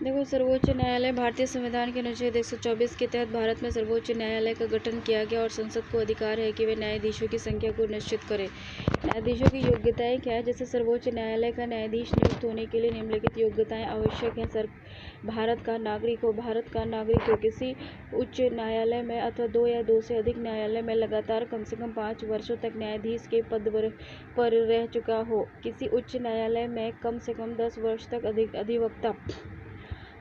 देखो, सर्वोच्च न्यायालय भारतीय संविधान के अनुच्छेद 124 के तहत भारत में सर्वोच्च न्यायालय का गठन किया गया और संसद को अधिकार है कि वे न्यायाधीशों की संख्या को निश्चित करे। न्यायाधीशों की योग्यताएं क्या है? जैसे सर्वोच्च न्यायालय का न्यायाधीश नियुक्त होने के लिए निम्नलिखित योग्यताएं आवश्यक हैं। भारत का नागरिक हो, किसी उच्च न्यायालय में अथवा 2 या 2 से अधिक न्यायालय में लगातार कम से कम 5 वर्षों तक न्यायाधीश के पद पर रह चुका हो, किसी उच्च न्यायालय में कम से कम 10 वर्ष तक अधिवक्ता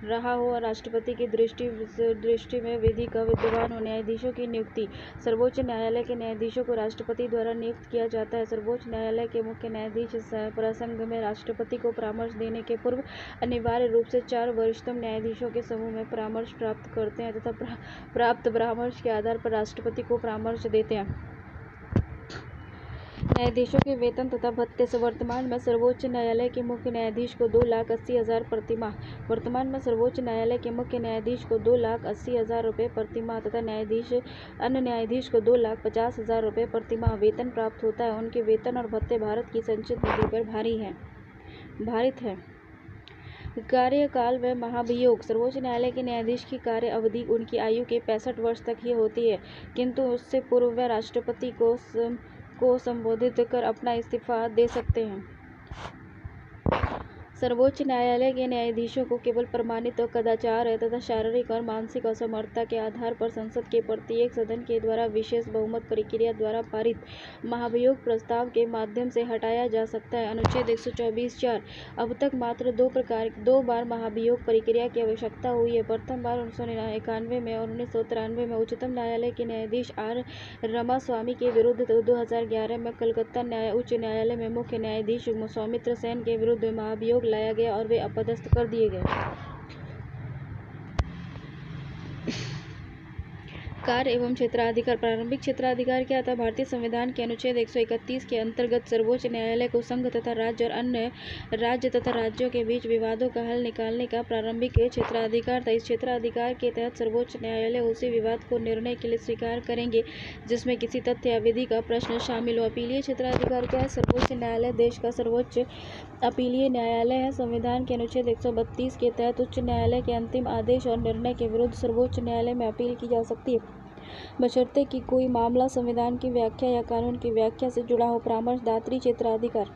रहा हो और राष्ट्रपति की दृष्टि में विधि का विद्वान हो। न्यायाधीशों की नियुक्ति। सर्वोच्च न्यायालय के न्यायाधीशों को राष्ट्रपति द्वारा नियुक्त किया जाता है। सर्वोच्च न्यायालय के मुख्य न्यायाधीश इस प्रसंग में राष्ट्रपति को परामर्श देने के पूर्व अनिवार्य रूप से 4 वरिष्ठतम न्यायाधीशों के समूह में परामर्श प्राप्त करते हैं तथा प्राप्त परामर्श के आधार पर राष्ट्रपति को परामर्श देते हैं। न्यायाधीशों के वेतन तथा भत्ते से वर्तमान में सर्वोच्च न्यायालय के मुख्य न्यायाधीश को 2,80,000 प्रतिमाह। वर्तमान में सर्वोच्च न्यायालय के मुख्य न्यायाधीश को 2,80,000 रुपये प्रतिमाह तथा अन्य न्यायाधीश को 2,50,000 रुपये प्रतिमाह वेतन प्राप्त होता है। उनके वेतन और भत्ते भारत की संचित निधि पर भारित है। कार्यकाल व महाभियोग। सर्वोच्च न्यायालय के न्यायाधीश की कार्य अवधि उनकी आयु के 65 वर्ष तक ही होती है, किंतु उससे पूर्व वे राष्ट्रपति को संबोधित कर अपना इस्तीफा दे सकते हैं। सर्वोच्च न्यायालय के न्यायाधीशों को केवल प्रमाणित कदाचार तथा शारीरिक और मानसिक असमर्थता के आधार पर संसद के प्रत्येक सदन के द्वारा विशेष बहुमत प्रक्रिया द्वारा पारित महाभियोग प्रस्ताव के माध्यम से हटाया जा सकता है। अनुच्छेद 124(4)। अब तक मात्र 2 बार महाभियोग प्रक्रिया की आवश्यकता हुई है। प्रथम बार 1991 में और 1993 में उच्चतम न्यायालय के न्यायाधीश आर रामास्वामी के विरुद्ध। 2011 में कलकत्ता उच्च न्यायालय में मुख्य न्यायाधीश सौमित्र सेन के विरुद्ध महाभियोग लाया गया और वे अपदस्थ कर दिए गए। कार्य एवं क्षेत्राधिकार। प्रारंभिक क्षेत्राधिकार क्या था? भारतीय संविधान के अनुच्छेद 131 के अंतर्गत सर्वोच्च न्यायालय को संघ तथा राज्य और अन्य राज्य तथा राज्यों के बीच विवादों का हल निकालने का प्रारंभिक क्षेत्राधिकार था। इस क्षेत्राधिकार के तहत सर्वोच्च न्यायालय उसी विवाद को निर्णय के लिए स्वीकार करेंगे जिसमें किसी तथ्य या विधि का प्रश्न शामिल हो। अपीलीय क्षेत्राधिकार क्या है? सर्वोच्च न्यायालय देश का सर्वोच्च अपीलीय न्यायालय है। संविधान के अनुच्छेद 132 के तहत उच्च न्यायालय के अंतिम आदेश और निर्णय के विरुद्ध सर्वोच्च न्यायालय में अपील की जा सकती है, बशर्ते कि कोई मामला संविधान की व्याख्या या कानून की व्याख्या से जुड़ा हो। परामर्शदात्री क्षेत्राधिकार।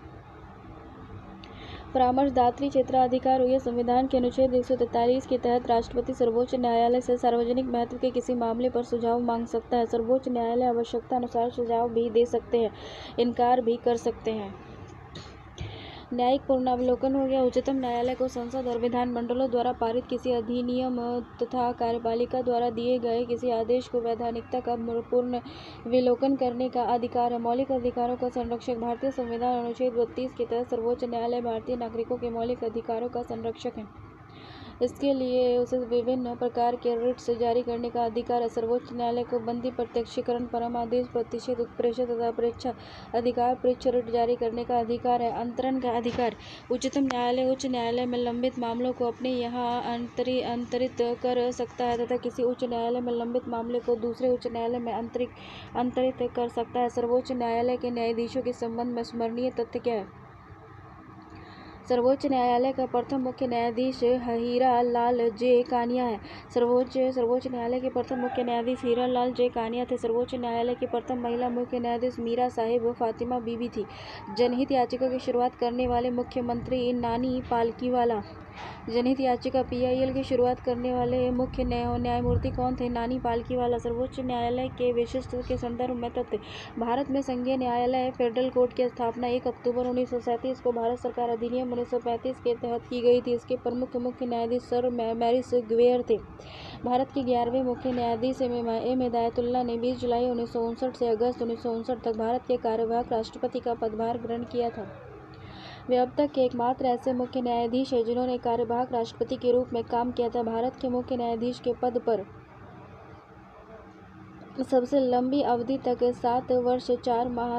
परामर्शदात्री क्षेत्राधिकार हुए संविधान के अनुच्छेद 143 के तहत राष्ट्रपति सर्वोच्च न्यायालय से सार्वजनिक महत्व के किसी मामले पर सुझाव मांग सकता है। सर्वोच्च न्यायालय आवश्यकता अनुसार सुझाव भी दे सकते हैं, इनकार भी कर सकते हैं। न्यायिक पुनरावलोकन हो गया। उच्चतम न्यायालय को संसद और विधानमंडलों द्वारा पारित किसी अधिनियम तथा कार्यपालिका द्वारा दिए गए किसी आदेश को वैधानिकता का पुनर्विलोकन करने का अधिकार है। मौलिक अधिकारों का संरक्षक। भारतीय संविधान अनुच्छेद 32 के तहत सर्वोच्च न्यायालय भारतीय नागरिकों के मौलिक अधिकारों का संरक्षक है। इसके लिए उसे विभिन्न प्रकार के रिट्स जारी करने का अधिकार है। सर्वोच्च न्यायालय को बंदी, प्रत्यक्षीकरण, परमादेश, प्रतिषेध, उत्प्रेषण तथा अपेक्षा अधिकार, परीक्ष रिट जारी करने का अधिकार है। अंतरण का अधिकार। उच्चतम न्यायालय उच्च न्यायालय में लंबित मामलों को अपने यहाँ अंतरित कर सकता है तथा किसी उच्च न्यायालय में लंबित मामले को दूसरे उच्च न्यायालय में अंतरित कर सकता है। सर्वोच्च न्यायालय के न्यायाधीशों के संबंध में स्मरणीय तथ्य क्या है? सर्वोच्च न्यायालय का प्रथम मुख्य न्यायाधीश हीरा लाल जे कानिया है। सर्वोच्च न्यायालय के प्रथम मुख्य न्यायाधीश हीरा लाल जे कानिया थे। सर्वोच्च न्यायालय की प्रथम महिला मुख्य न्यायाधीश मीरा साहिब फातिमा बीबी थी। जनहित याचिका की शुरुआत करने वाले मुख्यमंत्री नानी पालकीवाला। जनहित याचिका PIL की शुरुआत करने वाले मुख्य न्यायमूर्ति कौन थे? नानी पालकीवाला। सर्वोच्च न्यायालय के विशिष्ट के संदर्भ में तथ्य। भारत में संघीय न्यायालय फेडरल कोर्ट की स्थापना 1 अक्टूबर 1937 को भारत सरकार अधिनियम 1935 के तहत की गई थी। इसके प्रमुख मुख्य न्यायाधीश सर मैरिस ग्वेयर थे। भारत के 11वें मुख्य न्यायाधीश एम हिदायतुल्लाह ने 20 जुलाई 1959 से अगस्त 1959 तक भारत के कार्यवाहक राष्ट्रपति का पदभार ग्रहण किया था। वे अब तक के एकमात्र ऐसे मुख्य न्यायाधीश हैं जिन्होंने कार्यवाहक राष्ट्रपति के रूप में काम किया था। भारत के मुख्य न्यायाधीश के पद पर सबसे लंबी अवधि तक 7 वर्ष 4 माह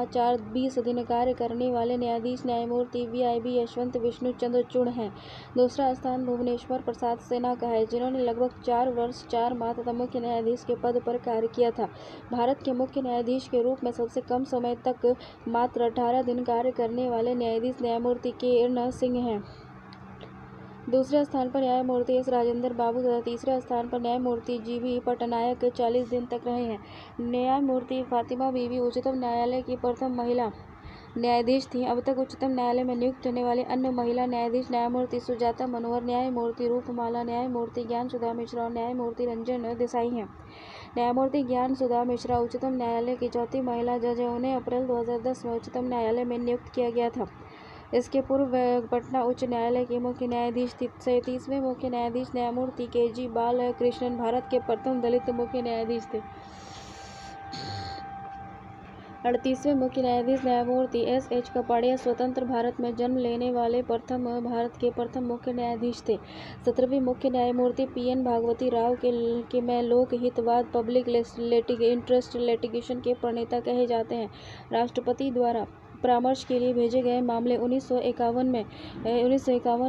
20 दिन कार्य करने वाले न्यायाधीश न्यायमूर्ति VIB यशवंत विष्णु चंद्र चूड़ हैं। दूसरा स्थान भुवनेश्वर प्रसाद सिन्हा का है, जिन्होंने लगभग 4 वर्ष 4 माह तथा मुख्य न्यायाधीश के पद पर कार्य किया था। भारत के मुख्य न्यायाधीश के रूप में सबसे कम समय तक मात्र 18 दिन कार्य करने वाले न्यायाधीश न्यायमूर्ति KN सिंह हैं। दूसरे स्थान पर न्यायमूर्ति एस राजेंद्र बाबू तथा तीसरे स्थान पर न्यायमूर्ति जी.बी. पटनायक 40 दिन तक रहे हैं। न्यायमूर्ति फातिमा बीवी उच्चतम न्यायालय की प्रथम महिला न्यायाधीश थीं। अब तक उच्चतम न्यायालय में नियुक्त होने वाली अन्य महिला न्यायाधीश न्यायमूर्ति सुजाता मनोहर, न्यायमूर्ति रूपमाला, न्यायमूर्ति ज्ञानसुधा मिश्रा और न्यायमूर्ति रंजन देसाई हैं। न्यायमूर्ति ज्ञानसुधा मिश्रा उच्चतम न्यायालय की चौथी महिला जज हैं। उन्हें अप्रैल 2010 में उच्चतम न्यायालय में नियुक्त किया गया था। इसके पूर्व वह पटना उच्च न्यायालय के मुख्य न्यायाधीश थी। 37वें मुख्य न्यायाधीश न्यायमूर्ति के.जी. बालकृष्णन भारत के प्रथम दलित मुख्य न्यायाधीश थे। 38वें मुख्य न्यायाधीश न्यायमूर्ति एस.एच. कपाड़िया स्वतंत्र भारत में जन्म लेने वाले भारत के प्रथम मुख्य न्यायाधीश थे। 17वीं मुख्य न्यायमूर्ति पी.एन. भागवती राव के में लोकहितवाद पब्लिक इंटरेस्ट लिटिगेशन के प्रणेता कहे जाते हैं। राष्ट्रपति द्वारा परामर्श के लिए भेजे गए मामले 1951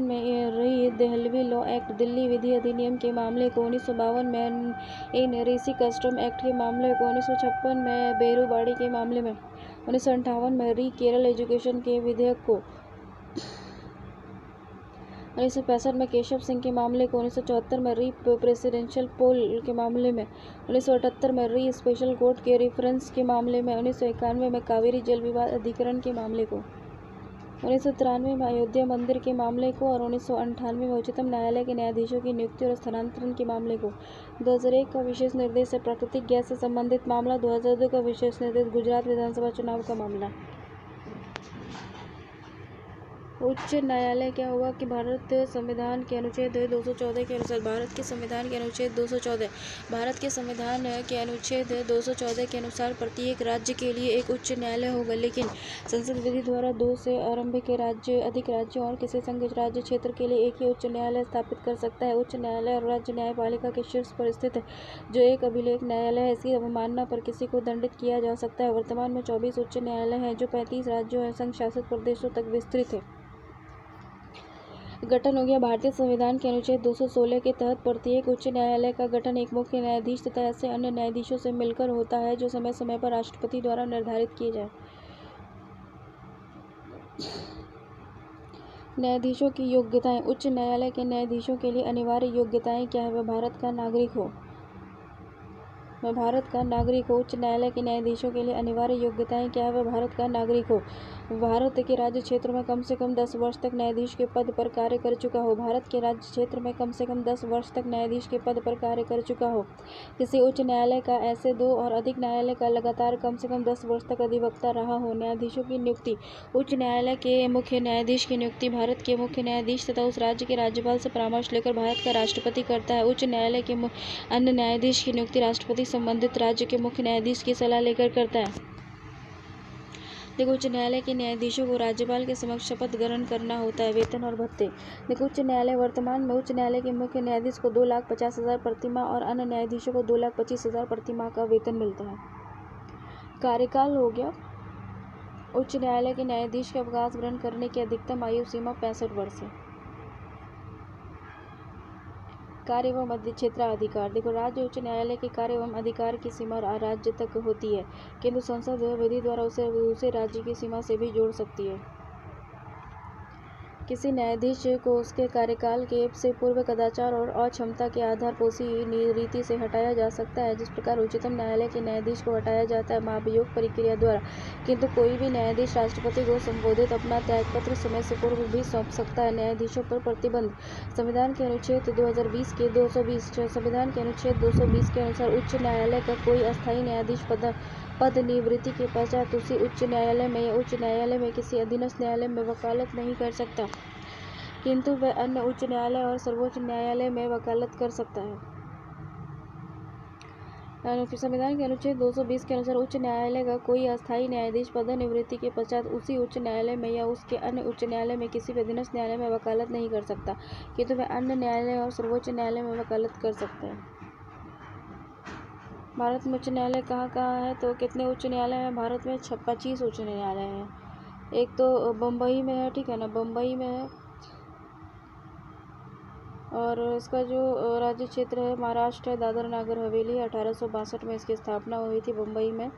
में रही दहलवी लॉ एक्ट, दिल्ली विधि अधिनियम के मामले को 1952 में, इन ऋषि कस्टम एक्ट के मामले को 1956 में, बेरूबाड़ी के मामले में 1958 में, री केरल एजुकेशन के विधेयक को 1965 में, केशव सिंह के मामले को 1974 में, री प्रेसिडेंशियल पोल के मामले में 1978 में, री स्पेशल कोर्ट के रेफरेंस के मामले में 1991 में, कावेरी जल विवाद अधिकरण के मामले को 1993 में, अयोध्या मंदिर के मामले को और 1998 में उच्चतम न्यायालय के न्यायाधीशों की नियुक्ति और स्थानांतरण के मामले को। 2001 का विशेष निर्देश है प्राकृतिक गैस से संबंधित मामला। 2002 का विशेष निर्देश गुजरात विधानसभा चुनाव का मामला। उच्च न्यायालय क्या हुआ कि भारत संविधान के अनुच्छेद 214 के अनुसार भारत के संविधान के अनुच्छेद 214 के अनुसार प्रत्येक राज्य के लिए एक उच्च न्यायालय होगा, लेकिन संसद विधि द्वारा 2 से अधिक राज्यों और किसी संघ राज्य क्षेत्र के लिए एक ही उच्च न्यायालय स्थापित कर सकता है। उच्च न्यायालय और राज्य न्यायपालिका के शीर्ष पर स्थित है, जो एक अभिलेख न्यायालय है। इसकी अवमानना पर किसी को दंडित किया जा सकता है। वर्तमान में 24 उच्च न्यायालय हैं, जो 35 राज्यों और संघ शासित प्रदेशों तक विस्तृत है। गठन हो गया। भारतीय संविधान के अनुच्छेद 216 के तहत प्रत्येक उच्च न्यायालय का गठन एक मुख्य न्यायाधीश तथा ऐसे अन्य न्यायाधीशों से मिलकर होता है, जो समय समय पर राष्ट्रपति द्वारा निर्धारित किए जाए। न्यायाधीशों की योग्यताएं। उच्च न्यायालय के न्यायाधीशों के लिए अनिवार्य योग्यताएं क्या है? वह भारत का नागरिक हो। उच्च न्यायालय के न्यायाधीशों के लिए अनिवार्य योग्यताएं क्या है? वह भारत का नागरिक हो। भारत के राज्य क्षेत्र में कम से कम 10 वर्ष तक न्यायाधीश के पद पर कार्य कर चुका हो। भारत के राज्य क्षेत्र में कम से कम 10 वर्ष तक न्यायाधीश के पद पर कार्य कर चुका हो। किसी उच्च न्यायालय का ऐसे 2 और अधिक न्यायालय का लगातार कम से कम 10 वर्ष तक अधिवक्ता रहा हो। न्यायाधीशों की नियुक्ति। उच्च न्यायालय के मुख्य न्यायाधीश की नियुक्ति भारत के मुख्य न्यायाधीश तथा उस राज्य के राज्यपाल से परामर्श लेकर भारत का राष्ट्रपति करता है। उच्च न्यायालय के अन्य न्यायाधीश की नियुक्ति राष्ट्रपति संबंधित राज्य के मुख्य न्यायाधीश की सलाह लेकर करता है। देखो, उच्च न्यायालय के न्यायाधीशों को राज्यपाल के समक्ष शपथ ग्रहण करना होता है। वेतन और भत्ते। देखो, उच्च न्यायालय वर्तमान में उच्च न्यायालय के मुख्य न्यायाधीश को 2,50,000 प्रतिमाह और अन्य न्यायाधीशों को 2,25,000 प्रतिमाह का वेतन मिलता है। कार्यकाल हो गया। उच्च न्यायालय के न्यायाधीश का अवकाश ग्रहण करने की अधिकतम आयु सीमा 65 वर्ष है। कार्य एवं क्षेत्राधिकार। देखो, राज्य उच्च न्यायालय के कार्य एवं अधिकार की सीमा राज्य तक होती है, किंतु संसद विधि द्वारा उसे राज्य की सीमा से भी जोड़ सकती है। किसी न्यायाधीश को उसके कार्यकाल से पूर्व कदाचार और अक्षमता के आधार पोषी रीति से हटाया जा सकता है, जिस प्रकार उच्चतम न्यायालय के न्यायाधीश को हटाया जाता है महाभियोग प्रक्रिया द्वारा। किंतु कोई भी न्यायाधीश राष्ट्रपति को संबोधित अपना त्यागपत्र समय से पूर्व भी सौंप सकता है। न्यायाधीशों पर प्रतिबंध। संविधान के अनुच्छेद 220 के 220 के अनुसार उच्च न्यायालय का कोई अस्थायी न्यायाधीश पद निवृत्ति के पश्चात उसी उच्च न्यायालय में या उच्च न्यायालय में किसी अधीनस्थ न्यायालय में वकालत नहीं कर सकता, किंतु वह अन्य उच्च न्यायालय और सर्वोच्च न्यायालय में वकालत कर सकता है। संविधान के अनुच्छेद 220 के अनुसार उच्च न्यायालय का कोई अस्थायी न्यायाधीश पदोन्नति के पश्चात उसी उच्च न्यायालय में या उसके अन्य उच्च न्यायालय में किसी भी अधीनस्थ न्यायालय में वकालत नहीं कर सकता, किंतु वह अन्य न्यायालय और सर्वोच्च न्यायालय में वकालत कर सकता है। भारत में उच्च न्यायालय कहाँ है? तो कितने उच्च न्यायालय हैं भारत में? 25 उच्च न्यायालय हैं। एक तो बम्बई में है, ठीक है ना, बम्बई में है। और इसका जो राज्य क्षेत्र है महाराष्ट्र है, दादर नगर हवेली। 1862 में इसकी स्थापना हुई थी बम्बई में।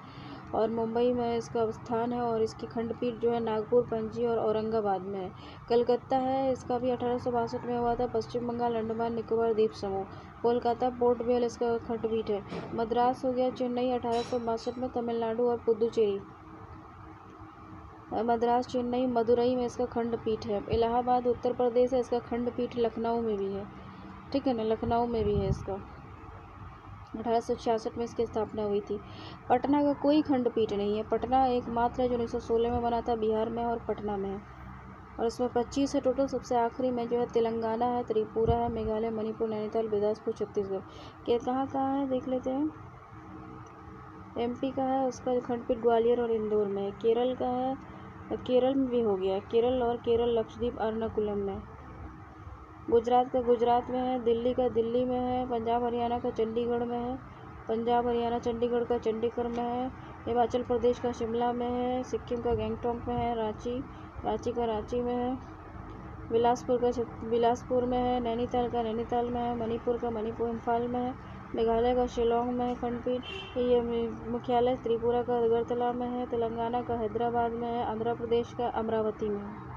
और मुंबई में इसका स्थान है और इसकी खंडपीठ जो है नागपुर, पणजी और औरंगाबाद में है। कलकत्ता है, इसका भी 1862 में हुआ था। पश्चिम बंगाल, अंडमान निकोबार द्वीप समूह। कोलकाता, पोर्ट ब्लेयर इसका खंडपीठ है। मद्रास हो गया, चेन्नई 1862 में। तमिलनाडु और पुदुचेरी। मद्रास, चेन्नई, मदुरई में इसका खंडपीठ है। इलाहाबाद उत्तर प्रदेश है, इसका खंडपीठ लखनऊ में भी है। ठीक है ना, लखनऊ में भी है इसका। 1866 में इसकी स्थापना हुई थी। पटना का कोई खंडपीठ नहीं है। पटना एकमात्र है जो 1916 में बना था, बिहार में और पटना में है। और इसमें 25 है टोटल। सबसे आखिरी में जो है तेलंगाना है, त्रिपुरा है, मेघालय, मणिपुर, नैनीताल, बिलासपुर, छत्तीसगढ़। के कहाँ है देख लेते हैं। एमपी का है, उसका खंडपीठ ग्वालियर और इंदौर में है। केरल का है, केरल में भी हो गया। केरल और केरल, लक्षद्वीप, एर्नाकुलम में। गुजरात का गुजरात में है। दिल्ली का दिल्ली में है। पंजाब हरियाणा का चंडीगढ़ में है। पंजाब हरियाणा चंडीगढ़ का चंडीगढ़ में है। हिमाचल प्रदेश का शिमला में है। सिक्किम का गैंगटॉक में है। रांची का रांची में है। बिलासपुर का बिलासपुर में है। नैनीताल का नैनीताल में है। मणिपुर का मणिपुर इम्फाल में है। मेघालय का शिलोंग में है खंडपीठ। ये मुख्यालय त्रिपुरा का अगरतला में है। तेलंगाना का हैदराबाद में है। आंध्र प्रदेश का अमरावती में है।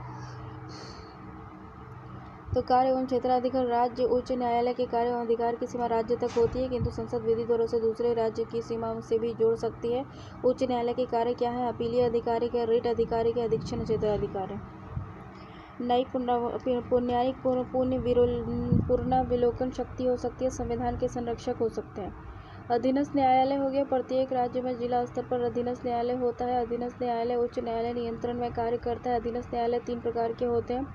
तो कार्य एवं क्षेत्राधिकार राज्य उच्च न्यायालय के कार्य एवं अधिकार की सीमा राज्य तक होती है, किंतु संसद विधि द्वारा उसे दूसरे राज्य की सीमा से भी जोड़ सकती है। उच्च न्यायालय के कार्य क्या है? अपीलीय अधिकारी के, रिट अधिकारी के, अधीक्षण क्षेत्राधिकार है। न्यायिक पुनर्विलोकन शक्ति हो सकती है। संविधान के संरक्षक हो सकते हैं। अधीनस्थ न्यायालय हो गया। प्रत्येक राज्य में जिला स्तर पर अधीनस्थ न्यायालय होता है। अधीनस्थ न्यायालय उच्च न्यायालय नियंत्रण में कार्य करता है। अधीनस्थ न्यायालय 3 प्रकार के होते हैं।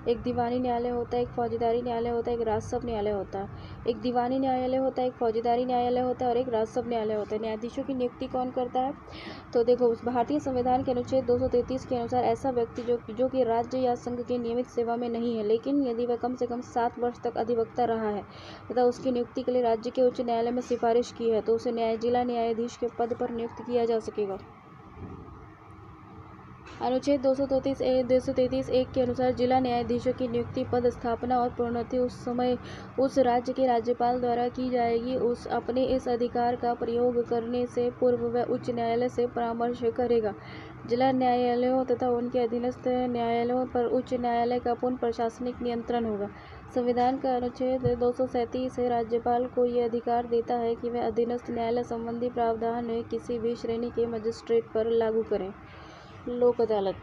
एक दीवानी न्यायालय होता है, एक फौजदारी न्यायालय होता है, एक राजस्व न्यायालय होता है। एक दीवानी न्यायालय होता है, एक फौजदारी न्यायालय होता है और एक राजस्व न्यायालय होता है। न्यायाधीशों की नियुक्ति कौन करता है? तो देखो, भारतीय संविधान के अनुच्छेद 233 के अनुसार ऐसा व्यक्ति जो कि राज्य या संघ की नियमित सेवा में नहीं है, लेकिन यदि वह कम से कम 7 वर्ष तक अधिवक्ता रहा है तथा उसकी नियुक्ति के लिए राज्य के उच्च न्यायालय में सिफारिश की है, तो उसे जिला न्यायाधीश के पद पर नियुक्त किया जा सकेगा। अनुच्छेद 233 1 के अनुसार जिला न्यायाधीशों की नियुक्ति, पद स्थापना और प्रोन्नति उस समय उस राज्य के राज्यपाल द्वारा की जाएगी। उस अपने इस अधिकार का प्रयोग करने से पूर्व वह उच्च न्यायालय से परामर्श करेगा। जिला न्यायालयों तथा उनके अधीनस्थ न्यायालयों पर उच्च न्यायालय का पूर्ण प्रशासनिक नियंत्रण होगा। संविधान का अनुच्छेद 237 राज्यपाल को ये अधिकार देता है कि वह अधीनस्थ न्यायालय संबंधी प्रावधान किसी भी श्रेणी के मजिस्ट्रेट पर लागू करें। लोक अदालत।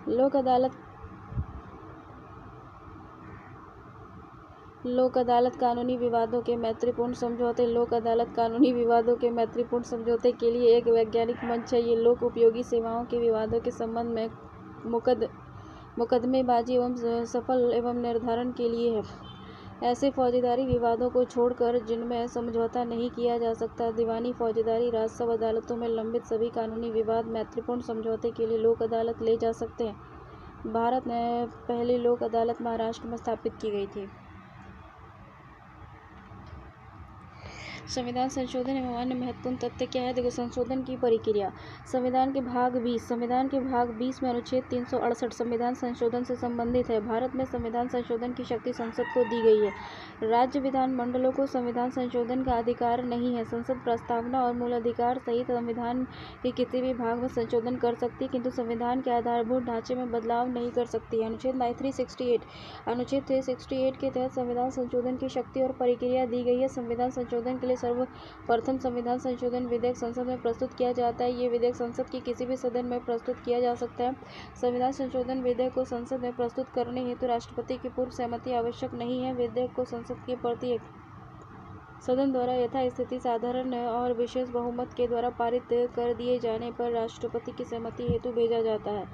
लोक अदालत कानूनी विवादों के मैत्रीपूर्ण समझौते। लोक अदालत कानूनी विवादों के मैत्रीपूर्ण समझौते के लिए एक वैज्ञानिक मंच है। ये लोक उपयोगी सेवाओं के विवादों के संबंध में मुकदमेबाजी एवं सफल एवं निर्धारण के लिए है। ऐसे फौजदारी विवादों को छोड़कर जिनमें समझौता नहीं किया जा सकता, दीवानी, फौजदारी, राजस्व अदालतों में लंबित सभी कानूनी विवाद मैत्रीपूर्ण समझौते के लिए लोक अदालत ले जा सकते हैं। भारत में पहली लोक अदालत महाराष्ट्र में स्थापित की गई थी। संविधान संशोधन एवं अन्य महत्वपूर्ण तथ्य क्या है? देखो, संशोधन की प्रक्रिया। संविधान के भाग 20 में अनुच्छेद 368 संविधान संशोधन से संबंधित है। भारत में संविधान संशोधन की शक्ति संसद को दी गई है। राज्य विधानमंडलों को संविधान संशोधन का अधिकार नहीं है। संसद प्रस्तावना और मूल अधिकार सहित संविधान के किसी भी भाग में संशोधन कर सकती है, किंतु संविधान के आधारभूत ढांचे में बदलाव नहीं कर सकती है। अनुच्छेद 368 के तहत संविधान संशोधन की शक्ति और प्रक्रिया दी गई है। संविधान संशोधन के लिए सर्वप्रथम संविधान संशोधन विधेयक संसद में प्रस्तुत किया जाता है। ये विधेयक संसद के किसी भी सदन में प्रस्तुत किया जा सकता है। संविधान संशोधन विधेयक को संसद में प्रस्तुत करने हेतु राष्ट्रपति की पूर्व सहमति आवश्यक नहीं है। विधेयक को संसद के प्रत्येक सदन द्वारा यथास्थिति साधारण और विशेष बहुमत के द्वारा पारित कर दिए जाने पर राष्ट्रपति की सहमति हेतु भेजा जाता है।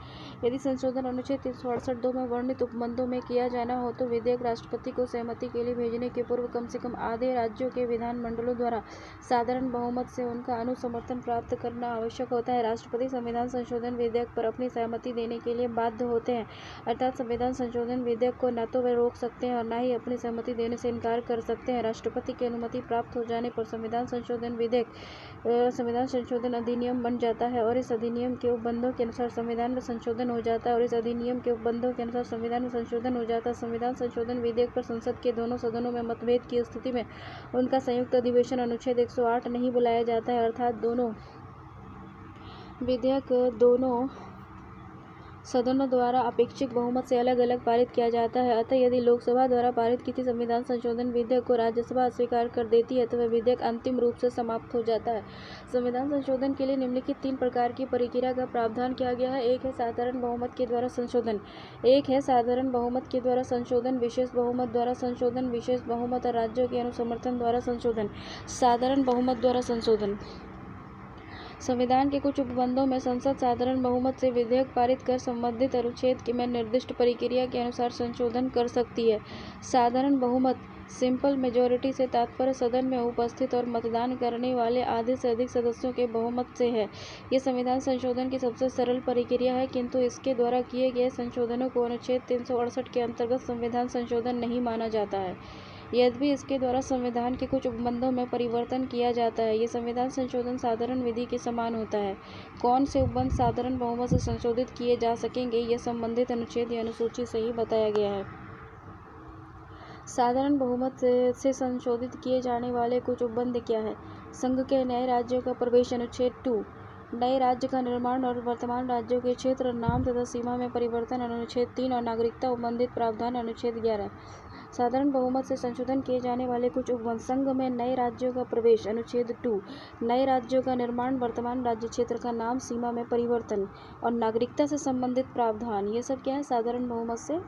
यदि संशोधन अनुच्छेद 368 में वर्णित उपबंधों में किया जाना हो तो विधेयक राष्ट्रपति को सहमति के लिए भेजने के पूर्व कम से कम आधे राज्यों के विधानमंडलों द्वारा साधारण बहुमत से उनका अनुसमर्थन प्राप्त करना आवश्यक होता है। राष्ट्रपति संविधान संशोधन विधेयक पर अपनी सहमति देने के लिए बाध्य होते हैं, अर्थात संविधान संशोधन विधेयक को न तो वे रोक सकते हैं और न ही अपनी सहमति देने से इनकार कर सकते हैं। राष्ट्रपति की अनुमति प्राप्त हो जाने पर संविधान संशोधन अधिनियम बन जाता है और इस अधिनियम के उपबंधों के अनुसार संविधान में संशोधन हो जाता है और इस अधिनियम के उपबंधों के अनुसार संविधान में संशोधन हो जाता है। संविधान संशोधन विधेयक पर संसद के दोनों सदनों में मतभेद की स्थिति में उनका संयुक्त अधिवेशन अनुच्छेद 108 नहीं बुलाया जाता है, अर्थात दोनों विधेयक दोनों सदनों द्वारा अपेक्षित बहुमत से अलग अलग पारित किया जाता है। अतः यदि लोकसभा द्वारा पारित किसी संविधान संशोधन विधेयक को राज्यसभा अस्वीकार कर देती है तो वह विधेयक अंतिम रूप से समाप्त हो जाता है। संविधान संशोधन के लिए निम्नलिखित 3 प्रकार की प्रक्रिया का प्रावधान किया गया है। एक है साधारण बहुमत के द्वारा संशोधन, विशेष बहुमत द्वारा संशोधन, विशेष बहुमत और राज्यों के अनुसमर्थन द्वारा संशोधन। साधारण बहुमत द्वारा संशोधन। संविधान के कुछ उपबंधों में संसद साधारण बहुमत से विधेयक पारित कर संबंधित अनुच्छेद में निर्दिष्ट प्रक्रिया के अनुसार संशोधन कर सकती है। साधारण बहुमत सिंपल मेजॉरिटी से तात्पर्य सदन में उपस्थित और मतदान करने वाले आधे से अधिक सदस्यों के बहुमत से है। यह संविधान संशोधन की सबसे सरल प्रक्रिया है, किंतु इसके द्वारा किए गए संशोधनों को अनुच्छेद 368 के अंतर्गत संविधान संशोधन नहीं माना जाता है, यद्यपि इसके द्वारा संविधान के कुछ उपबंधों में परिवर्तन किया जाता है। ये संविधान संशोधन साधारण विधि के समान होता है। कौन से उपबंध साधारण बहुमत से संशोधित किए जा सकेंगे, यह संबंधित अनुच्छेद या अनुसूची से ही बताया गया है। साधारण बहुमत से संशोधित किए जाने वाले कुछ उपबंध क्या है? संघ के नए राज्यों का प्रवेश अनुच्छेद 2, नए राज्य का निर्माण और वर्तमान राज्यों के क्षेत्र, नाम तथा सीमा में परिवर्तन अनुच्छेद 3 और नागरिकता उपबंधित प्रावधान अनुच्छेद 11। साधारण बहुमत से संशोधन किए जाने वाले कुछ उपबंध: संघ में नए राज्यों का प्रवेश अनुच्छेद 2, नए राज्यों का निर्माण, वर्तमान राज्य क्षेत्र का नाम, सीमा में परिवर्तन और नागरिकता से संबंधित प्रावधान। ये सब क्या है? साधारण बहुमत से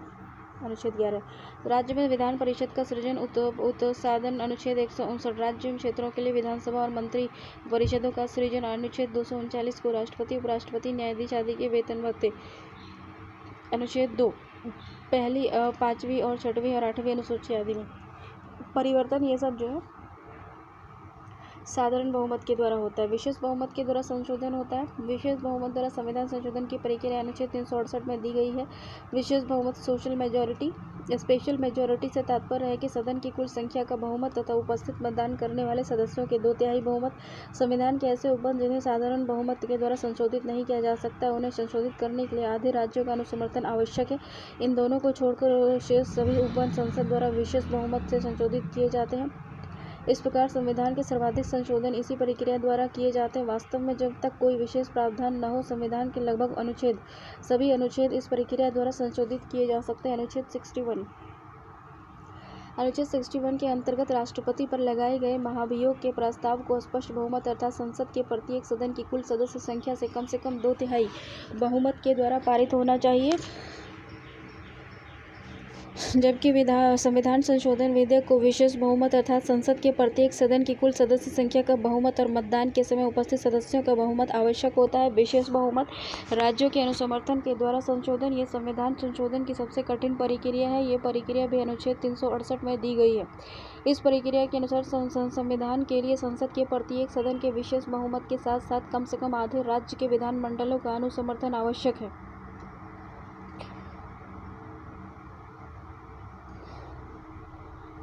अनुच्छेद 11। राज्य में विधान परिषद का सृजन उत्साधन अनुच्छेद 159। राज्य एवं क्षेत्रों के लिए विधानसभा और मंत्री परिषदों का सृजन अनुच्छेद 239 को राष्ट्रपति, उपराष्ट्रपति, न्यायाधीश आदि के वेतन भत्ते अनुच्छेद 2, पहली, 5वीं और 6वीं और 8वीं अनुसूची आदि में परिवर्तन। ये सब जो है साधारण बहुमत के द्वारा होता है। विशेष बहुमत के द्वारा संशोधन होता है। विशेष बहुमत द्वारा संविधान संशोधन की प्रक्रिया अनुच्छेद 368 में दी गई है। विशेष बहुमत स्पेशल मेजॉरिटी से तात्पर्य है कि सदन की कुल संख्या का बहुमत तथा उपस्थित मतदान करने वाले सदस्यों के 2/3 बहुमत। संविधान के ऐसे उपबंध जिन्हें साधारण बहुमत के द्वारा संशोधित नहीं किया जा सकता, उन्हें संशोधित करने के लिए आधे राज्यों का अनुसमर्थन आवश्यक है। इन दोनों को छोड़कर शेष सभी उपबंध संसद द्वारा विशेष बहुमत से संशोधित किए जाते हैं। इस प्रकार संविधान के सर्वाधिक संशोधन इसी प्रक्रिया द्वारा किए जाते हैं। वास्तव में जब तक कोई विशेष प्रावधान न हो, संविधान के लगभग सभी अनुच्छेद इस प्रक्रिया द्वारा संशोधित किए जा सकते हैं। अनुच्छेद 61 के अंतर्गत राष्ट्रपति पर लगाए गए महाभियोग के प्रस्ताव को स्पष्ट बहुमत अर्थात संसद के प्रत्येक सदन की कुल सदस्य संख्या से कम 2/3 बहुमत के द्वारा पारित होना चाहिए, जबकि संविधान संशोधन विधेयक को विशेष बहुमत अर्थात संसद के प्रत्येक सदन की कुल सदस्य संख्या का बहुमत और मतदान के समय उपस्थित सदस्यों का बहुमत आवश्यक होता है। विशेष बहुमत राज्यों के अनुसमर्थन के द्वारा संशोधन ये संविधान संशोधन की सबसे कठिन प्रक्रिया है। ये प्रक्रिया भी अनुच्छेद 368 में दी गई है। इस प्रक्रिया के अनुसार संविधान के लिए संसद के प्रत्येक सदन के विशेष बहुमत के साथ साथ कम से कम आधे राज्य के विधानमंडलों का अनुसमर्थन आवश्यक है।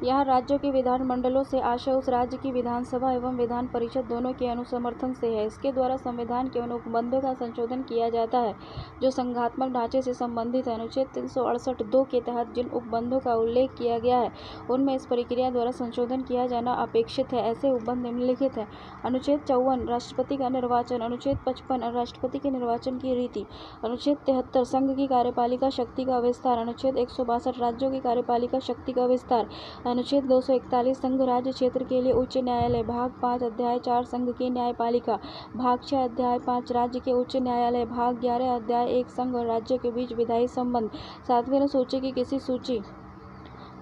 यहाँ राज्यों के विधानमंडलों से आशय उस राज्य की विधानसभा एवं विधान परिषद दोनों के अनुसमर्थन से है। इसके द्वारा संविधान के उन उपबंधों का संशोधन किया जाता है जो संघात्मक ढांचे से संबंधित है। अनुच्छेद 368(2) के तहत जिन उपबंधों का उल्लेख किया गया है उनमें इस प्रक्रिया द्वारा संशोधन किया जाना अपेक्षित है। ऐसे उपबंध निम्नलिखित हैं: अनुच्छेद 54 राष्ट्रपति का निर्वाचन, अनुच्छेद 55 राष्ट्रपति के निर्वाचन की रीति, अनुच्छेद 73 संघ की कार्यपालिका शक्ति का विस्तार, अनुच्छेद 162 राज्यों की कार्यपालिका शक्ति का विस्तार, अनुच्छेद 241 संघ राज्य क्षेत्र के लिए उच्च न्यायालय, भाग 5 अध्याय 4 संघ की न्यायपालिका, भाग 6 अध्याय 5 राज्य के उच्च न्यायालय, भाग 11 अध्याय 1 संघ और राज्य के बीच विधायी संबंध। 7वीं अनुसूची की किसी सूची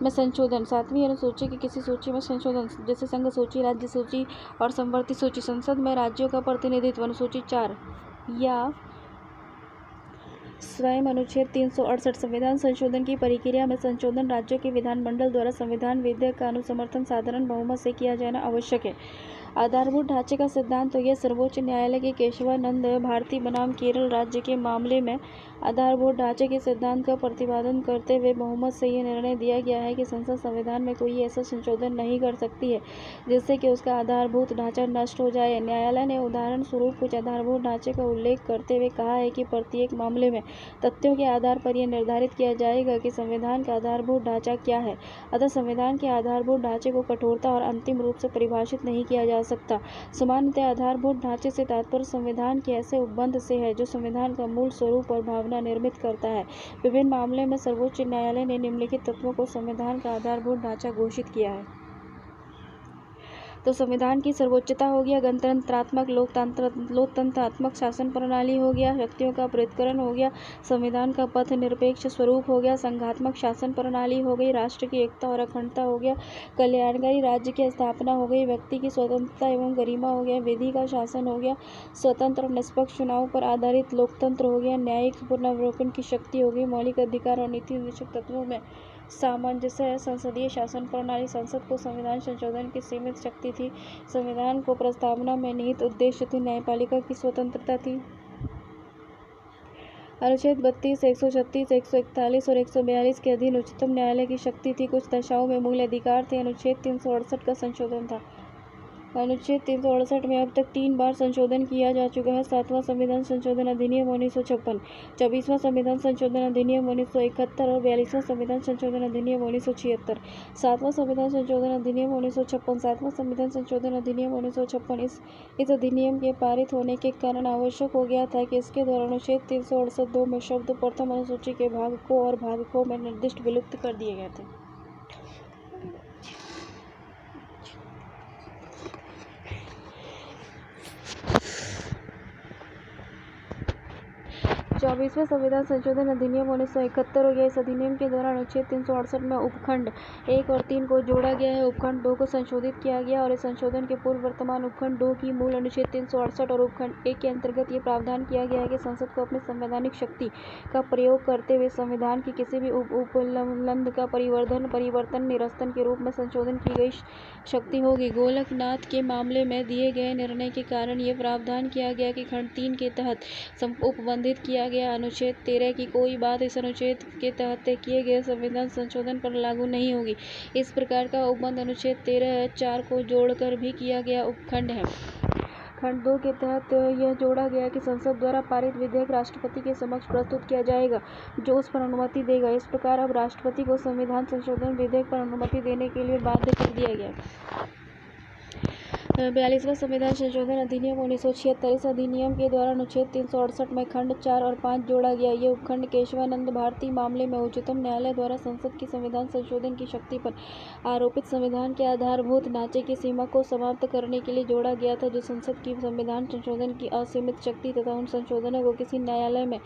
में संशोधन। 7वीं अनुसूची की किसी सूची में संशोधन जैसे संघ सूची, राज्य सूची और समवर्ती सूची। संसद में राज्यों का प्रतिनिधित्व। अनुसूची 4 या स्वयं अनुच्छेद 368 संविधान संशोधन की प्रक्रिया में संशोधन राज्यों के विधानमंडल द्वारा संविधान विधेयक का अनुसमर्थन साधारण बहुमत से किया जाना आवश्यक है। आधारभूत ढांचे का सिद्धांत हो गया सर्वोच्च न्यायालय के केशवानंद भारती बनाम केरल राज्य के मामले में आधारभूत ढांचे के सिद्धांत का प्रतिपादन करते हुए बहुमत से ये निर्णय दिया गया है कि संसद संविधान में कोई ऐसा संशोधन नहीं कर सकती है जिससे कि उसका आधारभूत ढांचा नष्ट हो जाए। न्यायालय ने उदाहरण स्वरूप कुछ आधारभूत ढांचे का उल्लेख करते हुए कहा है कि प्रत्येक मामले में तथ्यों के आधार पर यह निर्धारित किया जाएगा कि संविधान का आधारभूत ढांचा क्या है। अतः संविधान के आधारभूत ढांचे को कठोरता और अंतिम रूप से परिभाषित नहीं किया जा सकता। सामान्यतः आधारभूत ढांचे से तात्पर्य संविधान के ऐसे उपबंध से है जो संविधान का मूल स्वरूप और भावना निर्मित करता है। विभिन्न मामलों में सर्वोच्च न्यायालय ने निम्नलिखित तत्वों को संविधान का आधारभूत ढांचा घोषित किया है। तो संविधान की सर्वोच्चता हो गया, गणतंत्रात्मक लोकतंत्रात्मक शासन प्रणाली हो गया, शक्तियों का पृथक्करण हो गया, संविधान का पथ निरपेक्ष स्वरूप हो गया, संघात्मक शासन प्रणाली हो गई, राष्ट्र की एकता और अखंडता हो गया, कल्याणकारी राज्य की स्थापना हो गई, व्यक्ति की स्वतंत्रता एवं गरिमा हो गया, विधि का शासन हो गया, स्वतंत्र और निष्पक्ष चुनाव पर आधारित लोकतंत्र हो गया, न्यायिक पुनरावलोकन की शक्ति हो गई, मौलिक अधिकार और नीति निश्चित तत्वों में सामंजस्य है, संसदीय शासन प्रणाली, संसद को संविधान संशोधन की सीमित शक्ति थी, संविधान को प्रस्तावना में निहित उद्देश्य थे, न्यायपालिका की स्वतंत्रता थी। अनुच्छेद 32, 136, 141 और 142 के अधीन उच्चतम न्यायालय की शक्ति थी। कुछ दशाओं में मूल अधिकार थे। अनुच्छेद 368 का संशोधन था। अनुच्छेद 368 में अब तक 3 बार संशोधन किया जा चुका है। 7वां संविधान संशोधन अधिनियम 1956, 24वां संविधान संशोधन अधिनियम 1971 और 42वां संविधान संशोधन अधिनियम 1976। 7वां संविधान संशोधन अधिनियम 1956, 7वां संविधान संशोधन अधिनियम 1956 इस अधिनियम के पारित होने के कारण आवश्यक हो गया था कि इसके द्वारा अनुच्छेद 368(2) में शब्द प्रथम अनुसूची के भाग को और भाग को में निर्दिष्ट विलुप्त कर दिए गए थे। 24वें संविधान संशोधन अधिनियम 1971 हो गया। इस अधिनियम के दौरान अनुच्छेद 368 में उपखंड 1 और 3 को जोड़ा गया है। उपखंड 2 को संशोधित किया गया और इस संशोधन के पूर्व वर्तमान उपखंड 2 की मूल अनुच्छेद 368 और उपखंड 1 के अंतर्गत ये प्रावधान किया गया है कि संसद को अपनी संवैधानिक शक्ति का प्रयोग करते हुए संविधान की किसी भी उपलब्ध का परिवर्तन निरसन के रूप में संशोधन की गई शक्ति होगी। गोलकनाथ के मामले में दिए गए निर्णय के कारण ये प्रावधान किया गया कि खंड 3 के तहत उपबंधित किया गया अनुच्छेद 13 की कोई बात इस अनुच्छेद के तहत किए गए संविधान संशोधन पर लागू नहीं होगी। इस प्रकार का उपबंध अनुच्छेद 13(4) को जोड़कर भी किया गया उपखंड है। खंड 2 के तहत यह जोड़ा गया कि संसद द्वारा पारित विधेयक राष्ट्रपति के समक्ष प्रस्तुत किया जाएगा जो उस पर अनुमति देगा। इस प्रकार अब राष्ट्रपति को संविधान संशोधन विधेयक पर अनुमति देने के लिए बाध्य कर दिया गया। 42वां संविधान संशोधन अधिनियम 1976 इस अधिनियम के द्वारा अनुच्छेद 368 में खंड 4 और 5 जोड़ा गया। ये उपखंड केशवानंद भारती मामले में उच्चतम न्यायालय द्वारा संसद की संविधान संशोधन की शक्ति पर आरोपित संविधान के आधारभूत ढांचे की सीमा को समाप्त करने के लिए जोड़ा गया था जो संसद की संविधान संशोधन की असीमित शक्ति तथा उन संशोधनों को किसी न्यायालय में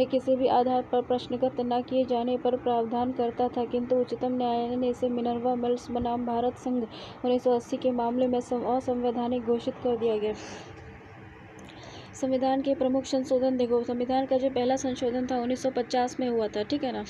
किसी भी आधार पर प्रश्नगत न किए जाने पर प्रावधान करता था, किंतु उच्चतम न्यायालय ने इसे मिनर्वा मिल्स बनाम भारत संघ 1980 के मामले में असंवैधानिक घोषित कर दिया गया। संविधान के प्रमुख संशोधन देखो। संविधान का जो पहला संशोधन था 1950 में हुआ था, ठीक है ना।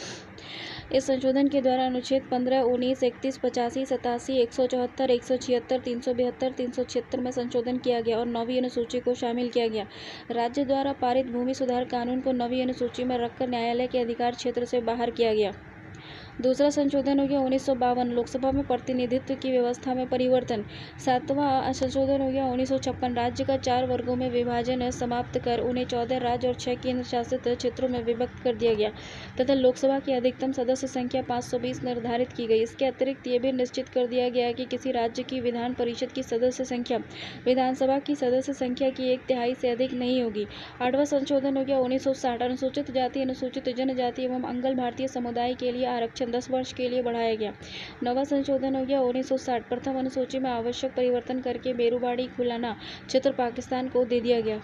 इस संशोधन के द्वारा अनुच्छेद 15, 19, 31, 85, 87, 174, 176, 372, 376 में संशोधन किया गया और 9वीं अनुसूची को शामिल किया गया। राज्य द्वारा पारित भूमि सुधार कानून को 9वीं अनुसूची में रखकर न्यायालय के अधिकार क्षेत्र से बाहर किया गया। दूसरा संशोधन हो गया 1952 लोकसभा में प्रतिनिधित्व की व्यवस्था में परिवर्तन। 7वां संशोधन हो गया 1956 राज्य का 4 वर्गों में विभाजन समाप्त कर उन्हें 14 राज्य और 6 केंद्र शासित क्षेत्रों में विभक्त कर दिया गया तथा लोकसभा की अधिकतम सदस्य संख्या 520 निर्धारित की गई। इसके अतिरिक्त ये भी निश्चित कर दिया गया कि किसी राज्य की विधान परिषद की सदस्य संख्या विधानसभा की सदस्य संख्या की 1/3 से अधिक नहीं होगी। 8वां संशोधन हो गया 1960 अनुसूचित जाति अनुसूचित जनजाति एवं अंगल भारतीय समुदाय के लिए आरक्षण 10 वर्ष के लिए बढ़ाया गया। 9वां संशोधन हो गया 1960 प्रथम अनुसूची में आवश्यक परिवर्तन करके बेरुबाड़ी खुलाना क्षेत्र पाकिस्तान को दे दिया गया।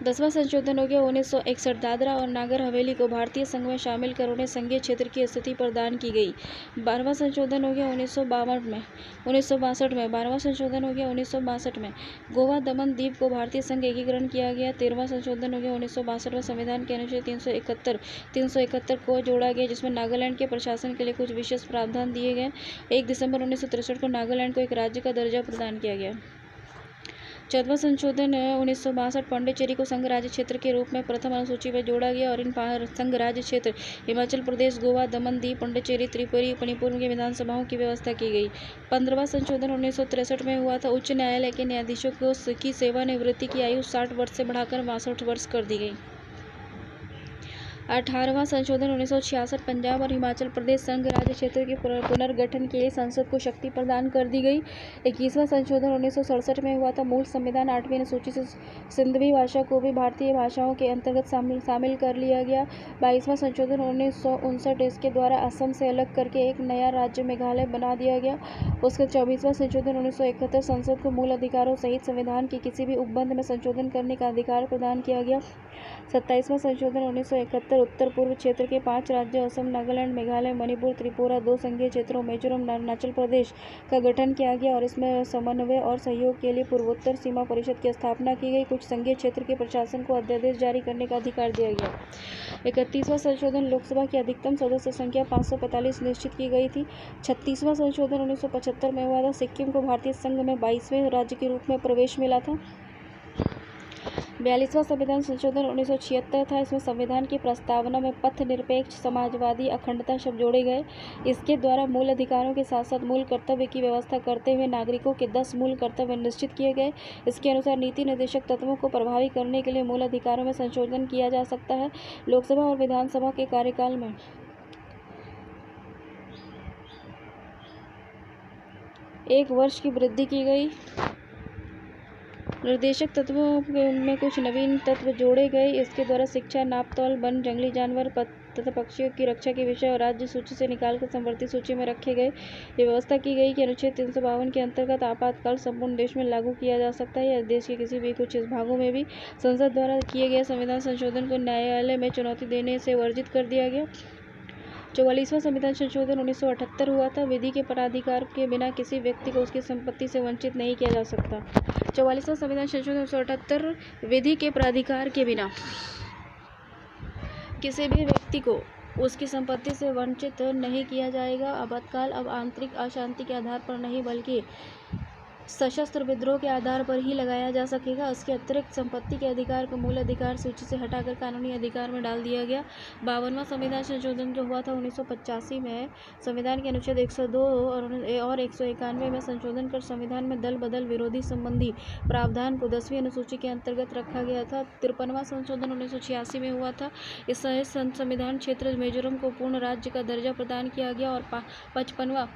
10वां संशोधन हो गया 1961। दादरा और नागर हवेली को भारतीय संघ में शामिल कर उन्हें संघीय क्षेत्र की स्थिति प्रदान की गई। 12वां संशोधन हो गया 1962 में 12वां संशोधन हो गया 1962 में गोवा दमन द्वीप को भारतीय संघ एकीकरण किया गया। 13वां संशोधन हो गया 1962 में संविधान के अनुच्छेद 371 को जोड़ा गया, जिसमें नागालैंड के प्रशासन के लिए कुछ विशेष प्रावधान दिए गए। 1 दिसंबर 1963 को नागालैंड को एक राज्य का दर्जा प्रदान किया गया। 14वां संशोधन 1962 पांडिचेरी को संघ राज्य क्षेत्र के रूप में प्रथम अनुसूची में जोड़ा गया और इन संघ राज्य क्षेत्र हिमाचल प्रदेश, गोवा, दमन दीव, पांडिचेरी, त्रिपुरा, मणिपुर की विधानसभाओं की व्यवस्था की गई। 15वां संशोधन 1963 में हुआ था। उच्च न्यायालय के न्यायाधीशों की सेवानिवृत्ति की आयु 60 वर्ष से बढ़ाकर 62 वर्ष कर दी गई। 18वां संशोधन 1966 पंजाब और हिमाचल प्रदेश संघ राज्य क्षेत्र के पुनर्गठन के लिए संसद को शक्ति प्रदान कर दी गई। 21वां संशोधन 1967 में हुआ था। मूल संविधान 8वीं अनुसूची से सिंधवी भाषा को भी भारतीय भाषाओं के अंतर्गत शामिल कर लिया गया। 22वां संशोधन 1959, इसके द्वारा असम से अलग करके एक नया राज्य मेघालय बना दिया गया। उसके 24वां संशोधन 1971 संसद को मूल अधिकारों सहित संविधान के किसी भी उपबंध में संशोधन करने का अधिकार प्रदान किया गया। 27वां संशोधन 1971 उत्तर पूर्व क्षेत्र के 5 राज्यों असम, नागालैंड, मेघालय, मणिपुर, त्रिपुरा, 2 संघीय क्षेत्रों मिजोरम, अरुणाचल प्रदेश का गठन किया गया और इसमें समन्वय और सहयोग के लिए पूर्वोत्तर सीमा परिषद की स्थापना की गई। कुछ संघीय क्षेत्र के प्रशासन को अध्यादेश जारी करने का अधिकार दिया गया। 31वां संशोधन लोकसभा की अधिकतम सदस्य संख्या 545 निश्चित की गई थी। 36वां संशोधन 1975 में हुआ था। सिक्किम को भारतीय संघ में 22वें राज्य के रूप में प्रवेश मिला था। 42वां संविधान संशोधन 1976 था। इसमें संविधान की प्रस्तावना में पथ निरपेक्ष, समाजवादी, अखंडता शब्द जोड़े गए। इसके द्वारा मूल अधिकारों के साथ साथ मूल कर्तव्य की व्यवस्था करते हुए नागरिकों के 10 मूल कर्तव्य निश्चित किए गए। इसके अनुसार नीति निर्देशक तत्वों को प्रभावी करने के लिए मूल अधिकारों में संशोधन किया जा सकता है। लोकसभा और विधानसभा के कार्यकाल में 1 वर्ष की वृद्धि की गई। निर्देशक तत्वों में कुछ नवीन तत्व जोड़े गए। इसके द्वारा शिक्षा, नापतोल, वन, जंगली जानवर तथा पक्षियों की रक्षा के विषय और राज्य सूची से निकालकर संवर्ती सूची में रखे गए। ये व्यवस्था की गई कि अनुच्छेद 352 के अंतर्गत आपातकाल संपूर्ण देश में लागू किया जा सकता है या देश के किसी भी कुछ भागों में भी। संसद द्वारा किए गए संविधान संशोधन को न्यायालय में चुनौती देने से वर्जित कर दिया गया। 44वां संविधान संशोधन 1978 हुआ था। विधि के प्राधिकार के बिना किसी व्यक्ति को उसकी संपत्ति से वंचित नहीं किया जा सकता। 44वां संविधान संशोधन 1978 विधि के प्राधिकार के बिना किसी भी व्यक्ति को उसकी संपत्ति से वंचित नहीं किया जाएगा। आपातकाल अब आंतरिक अशांति के आधार पर नहीं बल्कि सशस्त्र विद्रोह के आधार पर ही लगाया जा सकेगा। इसके अतिरिक्त संपत्ति के अधिकार को मूल अधिकार सूची से हटाकर कानूनी अधिकार में डाल दिया गया। 52वां संविधान संशोधन जो हुआ था 1985 में संविधान के अनुच्छेद 102 और 191 में संशोधन कर संविधान में दल बदल विरोधी संबंधी प्रावधान को 10वीं अनुसूची के अंतर्गत रखा गया था। 53वां संशोधन 1986 में हुआ था। इस संविधान क्षेत्र मिजोरम को पूर्ण राज्य का दर्जा प्रदान किया गया और 55वां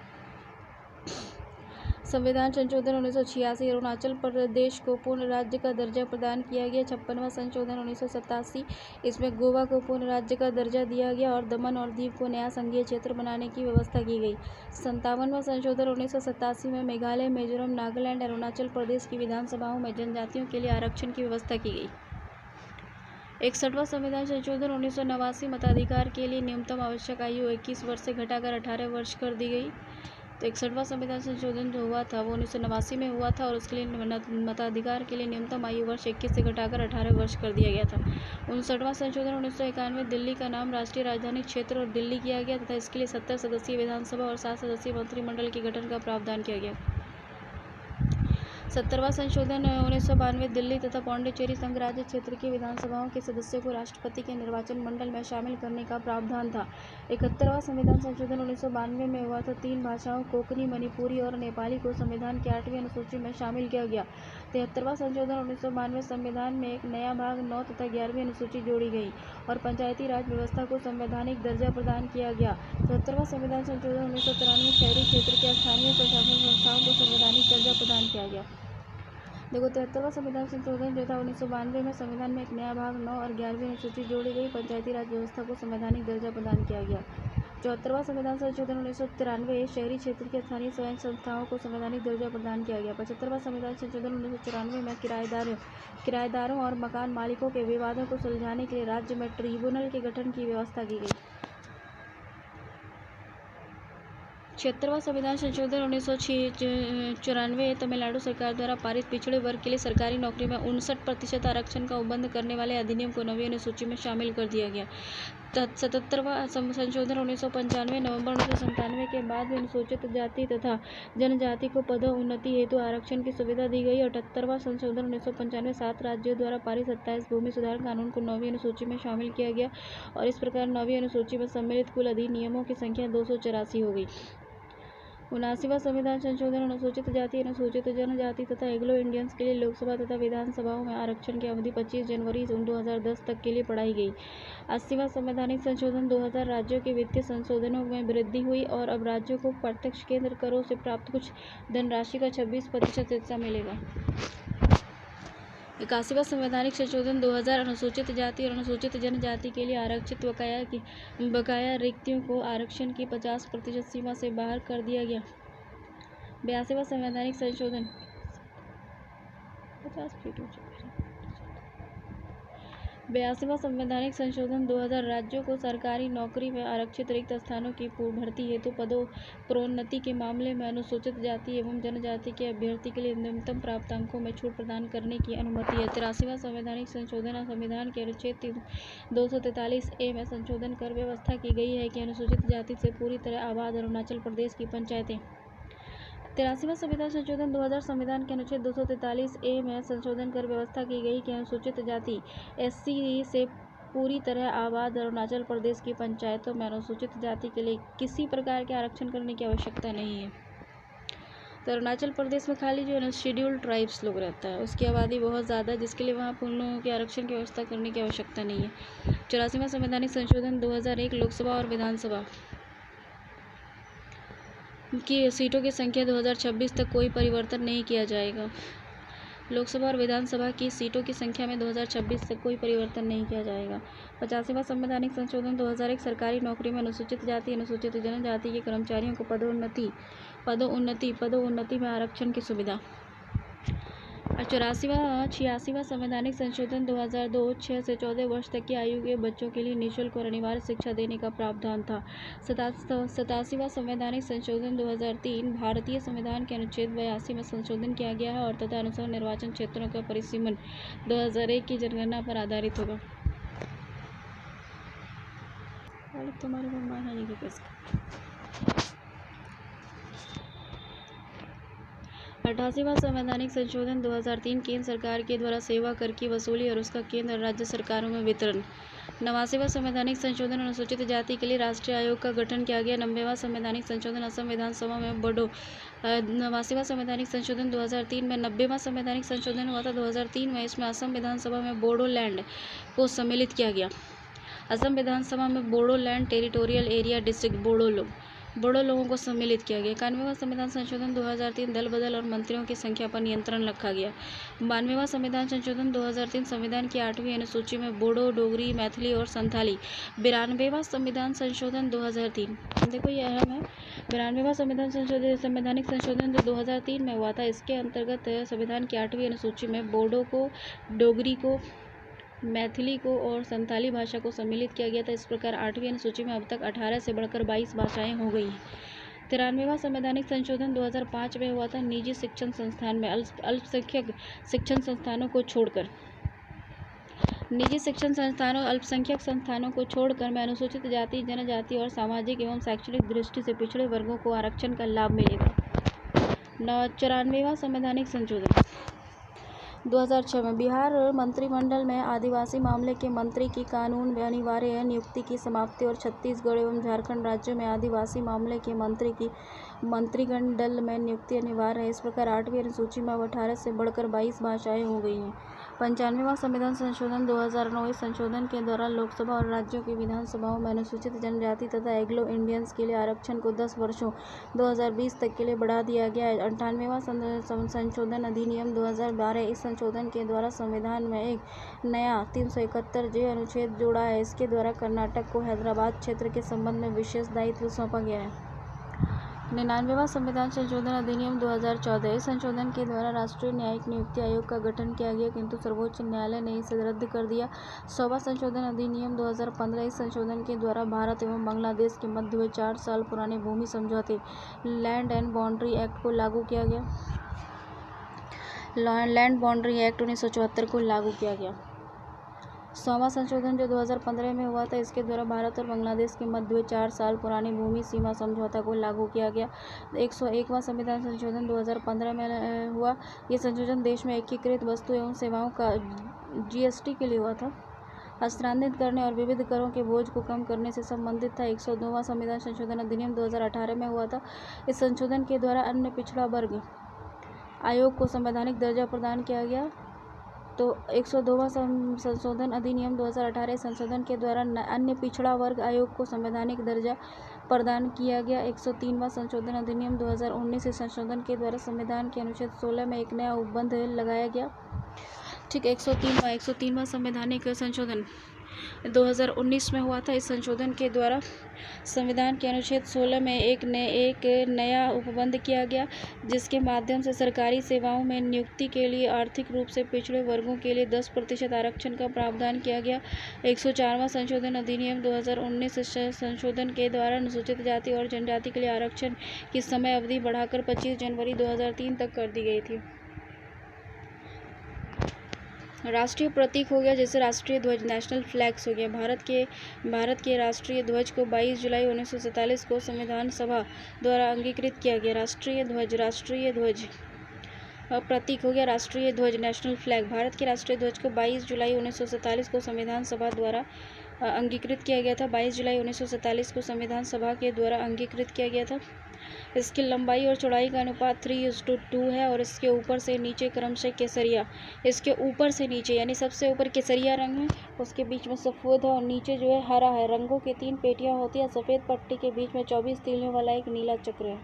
संविधान संशोधन 1986 अरुणाचल प्रदेश को पूर्ण राज्य का दर्जा प्रदान किया गया। 56वां संशोधन 1987 इसमें गोवा को पूर्ण राज्य का दर्जा दिया गया और दमन और दीव को नया संघीय क्षेत्र बनाने की व्यवस्था की गई। 57वां संशोधन 1987 में मेघालय, मिजोरम, नागालैंड, अरुणाचल प्रदेश की विधानसभाओं में जनजातियों के लिए आरक्षण की व्यवस्था की गई। 61वां संविधान संशोधन 1989 मताधिकार के लिए न्यूनतम आवश्यक आयु 21 वर्ष से घटाकर 18 वर्ष कर दी गई। तो 61वां संविधान संशोधन जो हुआ था वो 1989 में हुआ था और उसके लिए मताधिकार के लिए न्यूनतम आयु वर्ष 21 से घटाकर 18 वर्ष कर दिया गया था। 59वां संशोधन 1991 दिल्ली का नाम राष्ट्रीय राजधानी क्षेत्र और दिल्ली किया गया तथा इसके लिए 70 सदस्यीय विधानसभा और 7 सदस्यीय मंत्रिमंडल के गठन का प्रावधान किया गया। 70वां संशोधन 1992 दिल्ली तथा पांडिचेरी संघ राज्य क्षेत्र की विधानसभाओं के सदस्यों को राष्ट्रपति के निर्वाचन मंडल में शामिल करने का प्रावधान था। 71वां संविधान संशोधन 1992 में हुआ था। 3 भाषाओं कोंकणी, मणिपुरी और नेपाली को संविधान की 8वीं अनुसूची में शामिल किया गया। 73वां संशोधन 1992 संविधान में एक नया भाग 9 तथा 11वीं अनुसूची जोड़ी गई और पंचायती राज व्यवस्था को संवैधानिक दर्जा प्रदान किया गया। 74वां संविधान संशोधन 1993 शहरी क्षेत्र के स्थानीय प्रशासन संस्थाओं को संवैधानिक दर्जा प्रदान किया गया। देखो 73वां संविधान संशोधन जो था 1992 में संविधान में एक नया भाग 9 और 11वीं अनुसूची जोड़ी गई। पंचायती राज व्यवस्था को संवैधानिक दर्जा प्रदान किया गया। 74वां संविधान संशोधन 1993 शहरी क्षेत्र के स्थानीय स्वयं संस्थाओं को संवैधानिक दर्जा प्रदान किया गया। 75वां संविधान संशोधन 1994 में किराएदारों और मकान मालिकों के विवादों को सुलझाने के लिए राज्य में ट्रिब्यूनल के गठन की व्यवस्था की गई। 76वां संविधान संशोधन 1994 तमिलनाडु सरकार द्वारा पारित पिछड़े वर्ग के लिए सरकारी नौकरी में 59% आरक्षण का उपबंध करने वाले अधिनियम को 9वीं अनुसूची में शामिल कर दिया गया। 77वां संशोधन 1995 नवंबर 1997 के बाद अनुसूचित जाति तथा जनजाति को पदोन्नति हेतु आरक्षण की सुविधा दी गई। 78वां संशोधन 1995 7 राज्यों द्वारा पारित 27 भूमि सुधार कानून को 9वीं अनुसूची में शामिल किया गया और इस प्रकार 9वीं अनुसूची में सम्मिलित कुल अधिनियमों की संख्या 284 हो गई। 79वां संविधान संशोधन अनुसूचित जाति अनुसूचित जनजाति तथा एंग्लो इंडियंस के लिए लोकसभा तथा विधानसभाओं में आरक्षण की अवधि 25 जनवरी 2010 तक के लिए बढ़ाई गई। 80वां संवैधानिक संशोधन 2000 राज्यों के वित्तीय संसाधनों में वृद्धि हुई और अब राज्यों को प्रत्यक्ष केंद्र करों से प्राप्त कुछ धनराशि का 26% हिस्सा मिलेगा। 81वां संवैधानिक संशोधन 2000 अनुसूचित जाति और अनुसूचित जनजाति के लिए आरक्षित बकाया रिक्तियों को आरक्षण की 50% सीमा से बाहर कर दिया गया। 82वां संवैधानिक संशोधन 2000 राज्यों को सरकारी नौकरी में आरक्षित रिक्त स्थानों की भर्ती हेतु प्रोन्नति के मामले में अनुसूचित जाति एवं जनजाति के अभ्यर्थी के लिए न्यूनतम प्राप्त अंकों में छूट प्रदान करने की अनुमति है। 83वां संवैधानिक संशोधन संविधान के अनुच्छेद 243A में संशोधन कर व्यवस्था की गई है कि अनुसूचित जाति से पूरी तरह आबाद अरुणाचल प्रदेश की पंचायतें। 83वां संविधान संशोधन 2000 संविधान के अनुच्छेद 243A में संशोधन कर व्यवस्था की गई कि अनुसूचित जाति SC से पूरी तरह आबाद अरुणाचल प्रदेश की पंचायतों में अनुसूचित जाति के लिए किसी प्रकार के आरक्षण करने की आवश्यकता नहीं है। तो अरुणाचल प्रदेश में खाली जो है ना शेड्यूल्ड ट्राइब्स लोग रहता है, उसकी आबादी बहुत ज़्यादा है, जिसके लिए वहाँ पर उन लोगों के आरक्षण की व्यवस्था करने की आवश्यकता नहीं है। 84वां संवैधानिक संशोधन 2001 लोकसभा और विधानसभा की सीटों की संख्या 2026 तक कोई परिवर्तन नहीं किया जाएगा। लोकसभा और विधानसभा की सीटों की संख्या में 2026 तक कोई परिवर्तन नहीं किया जाएगा। 85वां संवैधानिक संशोधन 2001 सरकारी नौकरी में अनुसूचित जाति अनुसूचित जनजाति के कर्मचारियों को पदोन्नति में आरक्षण की सुविधा। 86वां संवैधानिक संशोधन 2002 6 से 14 वर्ष तक की आयु के बच्चों के लिए निःशुल्क और अनिवार्य शिक्षा देने का प्रावधान था। 87वां संवैधानिक संशोधन 2003 भारतीय संविधान के अनुच्छेद 82 में संशोधन किया गया है और तदनुसार निर्वाचन क्षेत्रों का परिसीमन 2001 की जनगणना पर आधारित होगा। तुम्हारे को माना नहीं किसका 88वां संवैधानिक संशोधन 2003 केंद्र सरकार के द्वारा सेवा कर की वसूली और उसका केंद्र और राज्य सरकारों में वितरण। 89वां संवैधानिक संशोधन अनुसूचित जाति के लिए राष्ट्रीय आयोग का गठन किया गया। 90वां संवैधानिक संशोधन असम विधानसभा में बोडो। 89वां संवैधानिक संशोधन 2003 में 90वां संवैधानिक संशोधन हुआ था 2003 में। इसमें असम विधानसभा में बोडोलैंड को सम्मिलित किया गया। असम विधानसभा में Bodoland territorial area district Bodo लोगों को सम्मिलित किया गया। 91वां संविधान संशोधन 2003 दल बदल और मंत्रियों की संख्या पर नियंत्रण रखा गया। 92वां संविधान संशोधन 2003 संविधान की 8वीं अनुसूची में बोडो, डोगरी, मैथिली और संथाली। 92वां संविधान संशोधन 2003 देखो ये अहम है। 92वां संवैधानिक संशोधन जो 2003 में हुआ था, इसके अंतर्गत संविधान की 8वीं अनुसूची में बोडो को, डोगरी को, मैथिली को और संथाली भाषा को सम्मिलित किया गया था। इस प्रकार 8वीं अनुसूची में अब तक 18 से बढ़कर 22 भाषाएं हो गई हैं। 93वां संवैधानिक संशोधन 2005 में हुआ था। निजी शिक्षण संस्थान में अल्पसंख्यक शिक्षण संस्थानों को छोड़कर अल्पसंख्यक संस्थानों को छोड़कर में अनुसूचित जाति, जनजाति और सामाजिक एवं शैक्षणिक दृष्टि से पिछड़े वर्गों को आरक्षण का लाभ मिलेगा। 94वां संवैधानिक संशोधन 2006 में बिहार मंत्रिमंडल में आदिवासी मामले के मंत्री की कानून में अनिवार्य नियुक्ति की समाप्ति और छत्तीसगढ़ एवं झारखंड राज्यों में आदिवासी मामले के मंत्री की मंत्रिमंडल में नियुक्ति अनिवार्य है। इस प्रकार 8वीं अनुसूची में अब 18 से बढ़कर 22 भाषाएं हो गई हैं। 95वां संविधान संशोधन 2009। इस संशोधन के द्वारा लोकसभा और राज्यों की विधानसभाओं में अनुसूचित जनजाति तथा एंग्लो इंडियंस के लिए आरक्षण को 10 वर्षों 2020 तक के लिए बढ़ा दिया गया है। 98वां संशोधन अधिनियम 2012। इस संशोधन के द्वारा संविधान में एक नया 371 जे अनुच्छेद जोड़ा है। इसके द्वारा कर्नाटक को हैदराबाद क्षेत्र के संबंध में विशेष दायित्व सौंपा गया है। 99वां संविधान संशोधन अधिनियम 2014। इस संशोधन के द्वारा राष्ट्रीय न्यायिक नियुक्ति आयोग का गठन किया गया, किंतु सर्वोच्च न्यायालय ने इसे रद्द कर दिया। 100वां संशोधन अधिनियम 2015। इस संशोधन के द्वारा भारत एवं बांग्लादेश के मध्य हुए 4 साल पुराने भूमि समझौते लैंड एंड बाउंड्री एक्ट को लागू किया गया। लैंड बाउंड्री एक्ट 1974 को लागू किया गया। 100वां संशोधन जो 2015 में हुआ था, इसके द्वारा भारत और बांग्लादेश के मध्य हुए 4 साल पुराने भूमि सीमा समझौता को लागू किया गया। 101वां संविधान संशोधन 2015 में हुआ। ये संशोधन देश में एकीकृत वस्तु एवं सेवाओं का GST के लिए हुआ था, हस्तांतरित करने और विविध करों के बोझ को कम करने से संबंधित था। 102वां संविधान संशोधन अधिनियम 2018 में हुआ था। इस संशोधन के द्वारा अन्य पिछड़ा वर्ग आयोग को संवैधानिक दर्जा प्रदान किया गया। तो 102वां संशोधन अधिनियम 2018 संशोधन के द्वारा अन्य पिछड़ा वर्ग आयोग को संवैधानिक दर्जा प्रदान किया गया। 103वां संशोधन अधिनियम 2019 संशोधन के द्वारा संविधान के अनुच्छेद 16 में एक नया उपबंध लगाया गया। ठीक, 103वां संवैधानिक संशोधन 2019 में हुआ था। इस संशोधन के द्वारा संविधान के अनुच्छेद 16 में एक नया उपबंध किया गया, जिसके माध्यम से सरकारी सेवाओं में नियुक्ति के लिए आर्थिक रूप से पिछड़े वर्गों के लिए 10% आरक्षण का प्रावधान किया गया। 104वां संशोधन अधिनियम 2019 संशोधन के द्वारा अनुसूचित जाति और जनजाति के लिए आरक्षण की समय अवधि बढ़ाकर 25 जनवरी 2003 तक कर दी गई थी। राष्ट्रीय प्रतीक हो गया, जैसे राष्ट्रीय ध्वज, नेशनल फ्लैग्स हो गया। भारत के राष्ट्रीय ध्वज को 22 जुलाई 1947 को संविधान सभा द्वारा अंगीकृत किया गया। राष्ट्रीय ध्वज प्रतीक हो गया राष्ट्रीय ध्वज, नेशनल फ्लैग। भारत के राष्ट्रीय ध्वज को 22 जुलाई 1947 को संविधान सभा द्वारा अंगीकृत किया गया था। 22 जुलाई 1947 को संविधान सभा के द्वारा अंगीकृत किया गया था। इसकी लंबाई और चौड़ाई का अनुपात 3:2 है और इसके ऊपर से नीचे क्रमशः केसरिया, इसके ऊपर से नीचे यानी सबसे ऊपर केसरिया रंग है, उसके बीच में सफ़ेद है और नीचे जो है हरा है। रंगों की 3 पेटियां होती है। सफ़ेद पट्टी के बीच में 24 तीलियों वाला एक नीला चक्र है।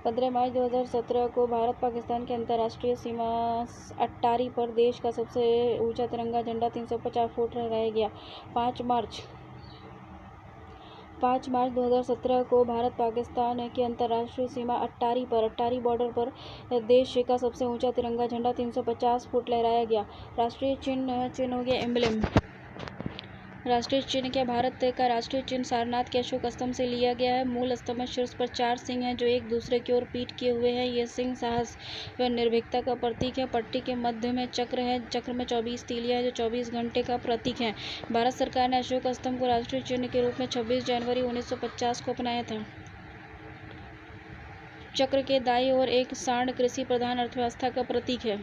15 मार्च 2017 को भारत पाकिस्तान के अंतर्राष्ट्रीय सीमा अट्टारी पर देश का सबसे ऊंचा तिरंगा झंडा 350 फुट लहराया गया। 5 मार्च 2017 को भारत पाकिस्तान की अंतर्राष्ट्रीय सीमा अट्टारी बॉर्डर पर देश का सबसे ऊंचा तिरंगा झंडा 350 फुट लहराया गया। राष्ट्रीय चिन्ह हो गया एम्बलम। राष्ट्रीय चिन्ह क्या? भारत का राष्ट्रीय चिन्ह सारनाथ के अशोक स्तंभ से लिया गया है। मूल स्तंभ में शीर्ष पर 4 सिंह हैं जो एक दूसरे की ओर पीठ किए हुए हैं। ये सिंह साहस व निर्भीकता का प्रतीक है। पट्टी के मध्य में चक्र है। चक्र में 24 तीलियां हैं जो 24 घंटे का प्रतीक है। भारत सरकार ने अशोक स्तंभ को राष्ट्रीय चिन्ह के रूप में 26 जनवरी 1950 को अपनाया था। चक्र के दाईं ओर एक सांड कृषि प्रधान अर्थव्यवस्था का प्रतीक है।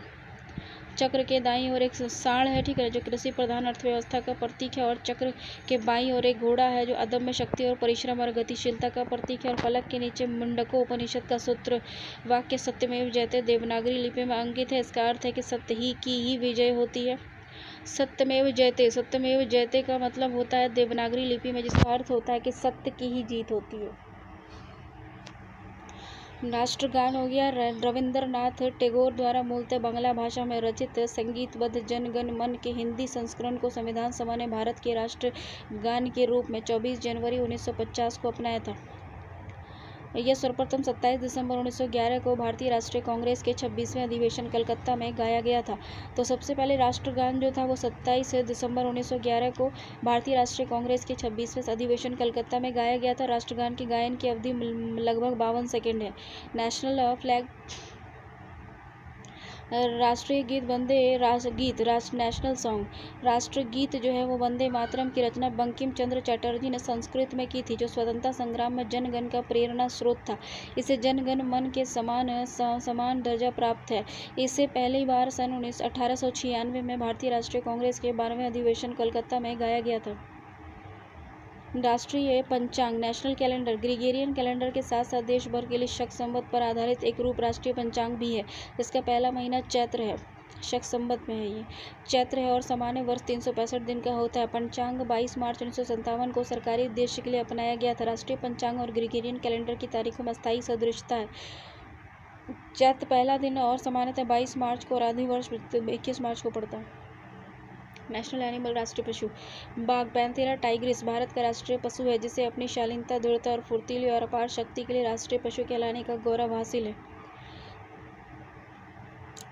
चक्र के दाईं ओर एक सांड है, ठीक है, जो कृषि प्रधान अर्थव्यवस्था का प्रतीक है। और चक्र के बाईं ओर एक घोड़ा है जो अदम्य शक्ति और परिश्रम और गतिशीलता का प्रतीक है। और फलक के नीचे मुंडको उपनिषद का सूत्र वाक्य सत्यमेव जयते देवनागरी लिपि में अंकित है। इसका अर्थ है कि सत्य ही की ही विजय होती है। सत्यमेव जयते का मतलब होता है देवनागरी लिपि में, जिसका अर्थ होता है कि सत्य की ही जीत होती है। राष्ट्रगान हो गया रविंद्रनाथ टैगोर द्वारा मूलतः बांग्ला भाषा में रचित संगीतबद्ध जन गण मन के हिंदी संस्करण को संविधान सभा ने भारत के राष्ट्रगान के रूप में 24 जनवरी 1950 को अपनाया था। यह सर्वप्रथम 27 दिसंबर 1911 को भारतीय राष्ट्रीय कांग्रेस के 26वें अधिवेशन कलकत्ता में गाया गया था। तो सबसे पहले राष्ट्रगान जो था वो 27 दिसंबर 1911 को भारतीय राष्ट्रीय कांग्रेस के 26वें अधिवेशन कलकत्ता में गाया गया था। राष्ट्रगान की गायन की अवधि लगभग 52 सेकेंड है। नेशनल फ्लैग राष्ट्रीय गीत नेशनल सॉन्ग। राष्ट्रगीत जो है वो वंदे मातरम की रचना बंकिम चंद्र चटर्जी ने संस्कृत में की थी, जो स्वतंत्रता संग्राम में जनगण का प्रेरणा स्रोत था। इसे जनगण मन के समान दर्जा प्राप्त है। इसे पहली बार सन 1896 में भारतीय राष्ट्रीय कांग्रेस के 12वें अधिवेशन कलकत्ता में गाया गया था। राष्ट्रीय पंचांग नेशनल कैलेंडर ग्रिगोरियन कैलेंडर के साथ साथ देश भर के लिए शक संवत पर आधारित एक रूप राष्ट्रीय पंचांग भी है, जिसका पहला महीना चैत्र है। शक संबत में है ये। चैत्र है और सामान्य वर्ष 365 दिन का होता है। पंचांग 22 मार्च 1957 को सरकारी उद्देश्य के लिए अपनाया गया था। राष्ट्रीय पंचांग और ग्रेगोरियन कैलेंडर की तारीखों में अस्थायी सदृशता है। चैत्र पहला दिन और सामान्यतः 22 मार्च को और आधि वर्ष 21 मार्च को पड़ता है। नेशनल एनिमल, राष्ट्रीय पशु बाघ, पैंथेरा टाइग्रिस भारत का राष्ट्रीय पशु है, जिसे अपनी शालीनता, दृढ़ता और फुर्तीली और अपार शक्ति के लिए राष्ट्रीय पशु कहलाने का गौरव हासिल है।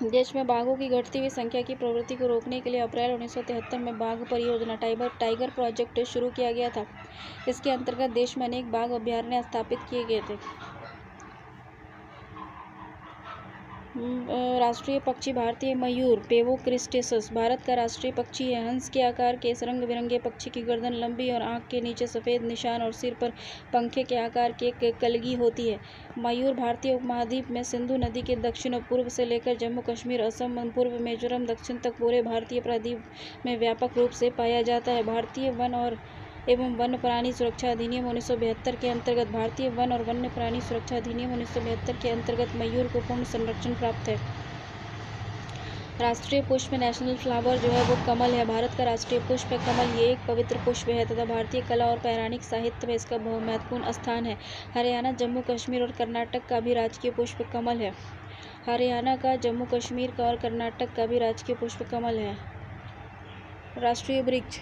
देश में बाघों की घटती हुई संख्या की प्रवृत्ति को रोकने के लिए अप्रैल 1973 में बाघ परियोजना टाइगर प्रोजेक्ट शुरू किया गया था। इसके अंतर्गत देश में अनेक बाघ अभयारण्य स्थापित किए गए थे। राष्ट्रीय पक्षी भारतीय मयूर, पेवो क्रिस्टेसस भारत का राष्ट्रीय पक्षी है। हंस के आकार के इस रंग बिरंगे पक्षी की गर्दन लंबी और आंख के नीचे सफ़ेद निशान और सिर पर पंखे के आकार की एक कलगी होती है। मयूर भारतीय उपमहाद्वीप में सिंधु नदी के दक्षिण और पूर्व से लेकर जम्मू कश्मीर, असम, पूर्व मिजोरम दक्षिण तक पूरे भारतीय प्रायद्वीप में व्यापक रूप से पाया जाता है। भारतीय वन एवं वन्य प्राणी सुरक्षा अधिनियम 1972 के अंतर्गत भारतीय वन और वन्य प्राणी सुरक्षा अधिनियम 1972 के अंतर्गत मयूर को पूर्ण संरक्षण प्राप्त है। राष्ट्रीय पुष्प नेशनल फ्लावर जो है वो कमल है। भारत का राष्ट्रीय पुष्प है कमल। ये एक पवित्र पुष्प है तथा भारतीय कला और पौराणिक साहित्य में इसका बहुत महत्वपूर्ण स्थान है। हरियाणा, जम्मू कश्मीर और कर्नाटक का भी राजकीय पुष्प कमल है। हरियाणा का, जम्मू कश्मीर का और कर्नाटक का भी राजकीय पुष्प कमल है। राष्ट्रीय वृक्ष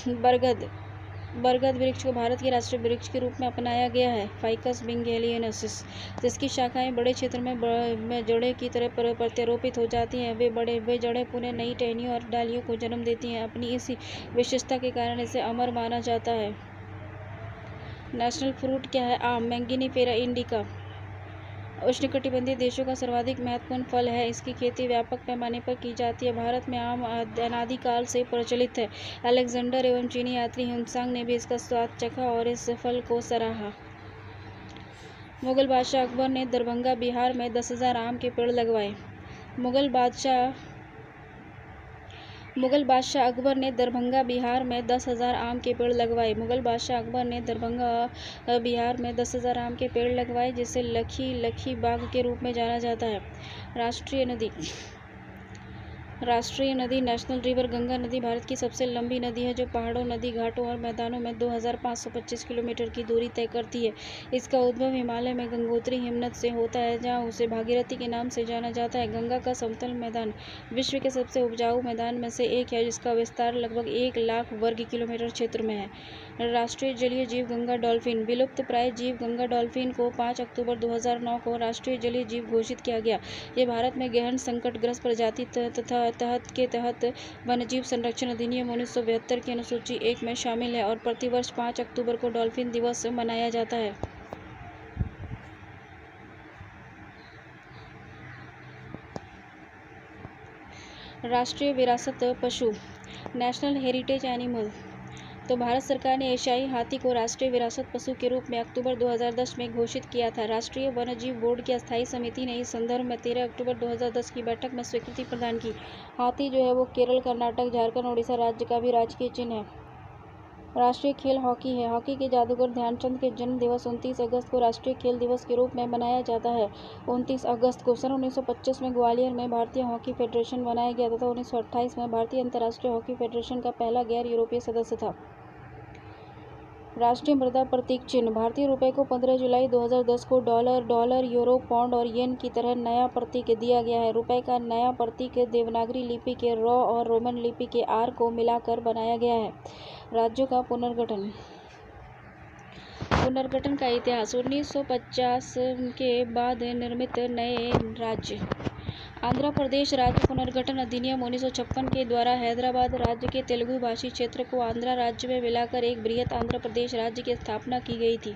बरगद वृक्ष को भारत के राष्ट्रीय वृक्ष के रूप में अपनाया गया है, फाइकस बिंगेलियनेसिस, जिसकी शाखाएं बड़े क्षेत्र में जड़ों की तरह प्रत्यारोपित हो जाती हैं। वे जड़ें पुनः नई टहनियों और डालियों को जन्म देती हैं। अपनी इसी विशेषता के कारण इसे अमर माना जाता है। नेशनल फ्रूट क्या है? आम, मैंगिनीफेरा इंडिका उष्णकटिबंधीय देशों का सर्वाधिक महत्वपूर्ण फल है। इसकी खेती व्यापक पैमाने पर की जाती है। भारत में आम अनादिकाल से प्रचलित है। अलेक्जेंडर एवं चीनी यात्री ह्वेनसांग ने भी इसका स्वाद चखा और इस फल को सराहा। मुगल बादशाह अकबर ने दरभंगा, बिहार में 10,000 आम के पेड़ लगवाए। मुगल बादशाह अकबर ने दरभंगा, बिहार में 10,000 आम के पेड़ लगवाए। मुगल बादशाह अकबर ने दरभंगा, बिहार में 10,000 आम के पेड़ लगवाए, जिसे लखी बाग के रूप में जाना जाता है। राष्ट्रीय नदी नेशनल रिवर गंगा नदी भारत की सबसे लंबी नदी है, जो पहाड़ों, नदी घाटों और मैदानों में 2525 किलोमीटर की दूरी तय करती है। इसका उद्भव हिमालय में गंगोत्री हिमनद से होता है, जहाँ उसे भागीरथी के नाम से जाना जाता है। गंगा का समतल मैदान विश्व के सबसे उपजाऊ मैदान में से एक है, जिसका विस्तार लगभग 1 लाख वर्ग किलोमीटर क्षेत्र में है। राष्ट्रीय जलीय जीव गंगा डॉल्फिन विलुप्त प्राय जीव गंगा डॉल्फिन को 5 अक्टूबर 2009 को राष्ट्रीय जलीय जीव घोषित किया गया। ये भारत में गहन संकटग्रस्त प्रजाति तहत वन्यजीव संरक्षण अधिनियम 1972 की अनुसूची 1 में शामिल है और प्रतिवर्ष 5 अक्टूबर को डॉल्फिन दिवस मनाया जाता है। राष्ट्रीय विरासत पशु नेशनल हेरिटेज एनिमल। तो भारत सरकार ने एशियाई हाथी को राष्ट्रीय विरासत पशु के रूप में अक्टूबर 2010 में घोषित किया था। राष्ट्रीय वन्यजीव बोर्ड की अस्थायी समिति ने इस संदर्भ में 13 अक्टूबर 2010 की बैठक में स्वीकृति प्रदान की। हाथी जो है वो केरल, कर्नाटक, झारखंड, उड़ीसा राज्य का भी राजकीय चिन्ह है। राष्ट्रीय खेल हॉकी है। हॉकी के जादूगर ध्यानचंद के जन्म दिवस 29 अगस्त को राष्ट्रीय खेल दिवस के रूप में मनाया जाता है। 29 अगस्त को सन 1925 में ग्वालियर में भारतीय हॉकी फेडरेशन बनाया गया तथा 1928 में भारतीय अंतर्राष्ट्रीय हॉकी फेडरेशन का पहला गैर यूरोपीय सदस्य था। राष्ट्रीय मृदा प्रतीक चिन्ह भारतीय रुपये को 15 जुलाई 2010 को डॉलर, यूरो, पाउंड और येन की तरह नया प्रतीक दिया गया है। रुपये का नया प्रतीक देवनागरी लिपि के र और रोमन लिपि के आर को मिलाकर बनाया गया है। राज्यों का पुनर्गठन का इतिहास 1950 के बाद निर्मित नए राज्य। आंध्र प्रदेश राज्य पुनर्गठन अधिनियम 1956 के द्वारा हैदराबाद राज्य के तेलुगु भाषी क्षेत्र को आंध्र राज्य में मिलाकर एक बृहत आंध्र प्रदेश राज्य की स्थापना की गई थी।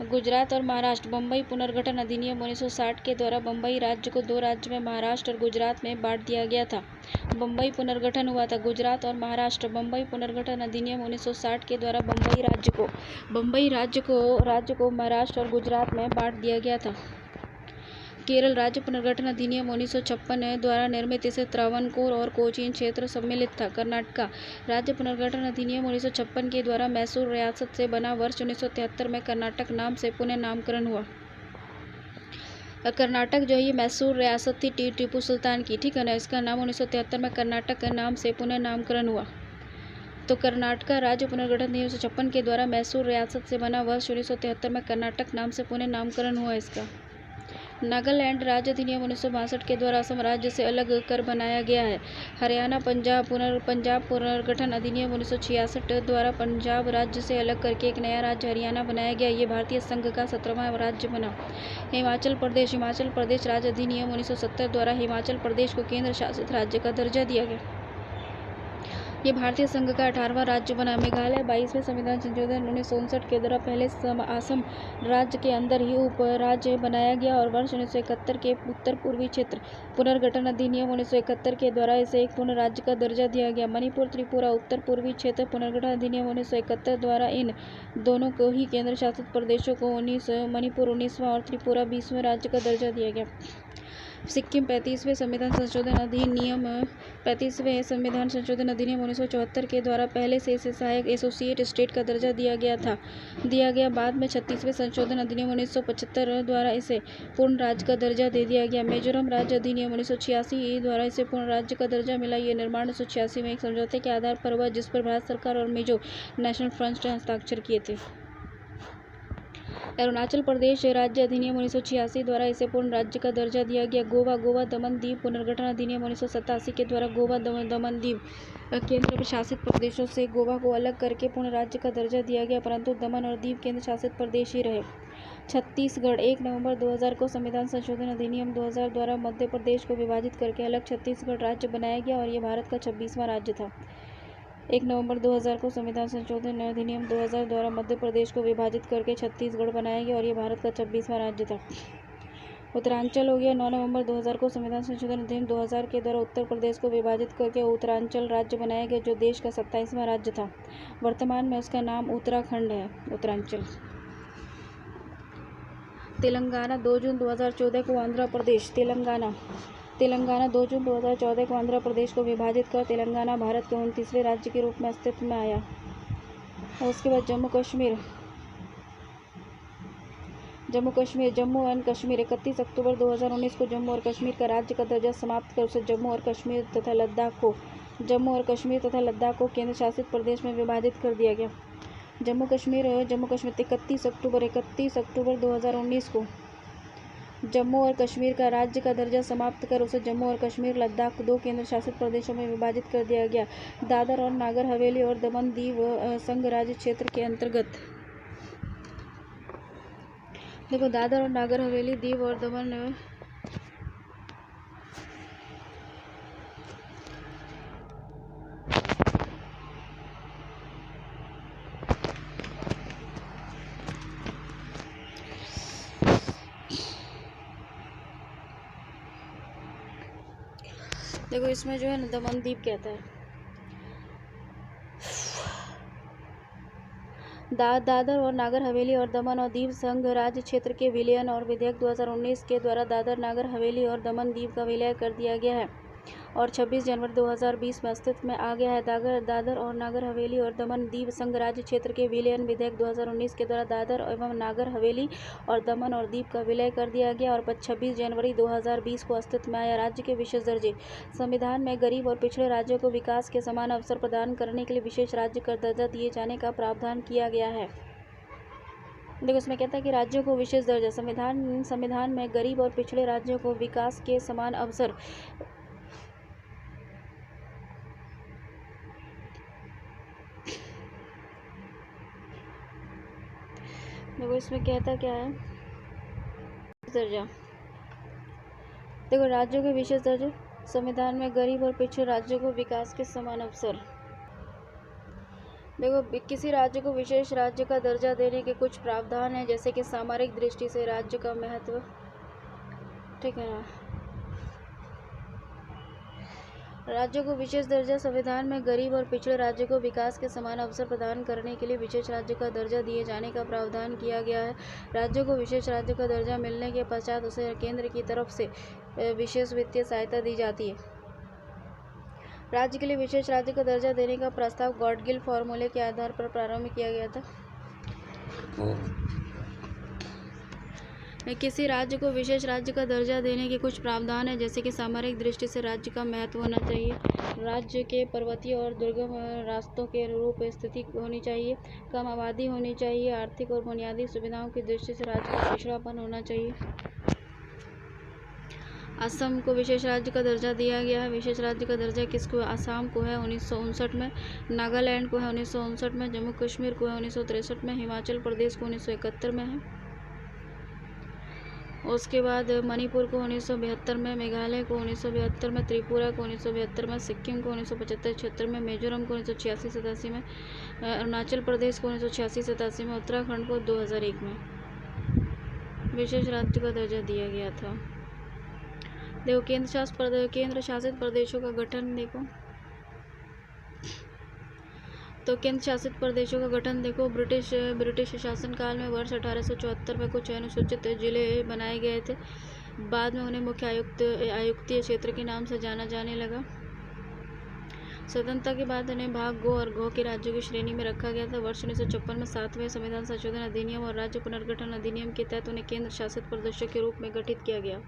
गुजरात और महाराष्ट्र बम्बई पुनर्गठन अधिनियम 1960 के द्वारा बम्बई राज्य को 2 राज्य में महाराष्ट्र और गुजरात में बांट दिया गया था। बम्बई पुनर्गठन हुआ था। गुजरात और महाराष्ट्र बम्बई पुनर्गठन अधिनियम 1960 के द्वारा बम्बई राज्य को महाराष्ट्र और गुजरात में बांट दिया गया था। केरल राज्य पुनर्गठन अधिनियम 1956 द्वारा निर्मित इसे त्रावणकोर और कोचीन क्षेत्र सम्मिलित था। कर्नाटक राज्य पुनर्गठन अधिनियम 1956 के द्वारा मैसूर रियासत से बना वर्ष 1973 में कर्नाटक नाम से पुनः नामकरण हुआ। कर्नाटक जो है ये मैसूर रियासत थी टीपू सुल्तान की, ठीक है ना। इसका नाम 1973 में कर्नाटक के नाम से पुनः नामकरण हुआ। तो कर्नाटक राज्य पुनर्गठन 1956 के द्वारा मैसूर रियासत से बना। वर्ष 1973 में कर्नाटक नाम से पुनः नामकरण हुआ इसका। नागालैंड राज्य अधिनियम 1962 के द्वारा असम राज्य से अलग कर बनाया गया है। हरियाणा पंजाब पुनर्गठन अधिनियम 1966 द्वारा पंजाब राज्य से अलग करके एक नया राज्य हरियाणा बनाया गया। ये भारतीय संघ का 17वां राज्य बना। हिमाचल प्रदेश राज्य अधिनियम 1970 द्वारा हिमाचल प्रदेश को केंद्र शासित राज्य का दर्जा दिया गया। ये भारतीय संघ का 18वां राज्य बना। मेघालय 22वें संविधान संशोधन 1959 के द्वारा पहले असम राज्य के अंदर ही उप राज्य बनाया गया और वर्ष 1971 के उत्तर पूर्वी क्षेत्र पुनर्गठन अधिनियम 1971 के द्वारा इसे एक पूर्ण राज्य का दर्जा दिया गया। मणिपुर त्रिपुरा उत्तर पूर्वी क्षेत्र पुनर्गठन अधिनियम 1971 द्वारा इन दोनों को ही केंद्र शासित प्रदेशों को मणिपुर 19वां और त्रिपुरा 20वें राज्य का दर्जा दिया गया। सिक्किम 35वें संविधान संशोधन अधिनियम 1974 के द्वारा पहले से इसे सहायक एसोसिएट स्टेट का दर्जा दिया गया। बाद में 36वें संशोधन अधिनियम 1975 द्वारा इसे पूर्ण राज्य का दर्जा दे दिया गया। मिजोरम राज्य अधिनियम 1986 द्वारा इसे पूर्ण राज्य का दर्जा मिला। ये निर्माण 1986 में एक समझौते के आधार पर हुआ जिस पर भारत सरकार और मिजो नेशनल फ्रंट ने हस्ताक्षर किए थे। अरुणाचल प्रदेश राज्य अधिनियम 1986 द्वारा इसे पूर्ण राज्य का दर्जा दिया गया। गोवा दमन दीव पुनर्गठन अधिनियम 1987 के द्वारा गोवा दमन दीव केंद्र शासित प्रदेशों से गोवा को अलग करके पूर्ण राज्य का दर्जा दिया गया, परंतु दमन और दीव केंद्र शासित प्रदेश ही रहे। छत्तीसगढ़ 1 नवंबर 2000 को संविधान संशोधन अधिनियम 2000 द्वारा मध्य प्रदेश को विभाजित करके अलग छत्तीसगढ़ राज्य बनाया गया और ये भारत का 26वां राज्य था। 1 नवंबर 2000 को संविधान संशोधन अधिनियम 2000 द्वारा मध्य प्रदेश को विभाजित करके छत्तीसगढ़ बनाया गया और ये भारत का 26वां राज्य था। उत्तरांचल हो गया। 9 नवंबर 2000 को संविधान संशोधन अधिनियम 2000 के द्वारा उत्तर प्रदेश को विभाजित करके उत्तरांचल राज्य बनाया गया जो देश का 27वां राज्य था। वर्तमान में उसका नाम उत्तराखंड है। उत्तरांचल। तेलंगाना 2 जून 2014 को आंध्र प्रदेश तेलंगाना 2 जून 2014 को आंध्र प्रदेश को विभाजित कर तेलंगाना भारत के 29वें राज्य के रूप में अस्तित्व में आया। और उसके बाद जम्मू एंड कश्मीर 31 अक्टूबर 2019 को जम्मू और कश्मीर का राज्य का दर्जा समाप्त कर उसे जम्मू और कश्मीर तथा लद्दाख को केंद्र शासित प्रदेश में विभाजित कर दिया गया। जम्मू कश्मीर 31 अक्टूबर 2019 को जम्मू और कश्मीर का राज्य का दर्जा समाप्त कर उसे जम्मू और कश्मीर लद्दाख 2 केंद्र शासित प्रदेशों में विभाजित कर दिया गया। दादर और नागर हवेली और दमन दीव संघ राज्य क्षेत्र के अंतर्गत। देखो दादर और नागर हवेली दीव और दमन देखो इसमें जो है ना दमन दीप कहता है। दादर और नागर हवेली और दमन और दीव संघ राज्य क्षेत्र के विलयन और विधेयक 2019 के द्वारा दादर नागर हवेली और दमन दीव का विलय कर दिया गया है और 26 जनवरी 2020 में अस्तित्व में आ गया है। दादर और नागर हवेली और दमन दीव संघ राज्य क्षेत्र के विलयन विधेयक 2019 के द्वारा दादर एवं नागर हवेली और दमन और दीव का विलय कर दिया गया और 26 जनवरी 2020 को अस्तित्व में आया। राज्य के विशेष दर्जे। संविधान में गरीब और पिछड़े राज्यों को विकास के समान अवसर प्रदान करने के लिए विशेष राज्य का दर्जा दिए जाने का प्रावधान किया गया है। देखो इसमें कहता है कि राज्यों को विशेष दर्जा। संविधान में गरीब और पिछड़े राज्यों को विकास के समान अवसर देखो इसमें कहता क्या है दर्जा। देखो राज्यों के विशेष दर्जे। संविधान में गरीब और पिछड़े राज्यों को विकास के समान अवसर। देखो किसी राज्य को विशेष राज्य का दर्जा देने के कुछ प्रावधान हैं जैसे कि सामरिक दृष्टि से राज्य का महत्व, ठीक है ना। राज्यों को विशेष दर्जा। संविधान में गरीब और पिछड़े राज्यों को विकास के समान अवसर प्रदान करने के लिए विशेष राज्य का दर्जा दिए जाने का प्रावधान किया गया है। राज्यों को विशेष राज्य का दर्जा मिलने के पश्चात उसे केंद्र की तरफ से विशेष वित्तीय सहायता दी जाती है। राज्य के लिए विशेष राज्य का दर्जा देने का प्रस्ताव गॉडगिल फॉर्मूले के आधार पर प्रारंभ किया गया था। किसी राज्य को विशेष राज्य का दर्जा देने के कुछ प्रावधान हैं, जैसे कि सामरिक दृष्टि से राज्य का महत्व होना चाहिए, राज्य के पर्वतीय और दुर्गम रास्तों के रूप स्थिति होनी चाहिए, कम आबादी होनी चाहिए, आर्थिक और बुनियादी सुविधाओं की दृष्टि से राज्य का पिछड़ापन होना चाहिए। असम को विशेष राज्य का दर्जा दिया गया है। विशेष राज्य का दर्जा किसको? असम को है 1959 में, नागालैंड को है 1959 में, जम्मू कश्मीर को है 1963 में, हिमाचल प्रदेश को 1971 में है। उसके बाद मणिपुर को 1972 में, मेघालय को 1972 में, त्रिपुरा को 1972 में, सिक्किम को 1975-76 में, मिजोरम को 1986-87 में, अरुणाचल प्रदेश को 1986-87 में, उत्तराखंड को 2001 में विशेष राज्य का दर्जा दिया गया था। देखो केंद्र शासित प्रदेशों का गठन देखो, तो केंद्र शासित प्रदेशों का गठन देखो। ब्रिटिश शासनकाल में वर्ष 1874 में कुछ अनुसूचित जिले बनाए गए थे। बाद में उन्हें मुख्य आयुक्तीय क्षेत्र के नाम से जाना जाने लगा। स्वतंत्रता के बाद उन्हें भाग गो और घो के राज्यों की श्रेणी में रखा गया था। वर्ष 1956 में 7वें संविधान संशोधन अधिनियम और राज्य पुनर्गठन अधिनियम के तहत उन्हें केंद्र शासित प्रदेशों के रूप में गठित किया गया।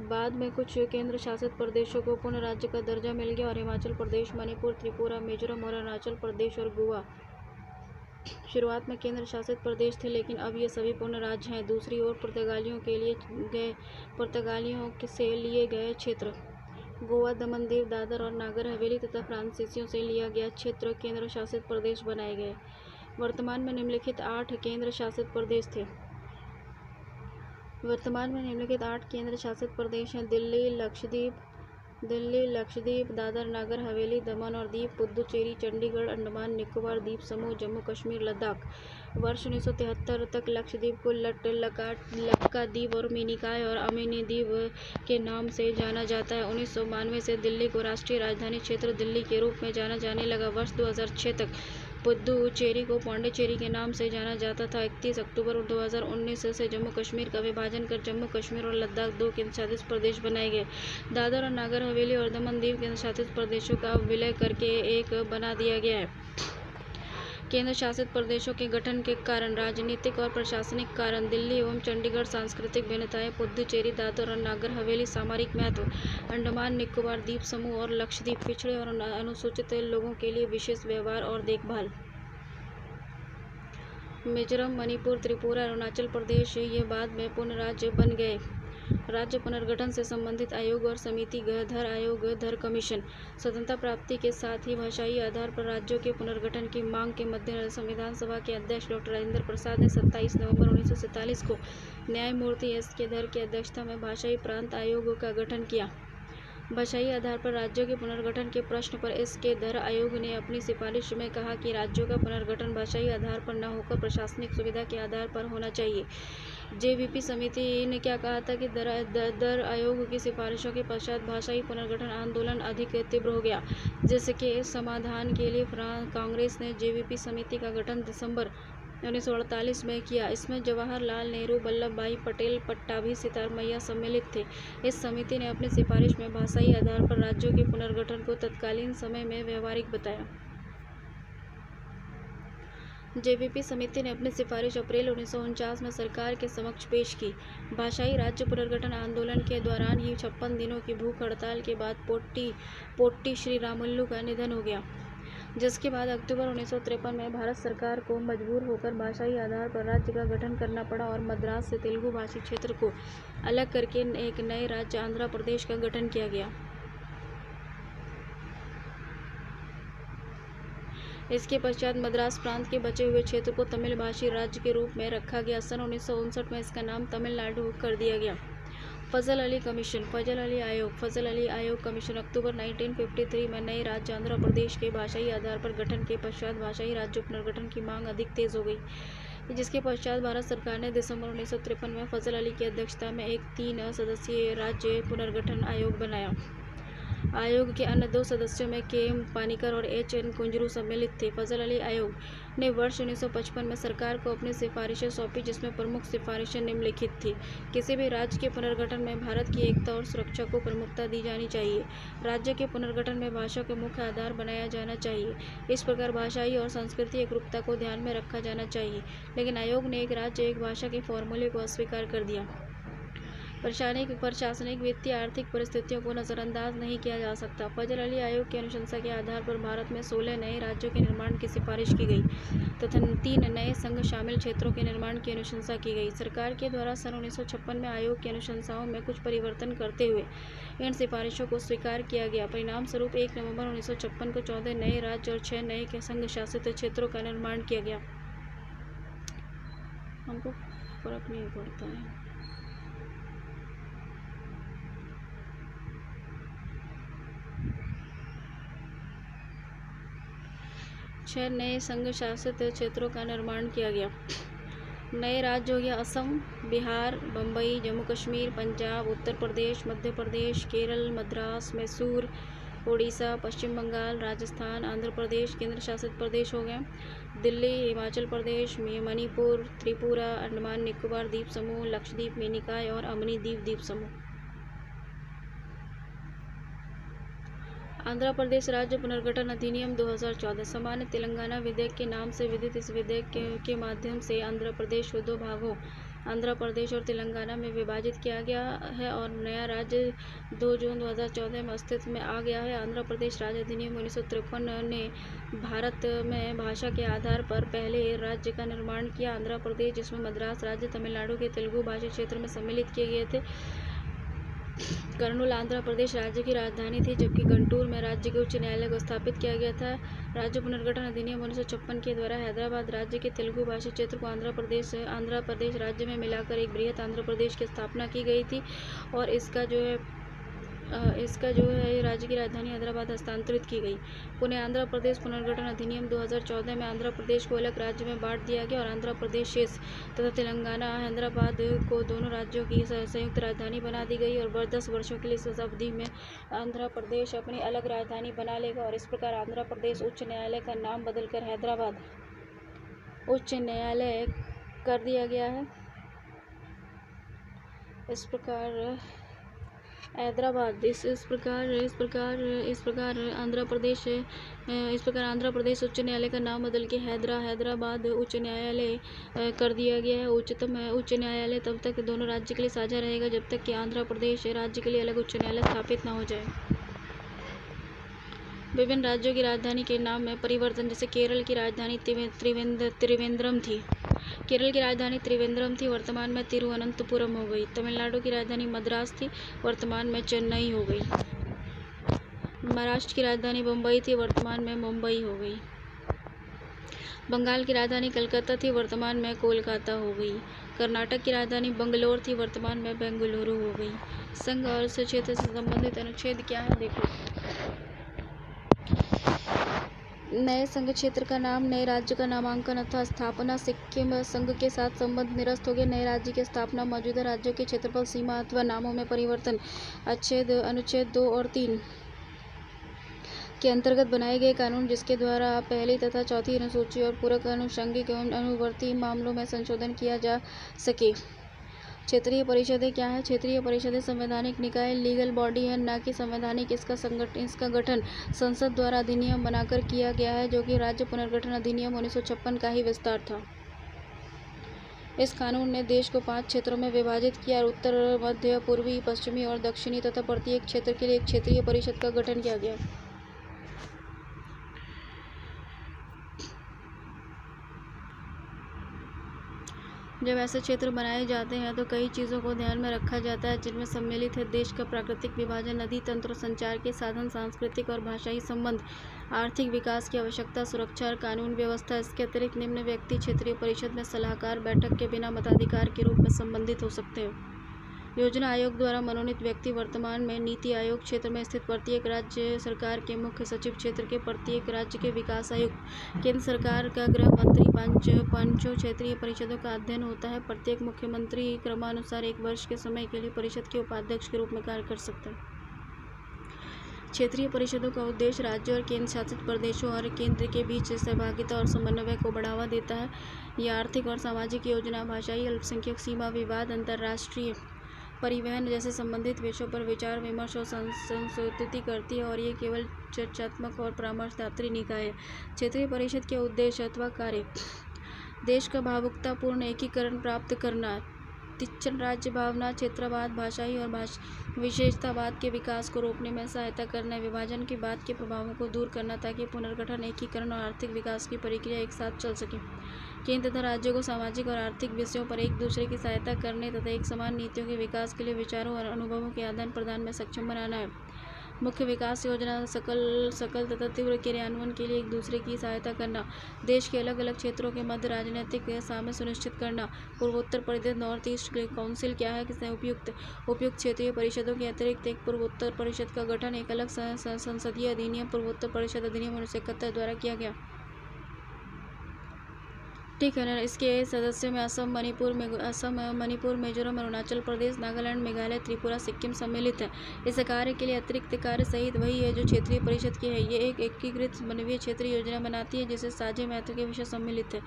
बाद में कुछ केंद्र शासित प्रदेशों को पूर्ण राज्य का दर्जा मिल गया और हिमाचल प्रदेश, मणिपुर, त्रिपुरा, मिजोरम और अरुणाचल प्रदेश और गोवा शुरुआत में केंद्र शासित प्रदेश थे, लेकिन अब ये सभी पूर्ण राज्य हैं। दूसरी ओर पुर्तगालियों से लिए गए क्षेत्र गोवा, दमन दीव, दादर और नागर हवेली तथा फ्रांसीसियों से लिया गया क्षेत्र केंद्र शासित प्रदेश बनाए गए। वर्तमान में निम्नलिखित 8 केंद्र शासित प्रदेश हैं। दिल्ली, लक्षद्वीप, दादर नगर हवेली, दमन और दीव, पुदुचेरी, चंडीगढ़, अंडमान निकोबार द्वीप समूह, जम्मू कश्मीर, लद्दाख। वर्ष 1973 तक लक्षद्वीप को लक्काद्वीप और मिनिकॉय और अमिनी द्वीप के नाम से जाना जाता है। 1992 से दिल्ली को राष्ट्रीय राजधानी क्षेत्र दिल्ली के रूप में जाना जाने लगा। वर्ष 2006 तक पुदुचेरी को पांडिचेरी के नाम से जाना जाता था। 31 अक्टूबर 2019 से जम्मू कश्मीर का विभाजन कर जम्मू कश्मीर और लद्दाख 2 केंद्र शासित प्रदेश बनाए गए। दादर और नागर हवेली और दमन दीव केंद्र शासित प्रदेशों का विलय करके एक बना दिया गया है। केंद्र शासित प्रदेशों के गठन के कारण राजनीतिक और प्रशासनिक कारण दिल्ली एवं चंडीगढ़ सांस्कृतिक भिन्नताएं, पुदुचेरी, दादर और नागर हवेली सामरिक महत्व, अंडमान निकोबार द्वीप समूह और लक्षद्वीप पिछड़े और अनुसूचित लोगों के लिए विशेष व्यवहार और देखभाल। मिजोरम, मणिपुर, त्रिपुरा, अरुणाचल प्रदेश ये बाद में पूर्ण राज्य बन गए। राज्य पुनर्गठन से संबंधित आयोग और समिति धर आयोग, धर कमीशन। स्वतंत्रता प्राप्ति के साथ ही भाषाई आधार पर राज्यों के पुनर्गठन की मांग के मद्देनजर संविधान सभा के अध्यक्ष डॉ. राजेंद्र प्रसाद ने 27 नवंबर 1947 को न्यायमूर्ति एस के धर की अध्यक्षता में भाषाई प्रांत आयोग का गठन किया। भाषाई आधार पर राज्यों के पुनर्गठन के प्रश्न पर एस के धर आयोग ने अपनी सिफारिश में कहा कि राज्यों का पुनर्गठन भाषाई आधार पर न होकर प्रशासनिक सुविधा के आधार पर होना चाहिए। जेवीपी समिति ने क्या कहा था कि दर आयोग की सिफारिशों के पश्चात भाषाई पुनर्गठन आंदोलन अधिक तीव्र हो गया, जिसके समाधान के लिए कांग्रेस ने जेवीपी समिति का गठन दिसंबर 1948 में किया। इसमें जवाहरलाल नेहरू, वल्लभ भाई पटेल, पट्टाभी सिद्धारमैया सम्मिलित थे। इस समिति ने अपनी सिफारिश में भाषाई आधार पर राज्यों के पुनर्गठन को तत्कालीन समय में व्यवहारिक बताया। जेवीपी समिति ने अपनी सिफारिश अप्रैल 1949 में सरकार के समक्ष पेश की। भाषाई राज्य पुनर्गठन आंदोलन के दौरान ही 56 दिनों की भूख हड़ताल के बाद पोट्टी श्रीरामुलु का निधन हो गया, जिसके बाद अक्टूबर 1953 में भारत सरकार को मजबूर होकर भाषाई आधार पर राज्य का गठन करना पड़ा और मद्रास से तेलुगु भाषी क्षेत्र को अलग करके एक नए राज्य आंध्र प्रदेश का गठन किया गया। इसके पश्चात मद्रास प्रांत के बचे हुए क्षेत्र को तमिल भाषी राज्य के रूप में रखा गया। सन 1959 में इसका नाम तमिलनाडु कर दिया गया। फजल अली आयोग कमीशन। अक्टूबर 1953 में नए राज्य आंध्र प्रदेश के भाषाई आधार पर गठन के पश्चात भाषाई राज्य पुनर्गठन की मांग अधिक तेज हो गई, जिसके पश्चात भारत सरकार ने दिसंबर 1953 में फजल अली की अध्यक्षता में एक 3 सदस्यीय राज्य पुनर्गठन आयोग बनाया। आयोग के अन्य 2 सदस्यों में के.एम. पानीकर और H.N. कुंजरू सम्मिलित थे। फजल अली आयोग ने वर्ष 1955 में सरकार को अपनी सिफारिशें सौंपी, जिसमें प्रमुख सिफारिशें निम्नलिखित थी। किसी भी राज्य के पुनर्गठन में भारत की एकता और सुरक्षा को प्रमुखता दी जानी चाहिए। राज्य के पुनर्गठन में भाषा को मुख्य आधार बनाया जाना चाहिए। इस प्रकार भाषाई और सांस्कृतिक एकरूपता को ध्यान में रखा जाना चाहिए। लेकिन आयोग ने एक राज्य एक भाषा के फॉर्मूले को अस्वीकार कर दिया। प्रशासनिक, वित्तीय, आर्थिक परिस्थितियों को नज़रअंदाज नहीं किया जा सकता। फजल अली आयोग की अनुशंसा के आधार पर भारत में 16 नए राज्यों के निर्माण की सिफारिश की गई तथा 3 नए संघ शामिल क्षेत्रों के निर्माण की अनुशंसा की गई। सरकार के द्वारा सन 1956 में आयोग की अनुशंसाओं में कुछ परिवर्तन करते हुए इन सिफारिशों को स्वीकार किया गया। परिणाम स्वरूप 1 नवंबर 1956 को 14 नए राज्य और 6 नए संघ शासित क्षेत्रों का निर्माण किया गया। हमको फर्क नहीं पड़ता है। 6 नए संघ शासित क्षेत्रों का निर्माण किया गया। नए राज्य हो गया असम, बिहार, बम्बई, जम्मू कश्मीर, पंजाब, उत्तर प्रदेश, मध्य प्रदेश, केरल, मद्रास, मैसूर, उड़ीसा, पश्चिम बंगाल, राजस्थान, आंध्र प्रदेश। केंद्र शासित प्रदेश हो गए दिल्ली, हिमाचल प्रदेश, मणिपुर, त्रिपुरा, अंडमान निकोबार द्वीप समूह, लक्षद्वीप, मिनिकॉय और अमनी द्वीप समूह। आंध्र प्रदेश राज्य पुनर्गठन अधिनियम 2014 सामान्य तेलंगाना विधेयक के नाम से विदित इस विधेयक के माध्यम से आंध्र प्रदेश को 2 भागों आंध्र प्रदेश और तेलंगाना में विभाजित किया गया है और नया राज्य 2 जून 2014 में अस्तित्व में आ गया है। आंध्र प्रदेश राज्य अधिनियम 1953 ने भारत में भाषा के आधार पर पहले राज्य का निर्माण किया। आंध्र प्रदेश, जिसमें मद्रास राज्य तमिलनाडु के तेलुगु भाषी क्षेत्र में सम्मिलित किए गए थे। कर्नूल आंध्र प्रदेश राज्य की राजधानी थी, जबकि गुंटूर में राज्य के उच्च न्यायालय को स्थापित किया गया था। राज्य पुनर्गठन अधिनियम 1956 के द्वारा हैदराबाद राज्य के तेलुगु भाषी क्षेत्र को आंध्र प्रदेश राज्य में मिलाकर एक बृहत आंध्र प्रदेश की स्थापना की गई थी और इसका जो है राज्य की राजधानी हैदराबाद हस्तांतरित की गई। पुणे आंध्र प्रदेश पुनर्गठन अधिनियम 2014 में आंध्र प्रदेश को अलग राज्य में बांट दिया गया और आंध्र प्रदेश शेष तथा तेलंगाना हैदराबाद को दोनों राज्यों की संयुक्त राजधानी बना दी गई और 10 वर्षों के लिए इस अवधि में आंध्र प्रदेश अपनी अलग राजधानी बना लेगा और इस प्रकार आंध्र प्रदेश उच्च न्यायालय का नाम बदलकर हैदराबाद उच्च न्यायालय कर दिया गया है। इस प्रकार आंध्र प्रदेश उच्च न्यायालय का नाम बदल के हैदराबाद उच्च न्यायालय कर दिया गया है। उच्चतम उच्च न्यायालय तब तक दोनों राज्य के लिए साझा रहेगा जब तक कि आंध्र प्रदेश राज्य के लिए अलग उच्च न्यायालय स्थापित न हो जाए। विभिन्न राज्यों की राजधानी के नाम में परिवर्तन, जैसे केरल की राजधानी त्रिवेंद्रम थी। केरल की राजधानी त्रिवेंद्रम थी, वर्तमान में तिरुवनंतपुरम हो गई। तमिलनाडु की राजधानी मद्रास थी, वर्तमान में चेन्नई हो गई। महाराष्ट्र की राजधानी बम्बई थी, वर्तमान में मुंबई हो गई। बंगाल की राजधानी कलकत्ता थी, वर्तमान में कोलकाता हो गई। कर्नाटक की राजधानी बंगलोर थी, वर्तमान में बेंगलुरु हो गई। संघ और इस क्षेत्र से संबंधित अनुच्छेद क्या है देखो। नए संघ क्षेत्र का नाम, नए राज्य का नामांकन अथवा स्थापना, सिक्किम संघ के साथ संबंध निरस्त हो गए। नए राज्य की स्थापना, मौजूदा राज्यों के क्षेत्रफल सीमा अथवा नामों में परिवर्तन, अनुच्छेद 2 और 3 के अंतर्गत बनाए गए कानून, जिसके द्वारा पहली तथा चौथी अनुसूची और पूरक आनुषंगिक एवं अनुवर्ती मामलों में संशोधन किया जा सके। क्षेत्रीय परिषदें क्या है? क्षेत्रीय परिषदें संवैधानिक निकाय, लीगल बॉडी है, न कि संवैधानिक। इसका गठन संसद द्वारा अधिनियम बनाकर किया गया है, जो कि राज्य पुनर्गठन अधिनियम 1956 का ही विस्तार था। इस कानून ने देश को 5 क्षेत्रों में विभाजित किया और उत्तर, मध्य, पूर्वी, पश्चिमी और दक्षिणी तथा प्रत्येक क्षेत्र के लिए एक क्षेत्रीय परिषद का गठन किया गया। जब ऐसे क्षेत्र बनाए जाते हैं तो कई चीज़ों को ध्यान में रखा जाता है, जिनमें सम्मिलित है देश का प्राकृतिक विभाजन, नदी तंत्र, संचार के साधन, सांस्कृतिक और भाषाई संबंध, आर्थिक विकास की आवश्यकता, सुरक्षा और कानून व्यवस्था। इसके अतिरिक्त निम्न व्यक्ति क्षेत्रीय परिषद में सलाहकार बैठक के बिना मताधिकार के रूप में संबंधित हो सकते हैं। योजना आयोग द्वारा मनोनीत व्यक्ति, वर्तमान में नीति आयोग क्षेत्र में स्थित प्रत्येक राज्य सरकार के मुख्य सचिव, क्षेत्र के प्रत्येक राज्य के विकास आयुक्त, केंद्र सरकार का गृह मंत्री, पांचों क्षेत्रीय परिषदों का अध्ययन होता है। प्रत्येक मुख्यमंत्री क्रमानुसार 1 वर्ष के समय के लिए परिषद के उपाध्यक्ष के रूप में कार्य कर सकता है। क्षेत्रीय परिषदों का उद्देश्य राज्य और केंद्र शासित प्रदेशों और केंद्र के बीच सहभागिता और समन्वय को बढ़ावा देता है। ये आर्थिक और सामाजिक योजना, भाषाई अल्पसंख्यक सीमा विवाद, अंतर्राष्ट्रीय परिवहन जैसे संबंधित विषयों पर विचार विमर्श और संस्तुति करती है और ये केवल चर्चात्मक और परामर्शदात्री निकाय है। क्षेत्रीय परिषद के उद्देश्य अथवा कार्य: देश का भावुकतापूर्ण एकीकरण प्राप्त करना, तीक्ष्ण राज्य भावना, क्षेत्रवाद, भाषाई और विशेषतावाद के विकास को रोकने में सहायता करना, विभाजन के बाद के प्रभावों को दूर करना ताकि पुनर्गठन, एकीकरण और आर्थिक विकास की प्रक्रिया एक साथ चल सके। केंद्र तथा राज्यों को सामाजिक और आर्थिक विषयों पर एक दूसरे की सहायता करने तथा एक समान नीतियों के विकास के लिए विचारों और अनुभवों के आदान प्रदान में सक्षम बनाना है। मुख्य विकास योजना सकल तथा तीव्र क्रियान्वयन के लिए एक दूसरे की सहायता करना, देश के अलग अलग क्षेत्रों के मध्य राजनीतिक सामंजस्य सुनिश्चित करना। पूर्वोत्तर परिषद नॉर्थ ईस्ट काउंसिल क्या है? किसने उपयुक्त क्षेत्रीय परिषदों के अतिरिक्त एक पूर्वोत्तर परिषद का गठन एक अलग संसदीय अधिनियम पूर्वोत्तर परिषद अधिनियम 1971 द्वारा किया गया। ठीक है ना। इसके सदस्यों में असम, मणिपुर, मिजोरम, अरुणाचल प्रदेश, नागालैंड, मेघालय, त्रिपुरा, सिक्किम सम्मिलित है। इस कार्य के लिए अतिरिक्त कार्य सहित वही है जो क्षेत्रीय परिषद की है। ये एक एकीकृत मानवीय क्षेत्रीय योजना बनाती है जिसे साझे महत्व के विषय सम्मिलित है।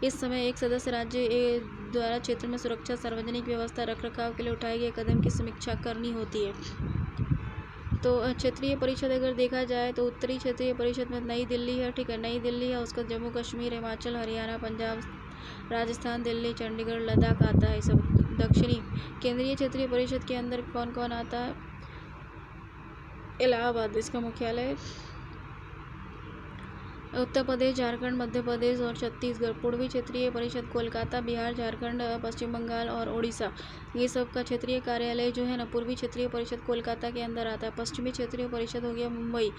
इस समय एक सदस्य राज्य द्वारा क्षेत्र में सुरक्षा, सार्वजनिक व्यवस्था, रखरखाव के लिए उठाए गए कदम की समीक्षा करनी होती है। तो क्षेत्रीय परिषद अगर देखा जाए तो उत्तरी क्षेत्रीय परिषद में नई दिल्ली है। ठीक है, नई दिल्ली है। उसका जम्मू कश्मीर, हिमाचल, हरियाणा, पंजाब, राजस्थान, दिल्ली, चंडीगढ़, लद्दाख आता है सब। दक्षिणी केंद्रीय क्षेत्रीय परिषद के अंदर कौन कौन आता है? इलाहाबाद इसका मुख्यालय, उत्तर प्रदेश, झारखंड, मध्य प्रदेश और छत्तीसगढ़। पूर्वी क्षेत्रीय परिषद कोलकाता, बिहार, झारखंड, पश्चिम बंगाल और ओडिशा, ये सब का क्षेत्रीय कार्यालय जो है ना पूर्वी क्षेत्रीय परिषद कोलकाता के अंदर आता है। पश्चिमी क्षेत्रीय परिषद हो गया मुंबई,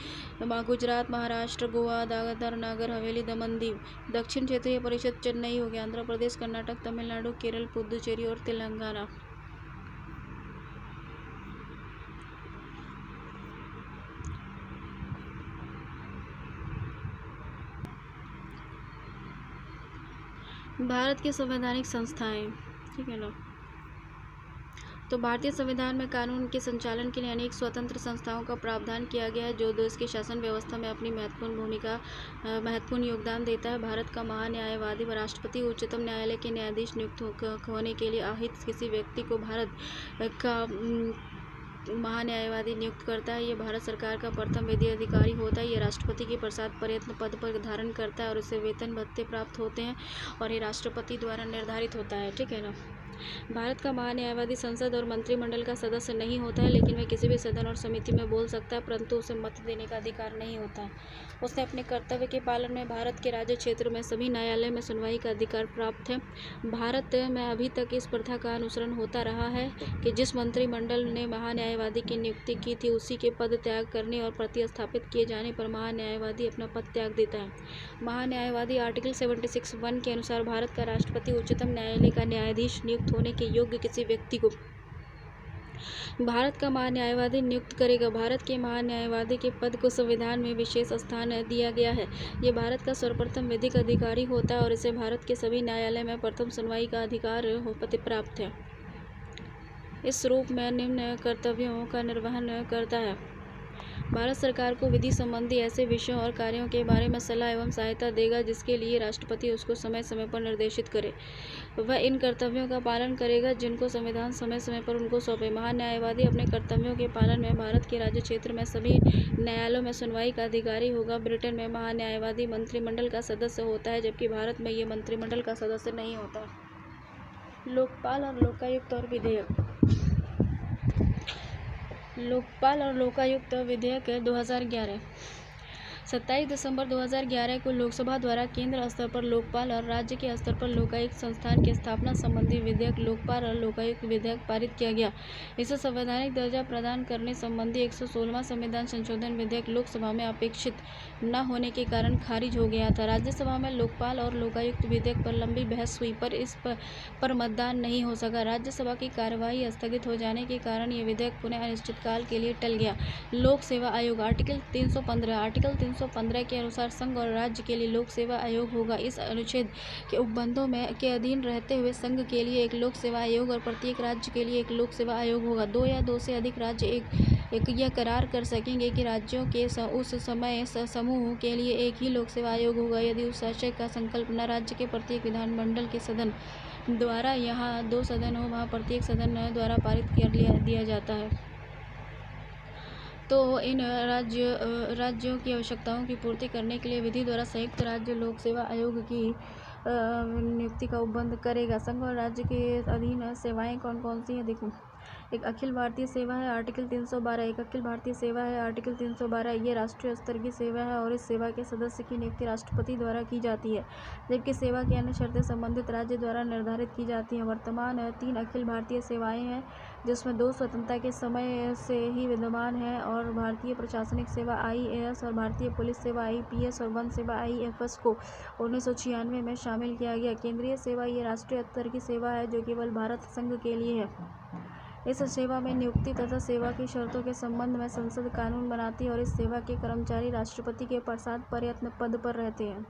गुजरात, महाराष्ट्र, गोवा, दादर नागर हवेली, दमन दीव। दक्षिण क्षेत्रीय परिषद चेन्नई हो गया, आंध्र प्रदेश, कर्नाटक, तमिलनाडु, केरल, पुदुचेरी और तेलंगाना। भारत के संवैधानिक संस्थाएं, ठीक है ना। तो भारतीय संविधान में कानून के संचालन के लिए अनेक स्वतंत्र संस्थाओं का प्रावधान किया गया है जो देश की शासन व्यवस्था में अपनी महत्वपूर्ण योगदान देता है। भारत का महान्यायवादी व राष्ट्रपति उच्चतम न्यायालय के न्यायाधीश नियुक्त होने के लिए आहित किसी व्यक्ति को भारत का महान्यायवादी नियुक्त करता है। ये भारत सरकार का प्रथम विधि अधिकारी होता है। ये राष्ट्रपति के प्रसाद प्रयत्न पद पर धारण करता है और इसे वेतन भत्ते प्राप्त होते हैं और ये राष्ट्रपति द्वारा निर्धारित होता है। ठीक है ना। भारत का महान्यायवादी संसद और मंत्रिमंडल का सदस्य नहीं होता है, लेकिन वह किसी भी सदन और समिति में बोल सकता है, परंतु उसे मत देने का अधिकार नहीं होता है। उसने अपने कर्तव्य के पालन में भारत के राज्य क्षेत्र में सभी न्यायालय में सुनवाई का अधिकार प्राप्त है। भारत में अभी तक इस प्रथा का अनुसरण होता रहा है कि जिस मंत्रिमंडल ने महान्यायवादी की नियुक्ति की थी उसी के पद त्याग करने और प्रतिस्थापित किए जाने पर महान्यायवादी अपना पद त्याग देता है। महान्यायवादी आर्टिकल 76(1) के अनुसार भारत का राष्ट्रपति उच्चतम न्यायालय का न्यायाधीश नियुक्त होने के योग्य किसी व्यक्ति को भारत का महान्यायवादी नियुक्त करेगा। भारत के महान्यायवादी के पद को संविधान में विशेष स्थान दिया गया है। ये भारत का सर्वप्रथम विधिक अधिकारी होता है और इसे भारत के सभी न्यायालय में प्रथम सुनवाई का अधिकार प्राप्त है। इस रूप में निम्न कर्तव्यों का निर्वहन करता है। भारत सरकार को विधि संबंधी ऐसे विषयों और कार्यों के बारे में सलाह एवं सहायता देगा जिसके लिए राष्ट्रपति उसको समय समय पर निर्देशित करे। वह इन कर्तव्यों का पालन करेगा जिनको संविधान समय समय पर उनको सौंपे। महान्यायवादी अपने कर्तव्यों के पालन में भारत के राज्य क्षेत्र में सभी न्यायालयों में सुनवाई का अधिकारी होगा। ब्रिटेन में महान्यायवादी मंत्रिमंडल का सदस्य होता है, जबकि भारत में ये मंत्रिमंडल का सदस्य नहीं होता। लोकपाल और लोकायुक्त और विधेयक। लोकपाल और लोकायुक्त विधेयक 2011 27 दिसंबर 2011 को लोकसभा द्वारा केंद्र स्तर पर लोकपाल और राज्य के स्तर पर लोकायुक्त संस्थान की स्थापना संबंधी विधेयक लोकपाल और लोकायुक्त विधेयक पारित किया गया। इसे संवैधानिक दर्जा प्रदान करने संबंधी 116वां संविधान संशोधन विधेयक लोकसभा में अपेक्षित न होने के कारण खारिज हो गया था। राज्यसभा में लोकपाल और लोकायुक्त विधेयक पर लंबी बहस हुई पर इस पर मतदान नहीं हो सका। राज्यसभा की कार्यवाही स्थगित हो जाने के कारण ये विधेयक पुनः अनिश्चितकाल के लिए टल गया। लोक सेवा आयोग आर्टिकल 315 315 के अनुसार संघ और राज्य के लिए लोक सेवा आयोग होगा। इस अनुच्छेद के उपबंधों के अधीन रहते हुए संघ के लिए एक लोक सेवा आयोग और प्रत्येक राज्य के लिए एक लोक सेवा आयोग होगा। 2 या 2 से अधिक राज्य एक यह करार कर सकेंगे कि राज्यों के उस समय समूह के लिए एक ही लोक सेवा आयोग होगा यदि उस आशय का संकल्पना राज्य के प्रत्येक विधानमंडल के सदन द्वारा, यहाँ 2 सदन हो वहाँ प्रत्येक सदन द्वारा पारित कर दिया जाता है। तो इन राज्यों की आवश्यकताओं की पूर्ति करने के लिए विधि द्वारा संयुक्त राज्य लोक सेवा आयोग की नियुक्ति का उपबंध करेगा। संघ और राज्य के अधीन सेवाएं कौन कौन सी हैं देखो। एक अखिल भारतीय सेवा है आर्टिकल 312। एक अखिल भारतीय सेवा है आर्टिकल 312। ये राष्ट्रीय स्तर की सेवा है और इस सेवा के सदस्य की नियुक्ति राष्ट्रपति द्वारा की जाती है, जबकि सेवा की अन्य शर्तें संबंधित राज्य द्वारा निर्धारित की जाती हैं। वर्तमान 3 अखिल भारतीय सेवाएं हैं, जिसमें 2 स्वतंत्रता के समय से ही विद्यमान है और भारतीय प्रशासनिक सेवा IAS और भारतीय पुलिस सेवा IPS और वन सेवा IFS को 1996 में शामिल किया गया। केंद्रीय सेवा ये राष्ट्रीय स्तर की सेवा है जो केवल भारत संघ के लिए है। इस सेवा में नियुक्ति तथा सेवा की शर्तों के संबंध में संसद कानून बनाती है और इस सेवा के कर्मचारी राष्ट्रपति के पश्चात प्रयत्न पद पर रहते हैं।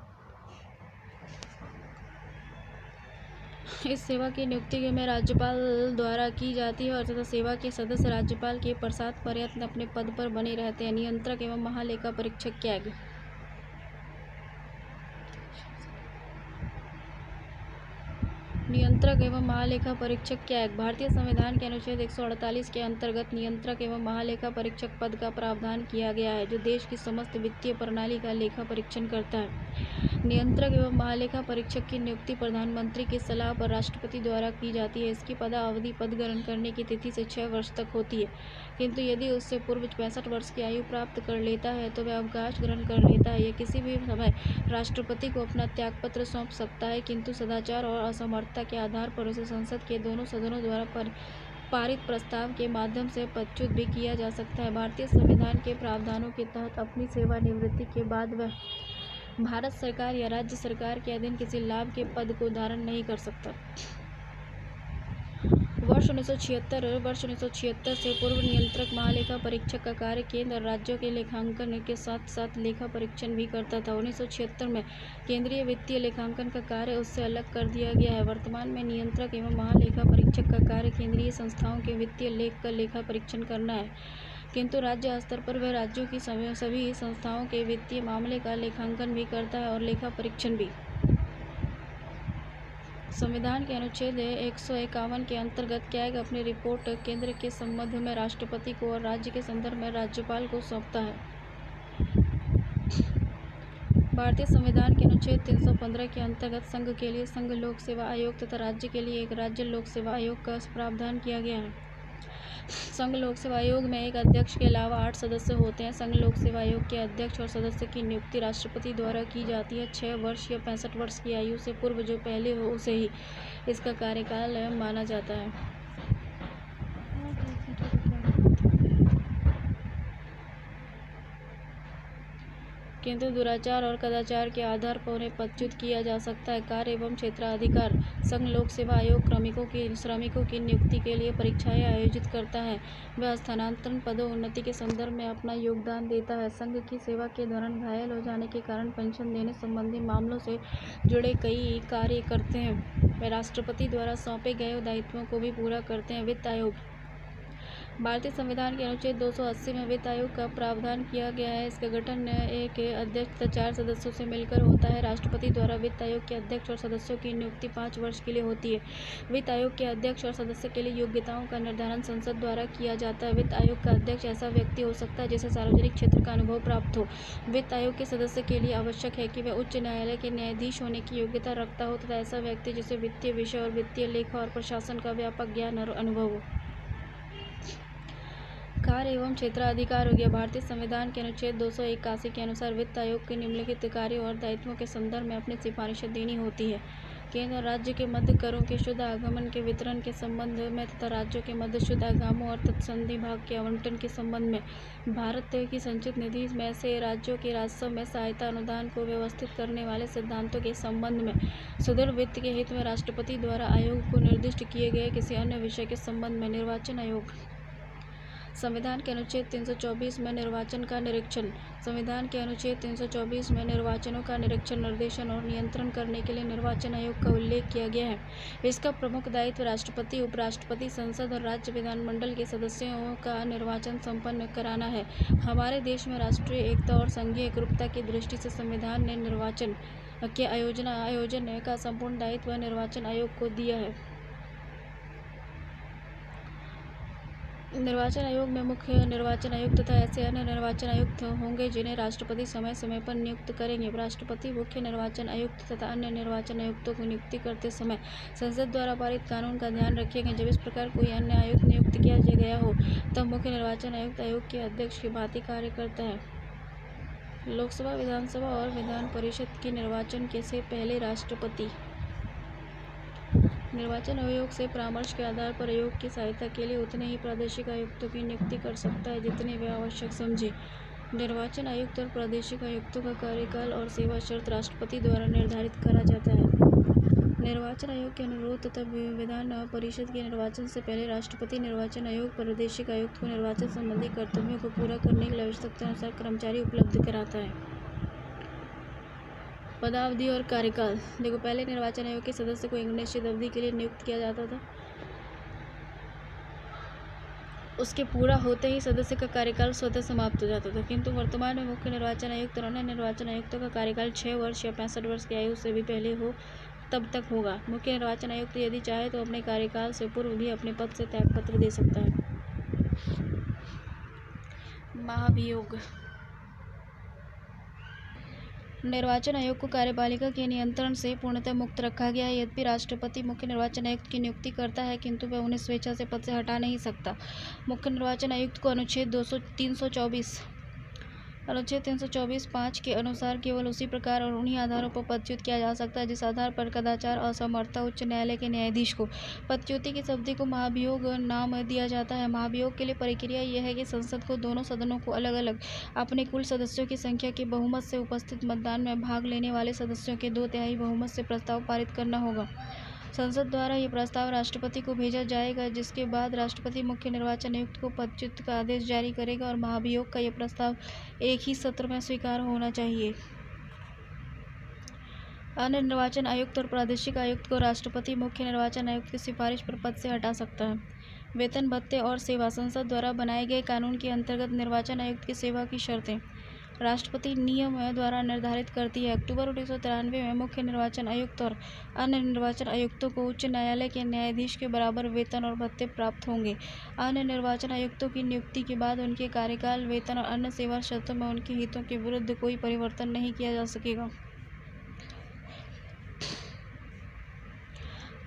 इस सेवा की नियुक्ति में राज्यपाल द्वारा की जाती है और तथा सेवा के सदस्य राज्यपाल के पश्चात प्रयत्न अपने पद पर बने रहते हैं। नियंत्रक एवं महालेखा परीक्षक क्या है? नियंत्रक एवं महालेखा परीक्षक क्या है? भारतीय संविधान के अनुच्छेद 148 के अंतर्गत नियंत्रक एवं महालेखा परीक्षक पद का प्रावधान किया गया है, जो देश की समस्त वित्तीय प्रणाली का लेखा परीक्षण करता है। नियंत्रक एवं महालेखा परीक्षक की नियुक्ति प्रधानमंत्री की सलाह पर राष्ट्रपति द्वारा की जाती है। इसकी पदावधि पद ग्रहण करने की तिथि से 6 वर्ष तक होती है, किंतु यदि उससे पूर्व 65 वर्ष की आयु प्राप्त कर लेता है तो वह अवकाश ग्रहण कर लेता है। यह किसी भी समय राष्ट्रपति को अपना त्यागपत्र सौंप सकता है, किंतु सदाचार और असमर्थता के आधार पर उसे संसद के दोनों सदनों द्वारा पारित प्रस्ताव के माध्यम से पदच्युत भी किया जा सकता है। भारतीय संविधान के प्रावधानों के तहत अपनी सेवानिवृत्ति के बाद वह भारत सरकार या राज्य सरकार के अधीन किसी लाभ के पद को धारण नहीं कर सकता। वर्ष 1976 से पूर्व नियंत्रक महालेखा परीक्षक का कार्य केंद्र और राज्यों के लेखांकन के साथ साथ लेखा परीक्षण भी करता था। 1976 में केंद्रीय वित्तीय लेखांकन का कार्य उससे अलग कर दिया गया है। वर्तमान में नियंत्रक एवं महालेखा परीक्षक का कार्य केंद्रीय संस्थाओं के वित्तीय लेख का लेखा परीक्षण करना है, किंतु राज्य स्तर पर वह राज्यों की सभी संस्थाओं के वित्तीय मामले का लेखांकन भी करता है और लेखा परीक्षण भी। संविधान के अनुच्छेद 151 के अंतर्गत कैग अपनी रिपोर्ट केंद्र के संबंध में राष्ट्रपति को और राज्य के संदर्भ में राज्यपाल को सौंपता है। भारतीय संविधान के अनुच्छेद 315 के अंतर्गत संघ के लिए संघ लोक सेवा आयोग तथा राज्य के लिए एक राज्य लोक सेवा आयोग का प्रावधान किया गया है। संघ लोक सेवा आयोग में एक अध्यक्ष के अलावा 8 सदस्य होते हैं। संघ लोक सेवा आयोग के अध्यक्ष और सदस्य की नियुक्ति राष्ट्रपति द्वारा की जाती है। 6 वर्ष या 65 वर्ष की आयु से पूर्व जो पहले हो उसे ही इसका कार्यकाल माना जाता है। किंतु दुराचार और कदाचार के आधार पर उन्हें पदच्युत किया जा सकता है। कार्य एवं क्षेत्राधिकार संघ लोक सेवा आयोग श्रमिकों की नियुक्ति के लिए परीक्षाएं आयोजित करता है। वह स्थानांतरण पदोन्नति के संदर्भ में अपना योगदान देता है। संघ की सेवा के दौरान घायल हो जाने के कारण पेंशन देने संबंधी मामलों से जुड़े कई कार्य करते हैं। वे राष्ट्रपति द्वारा सौंपे गए दायित्वों को भी पूरा करते हैं। वित्त आयोग भारतीय संविधान के अनुच्छेद 280 में वित्त आयोग का प्रावधान किया गया है। इसका गठन एक अध्यक्ष तथा 4 सदस्यों से मिलकर होता है। राष्ट्रपति द्वारा वित्त आयोग के अध्यक्ष और सदस्यों की नियुक्ति 5 वर्ष के लिए होती है। वित्त आयोग के अध्यक्ष और सदस्य के लिए योग्यताओं का निर्धारण संसद द्वारा किया जाता है। वित्त आयोग का अध्यक्ष ऐसा व्यक्ति हो सकता है जिसे सार्वजनिक क्षेत्र का अनुभव प्राप्त हो। वित्त आयोग के सदस्य के लिए आवश्यक है कि वह उच्च न्यायालय के न्यायाधीश होने की योग्यता रखता हो तथा ऐसा व्यक्ति जिसे वित्तीय विषय और वित्तीय लेखा और प्रशासन का व्यापक ज्ञान और अनुभव हो। कार्य एवं क्षेत्राधिकार हो गया। भारतीय संविधान के अनुच्छेद 281 के अनुसार वित्त आयोग के निम्नलिखित कार्यों और दायित्वों के संदर्भ में अपनी सिफारिशें देनी होती है। केंद्र और राज्य के मध्य करों के शुद्ध आगमन के वितरण के संबंध में तथा राज्यों के मध्य शुद्ध आगामों और तत्संधि भाग के आवंटन के संबंध में भारत की संचित निधि में से राज्यों के राजस्व में सहायता अनुदान को व्यवस्थित करने वाले सिद्धांतों के संबंध में सुदृढ़ वित्त के हित में राष्ट्रपति द्वारा आयोग को निर्दिष्ट किए गए किसी अन्य विषय के संबंध में निर्वाचन आयोग संविधान के अनुच्छेद 324 में निर्वाचन का निरीक्षण। संविधान के अनुच्छेद 324 में निर्वाचनों का निरीक्षण, निर्देशन और नियंत्रण करने के लिए निर्वाचन आयोग का उल्लेख किया गया है। इसका प्रमुख दायित्व राष्ट्रपति, उपराष्ट्रपति, संसद और राज्य विधानमंडल के सदस्यों का निर्वाचन संपन्न कराना है। हमारे देश में राष्ट्रीय एकता और संघीय एकरूपता की दृष्टि से संविधान ने निर्वाचन के आयोजन का संपूर्ण दायित्व निर्वाचन आयोग को दिया है। निर्वाचन आयोग में मुख्य निर्वाचन आयुक्त तथा ऐसे अन्य निर्वाचन आयुक्त होंगे जिन्हें राष्ट्रपति समय समय पर नियुक्त करेंगे। राष्ट्रपति मुख्य निर्वाचन आयुक्त तथा अन्य निर्वाचन आयुक्तों को नियुक्ति करते समय संसद द्वारा पारित कानून का ध्यान रखेंगे। जब इस प्रकार कोई अन्य आयुक्त नियुक्त किया गया हो तब मुख्य निर्वाचन आयुक्त आयोग के अध्यक्ष की भांति कार्य करता है। लोकसभा, विधानसभा और विधान परिषद के निर्वाचन से पहले राष्ट्रपति निर्वाचन आयोग से परामर्श के आधार पर आयोग की सहायता के लिए उतने ही प्रादेशिक आयुक्तों की नियुक्ति कर सकता है जितने वे आवश्यक समझे। निर्वाचन आयुक्त और प्रादेशिक आयुक्तों का कार्यकाल और सेवा शर्त राष्ट्रपति द्वारा निर्धारित करा जाता है। निर्वाचन आयोग के अनुरोध तथा विधान परिषद के निर्वाचन से पहले राष्ट्रपति निर्वाचन आयोग प्रादेशिक आयुक्त को निर्वाचन संबंधी कर्तव्यों को पूरा करने के लिए आवश्यकता अनुसार कर्मचारी उपलब्ध कराता है। पदावधि और कार्यकाल। देखो, पहले निर्वाचन आयोग के सदस्य को एक निश्चित अवधि के लिए नियुक्त किया जाता था। उसके पूरा होते ही सदस्य का कार्यकाल स्वतः समाप्त हो जाता था, किंतु वर्तमान में मुख्य निर्वाचन आयुक्त और अन्य निर्वाचन आयुक्तों का कार्यकाल 6 वर्ष या 65 वर्ष की आयु से भी पहले हो तब तक होगा। मुख्य निर्वाचन आयुक्त यदि चाहे तो अपने कार्यकाल से पूर्व भी अपने पद से त्यागपत्र दे सकता है। महाभियोग। निर्वाचन आयोग को कार्यपालिका के नियंत्रण से पूर्णतः मुक्त रखा गया है। यद्यपि राष्ट्रपति मुख्य निर्वाचन आयुक्त की नियुक्ति करता है किंतु वह उन्हें स्वेच्छा से पद से हटा नहीं सकता। मुख्य निर्वाचन आयुक्त को अनुच्छेद 324(5) के अनुसार केवल उसी प्रकार और उन्हीं आधारों पर पदच्युत किया जा सकता है जिस आधार पर कदाचार, असमर्थता उच्च न्यायालय के न्यायाधीश को पदच्युति की अवधि को महाभियोग नाम दिया जाता है। महाभियोग के लिए प्रक्रिया यह है कि संसद को दोनों सदनों को अलग अलग अपने कुल सदस्यों की संख्या के बहुमत से उपस्थित मतदान में भाग लेने वाले सदस्यों के 2/3 बहुमत से प्रस्ताव पारित करना होगा। संसद द्वारा ये प्रस्ताव राष्ट्रपति को भेजा जाएगा जिसके बाद राष्ट्रपति मुख्य निर्वाचन आयुक्त को पदच्युत का आदेश जारी करेगा और महाभियोग का ये प्रस्ताव एक ही सत्र में स्वीकार होना चाहिए। अन्य निर्वाचन आयुक्त और प्रादेशिक आयुक्त को राष्ट्रपति मुख्य निर्वाचन आयुक्त की सिफारिश पर पद से हटा सकता है। वेतन, भत्ते और सेवा। संसद द्वारा बनाए गए कानून के अंतर्गत निर्वाचन आयुक्त की सेवा की शर्तें राष्ट्रपति नियम द्वारा निर्धारित करती है। अक्टूबर 1993 में मुख्य निर्वाचन आयुक्त और अन्य निर्वाचन आयुक्तों को उच्च न्यायालय के न्यायाधीश के बराबर वेतन और भत्ते प्राप्त होंगे। अन्य निर्वाचन आयुक्तों की नियुक्ति के बाद उनके कार्यकाल, वेतन और अन्य सेवा शर्तों में उनके हितों के विरुद्ध कोई परिवर्तन नहीं किया जा सकेगा।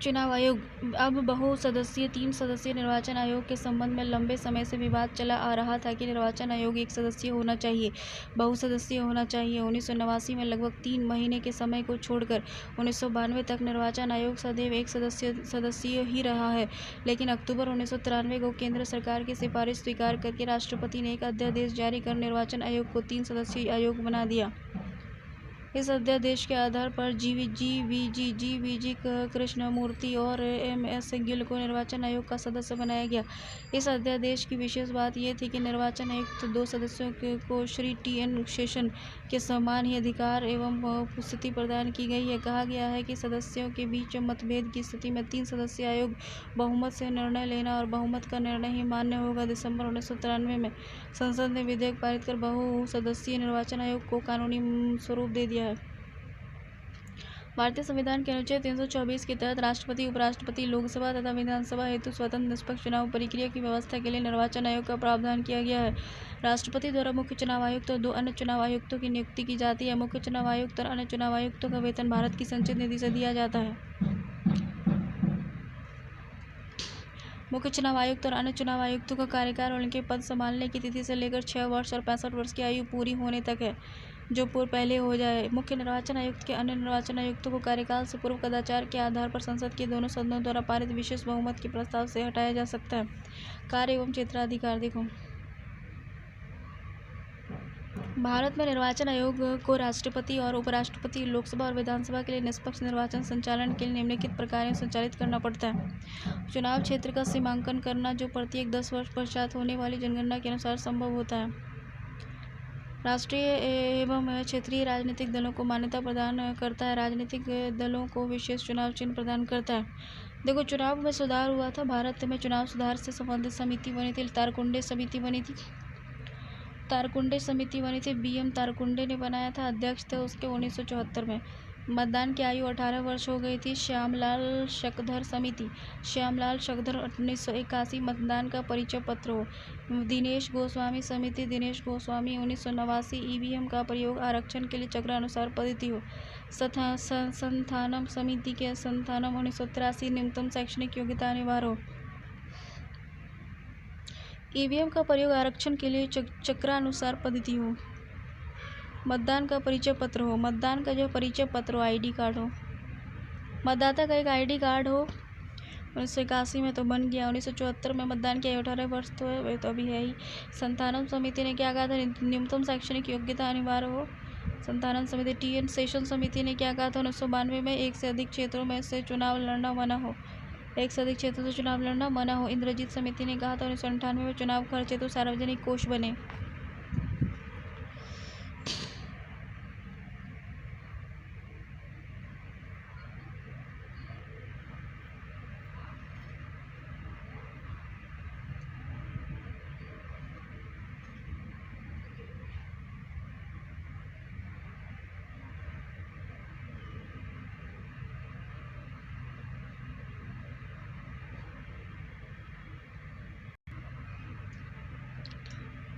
चुनाव आयोग। अब बहुसदस्यीय 3 सदस्यीय निर्वाचन आयोग के संबंध में लंबे समय से विवाद चला आ रहा था कि निर्वाचन आयोग 1 सदस्यीय होना चाहिए, बहुसदस्यीय होना चाहिए। 1989 में लगभग 3 महीने के समय को छोड़कर 1992 तक निर्वाचन आयोग सदैव 1 सदस्यीय ही रहा है, लेकिन अक्टूबर 1993 को केंद्र सरकार की सिफारिश स्वीकार करके राष्ट्रपति ने एक अध्यादेश जारी कर निर्वाचन आयोग को 3 सदस्यीय आयोग बना दिया। इस अध्यादेश के आधार पर जी.वी.जी. कृष्णमूर्ति और M.S. गिल को निर्वाचन आयोग का सदस्य बनाया गया। इस अध्यादेश की विशेष बात यह थी कि निर्वाचन आयुक्त 2 सदस्यों को श्री T.N. शेषन के समान ही अधिकार एवं स्थिति प्रदान की गई है। कहा गया है कि सदस्यों के बीच मतभेद की स्थिति में 3 सदस्यीय आयोग बहुमत से निर्णय लेना और बहुमत का निर्णय ही मान्य होगा। दिसंबर 1993 में संसद ने विधेयक पारित कर बहुसदस्यीय निर्वाचन आयोग को कानूनी स्वरूप दे दिया है। भारतीय संविधान के अनुच्छेद 324 के तहत राष्ट्रपति, उपराष्ट्रपति, लोकसभा तथा विधानसभा हेतु स्वतंत्र निष्पक्ष चुनाव प्रक्रिया की व्यवस्था के लिए निर्वाचन आयोग का प्रावधान किया गया है। राष्ट्रपति द्वारा मुख्य चुनाव आयुक्त और 2 अन्य चुनाव आयुक्तों की नियुक्ति की जाती है। मुख्य चुनाव आयुक्त और अन्य चुनाव आयुक्तों का वेतन भारत की संचित निधि से दिया जाता है। मुख्य चुनाव आयुक्त और अन्य चुनाव आयुक्तों का कार्यकाल और उनके पद संभालने की तिथि से लेकर 6 वर्ष और 65 वर्ष की आयु पूरी होने तक है, जो पहले हो जाए। मुख्य निर्वाचन आयुक्त के अन्य निर्वाचन आयुक्तों को कार्यकाल से पूर्व कदाचार के आधार पर संसद के दोनों सदनों द्वारा पारित विशेष बहुमत के प्रस्ताव से हटाया जा सकता है। कार्य एवं क्षेत्राधिकार। देखो, भारत में निर्वाचन आयोग को राष्ट्रपति और उपराष्ट्रपति, लोकसभा और विधानसभा के लिए निष्पक्ष निर्वाचन संचालन के लिए निम्नलिखित प्रकार संचालित करना पड़ता है। चुनाव क्षेत्र का सीमांकन करना, जो प्रत्येक 10 वर्ष पश्चात होने वाली जनगणना के अनुसार संभव होता है। राष्ट्रीय एवं क्षेत्रीय राजनीतिक दलों को मान्यता प्रदान करता है। राजनीतिक दलों को विशेष चुनाव चिन्ह प्रदान करता है। देखो, चुनाव में सुधार हुआ था। भारत में चुनाव सुधार से संबंधित समिति बनी थी, तारकुंडे समिति बनी थी। BM तारकुंडे ने बनाया था, अध्यक्ष थे उसके 1974 में। मतदान की आयु 18 वर्ष हो गई थी। श्यामलाल शकधर समिति, 1981। मतदान का परिचय पत्र हो। दिनेश गोस्वामी समिति, दिनेश गोस्वामी, 1989। EVM का प्रयोग आरक्षण के लिए चक्रानुसार पद्धति हो। संथानम समिति के संथानम, 1983। न्यूनतम शैक्षणिक योग्यता अनिवार्य हो। EVM का प्रयोग आरक्षण के लिए चक्रानुसार पद्धति हो। मतदान का परिचय पत्र हो। मतदान का जो परिचय पत्र हो, ID कार्ड हो। मतदाता का एक ID कार्ड हो। 1981 में तो बन गया। 1974 में मतदान की आयु 18 वर्ष तो है, वह तो अभी है ही। संथानम समिति ने क्या कहा था? न्यूनतम शैक्षणिक योग्यता अनिवार्य हो। संथानम समिति। TN सेशन समिति ने क्या कहा था? 1992 में एक से अधिक क्षेत्रों में से चुनाव लड़ना मना हो। एक से अधिक क्षेत्रों से चुनाव लड़ना मना हो। इंद्रजीत समिति ने कहा था 1998 में चुनाव खर्च हेतु सार्वजनिक कोष बने।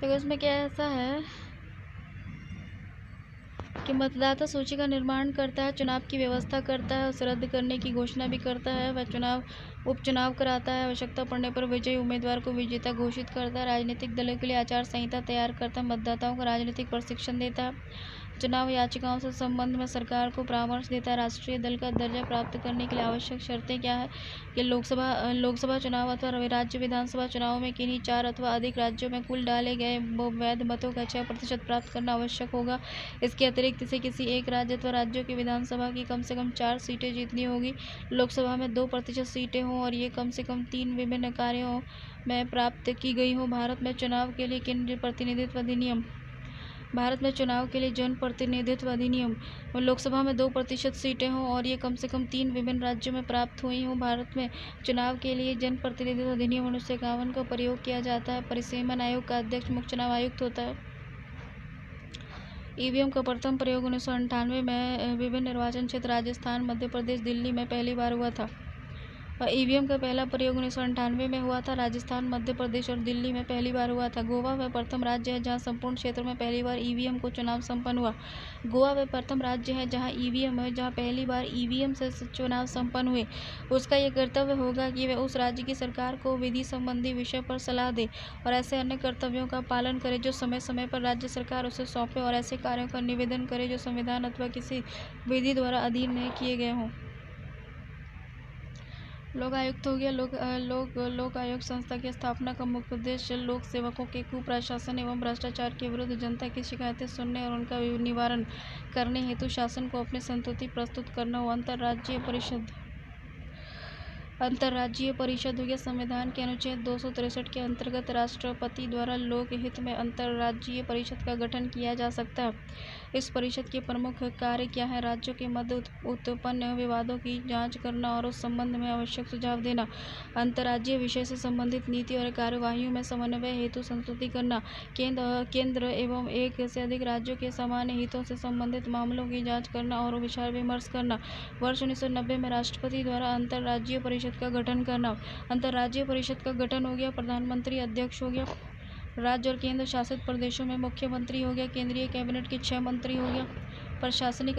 देखो, इसमें क्या ऐसा है कि मतदाता सूची का निर्माण करता है, चुनाव की व्यवस्था करता है, उसे रद्द करने की घोषणा भी करता है, वह उपचुनाव कराता है, आवश्यकता पड़ने पर विजयी उम्मीदवार को विजेता घोषित करता है, राजनीतिक दलों के लिए आचार संहिता तैयार करता है, मतदाताओं को राजनीतिक प्रशिक्षण देता है, चुनाव याचिकाओं से संबंध में सरकार को परामर्श देता है। राष्ट्रीय दल का दर्जा प्राप्त करने के लिए आवश्यक शर्तें क्या है कि लोकसभा चुनाव अथवा राज्य विधानसभा चुनाव में किन्हीं 4 अथवा अधिक राज्यों में कुल डाले गए वैध मतों का 6% प्राप्त करना आवश्यक होगा। इसके अतिरिक्त इसे किसी एक राज्य अथवा राज्यों की विधानसभा की कम से कम 4 सीटें जीतनी होगी। लोकसभा में 2% सीटें हों और ये कम से कम 3 विभिन्न कार्यों में प्राप्त की गई हों। भारत में चुनाव के लिए जनप्रतिनिधित्व अधिनियम। लोकसभा में 2% सीटें हों और ये कम से कम 3 विभिन्न राज्यों में प्राप्त हुई हों। भारत में चुनाव के लिए जनप्रतिनिधित्व अधिनियम 1951 का प्रयोग किया जाता है। परिसीमन आयोग का अध्यक्ष मुख्य चुनाव आयुक्त होता है। EVM का प्रथम प्रयोग 1998 में विभिन्न निर्वाचन क्षेत्र राजस्थान, मध्य प्रदेश, दिल्ली में पहली बार हुआ था। EVM का पहला प्रयोग 1998 में हुआ था। राजस्थान, मध्य प्रदेश और दिल्ली में पहली बार हुआ था। गोवा वह प्रथम राज्य है जहां संपूर्ण क्षेत्र में पहली बार EVM को चुनाव संपन्न हुआ। गोवा वह प्रथम राज्य है जहां पहली बार EVM से चुनाव संपन्न हुए। उसका ये कर्तव्य होगा कि वह उस राज्य की सरकार को विधि संबंधी विषय पर सलाह दे और ऐसे अन्य कर्तव्यों का पालन करे जो समय समय पर राज्य सरकार उसे सौंपे और ऐसे कार्यों का निवेदन करे जो संविधान अथवा किसी विधि द्वारा अधीन नहीं किए गए हों। लोक आयुक्त हो गया। लोक आयोग संस्था की स्थापना का मुख्य उद्देश्य लोक सेवकों के कुप्रशासन एवं भ्रष्टाचार के विरुद्ध जनता की शिकायतें सुनने और उनका निवारण करने हेतु शासन को अपनी संस्तुति प्रस्तुत करना हो। अंतर्राज्यीय परिषद हो गया। संविधान के अनुच्छेद 263 के अंतर्गत राष्ट्रपति द्वारा लोक हित में अंतर्राज्यीय परिषद का गठन किया जा सकता है। इस परिषद के प्रमुख कार्य क्या है? राज्यों के मध्य उत्पन्न विवादों की जांच करना और उस संबंध में आवश्यक सुझाव देना, अंतर्राज्यीय विषय से संबंधित नीति और कार्यवाहियों में समन्वय हेतु संस्तुति करना, केंद्र एवं एक से अधिक राज्यों के सामान्य हितों से संबंधित मामलों की जांच करना और विचार विमर्श करना। वर्ष 1990 में राष्ट्रपति द्वारा अंतर्राज्यीय परिषद का गठन करना। अंतर्राज्यीय परिषद का गठन हो गया। प्रधानमंत्री अध्यक्ष हो गया। राज्य और केंद्र शासित प्रदेशों में मुख्यमंत्री हो गया। केंद्रीय कैबिनेट के 6 मंत्री हो गया। प्रशासनिक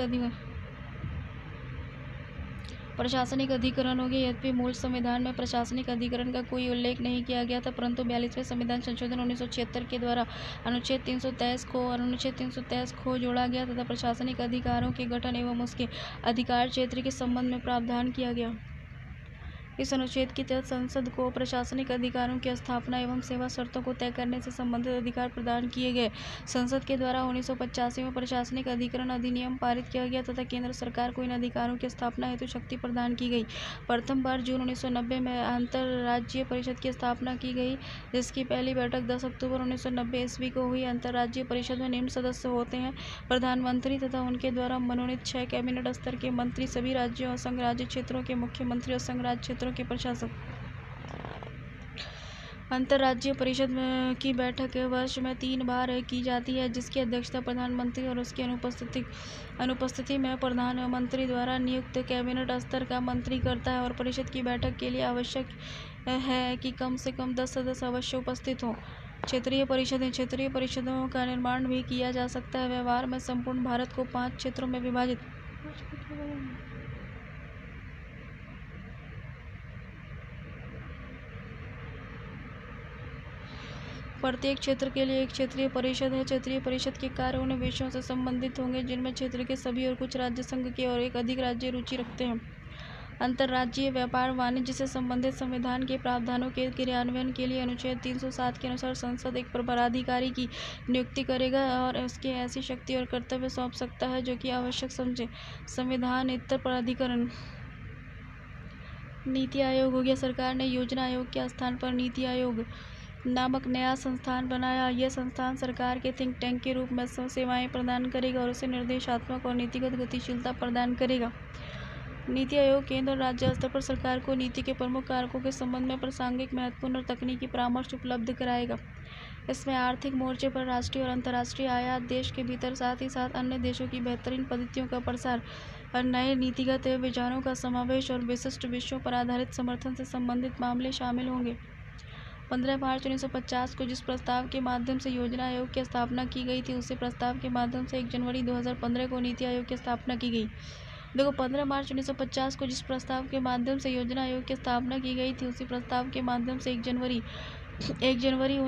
अधिकरण हो गया। यद्यपि मूल संविधान में प्रशासनिक अधिकरण का कोई उल्लेख नहीं किया गया था, परंतु 42वें संविधान संशोधन 1976 के द्वारा अनुच्छेद 323 को जोड़ा गया तथा प्रशासनिक अधिकारों के गठन एवं उसके अधिकार क्षेत्र के संबंध में प्रावधान किया गया। इस अनुच्छेद के तहत संसद को प्रशासनिक अधिकारों की स्थापना एवं सेवा शर्तों को तय करने से संबंधित अधिकार प्रदान किए गए। संसद के द्वारा 1985 में प्रशासनिक अधिकरण अधिनियम पारित किया गया तथा केंद्र सरकार को इन अधिकारों की स्थापना हेतु शक्ति प्रदान की गई। प्रथम बार जून 1990 में अंतर्राज्यीय परिषद की स्थापना की गई, जिसकी पहली बैठक 10 अक्टूबर 1990 ईस्वी को हुई। अंतर्राज्यीय परिषद में निम्न सदस्य होते हैं: प्रधानमंत्री तथा उनके द्वारा मनोनीत 6 कैबिनेट स्तर के मंत्री, सभी राज्यों और संघ राज्य क्षेत्रों के मुख्यमंत्री और संघ राज्य क्षेत्रों के प्रशासक। अंतर्राज्यीय परिषद की बैठक वर्ष में 3 बार की जाती है, जिसकी अध्यक्षता प्रधानमंत्री और उसकी अनुपस्थिति में प्रधानमंत्री द्वारा नियुक्त कैबिनेट स्तर का मंत्री करता है। और परिषद की बैठक के लिए आवश्यक है कि कम से कम 10 सदस्य अवश्य उपस्थित हों। क्षेत्रीय परिषदों का निर्माण भी किया जा सकता है। व्यवहार में संपूर्ण भारत को 5 क्षेत्रों में विभाजित प्रत्येक क्षेत्र के लिए एक क्षेत्रीय परिषद है। क्षेत्रीय परिषद के कार्य उन विषयों से संबंधित होंगे जिनमें क्षेत्र के सभी और कुछ राज्य संघ के और एक अधिक राज्य रुचि रखते हैं। अंतर्राज्यीय व्यापार वाणिज्य से संबंधित संविधान के प्रावधानों के क्रियान्वयन के लिए अनुच्छेद 307 के अनुसार संसद एक पराधिकारी की नियुक्ति करेगा और उसके ऐसी शक्ति और कर्तव्य सौंप सकता है जो कि आवश्यक समझे। संविधानेतर प्राधिकरण नीति आयोग हो गया। सरकार ने योजना आयोग के स्थान पर नीति आयोग नामक नया संस्थान बनाया। यह संस्थान सरकार के थिंक टैंक के रूप में सेवाएं प्रदान करेगा और उसे निर्देशात्मक और नीतिगत गतिशीलता प्रदान करेगा। नीति आयोग केंद्र और राज्य स्तर पर सरकार को नीति के प्रमुख कारकों के संबंध में प्रासंगिक, महत्वपूर्ण और तकनीकी परामर्श उपलब्ध कराएगा। इसमें आर्थिक मोर्चे पर राष्ट्रीय और अंतर्राष्ट्रीय आयात, देश के भीतर साथ ही साथ अन्य देशों की बेहतरीन पद्धतियों का प्रसार और नए नीतिगत विचारों का समावेश और विशिष्ट विषयों पर आधारित समर्थन से संबंधित मामले शामिल होंगे। 15 मार्च 1950 को जिस प्रस्ताव के माध्यम से योजना आयोग की स्थापना की गई थी, उसी प्रस्ताव के माध्यम से 1 जनवरी 2015 को नीति आयोग की स्थापना की गई। देखो, 15 मार्च 1950 को जिस प्रस्ताव के माध्यम से योजना आयोग की स्थापना की गई थी, उसी प्रस्ताव के माध्यम से 1 जनवरी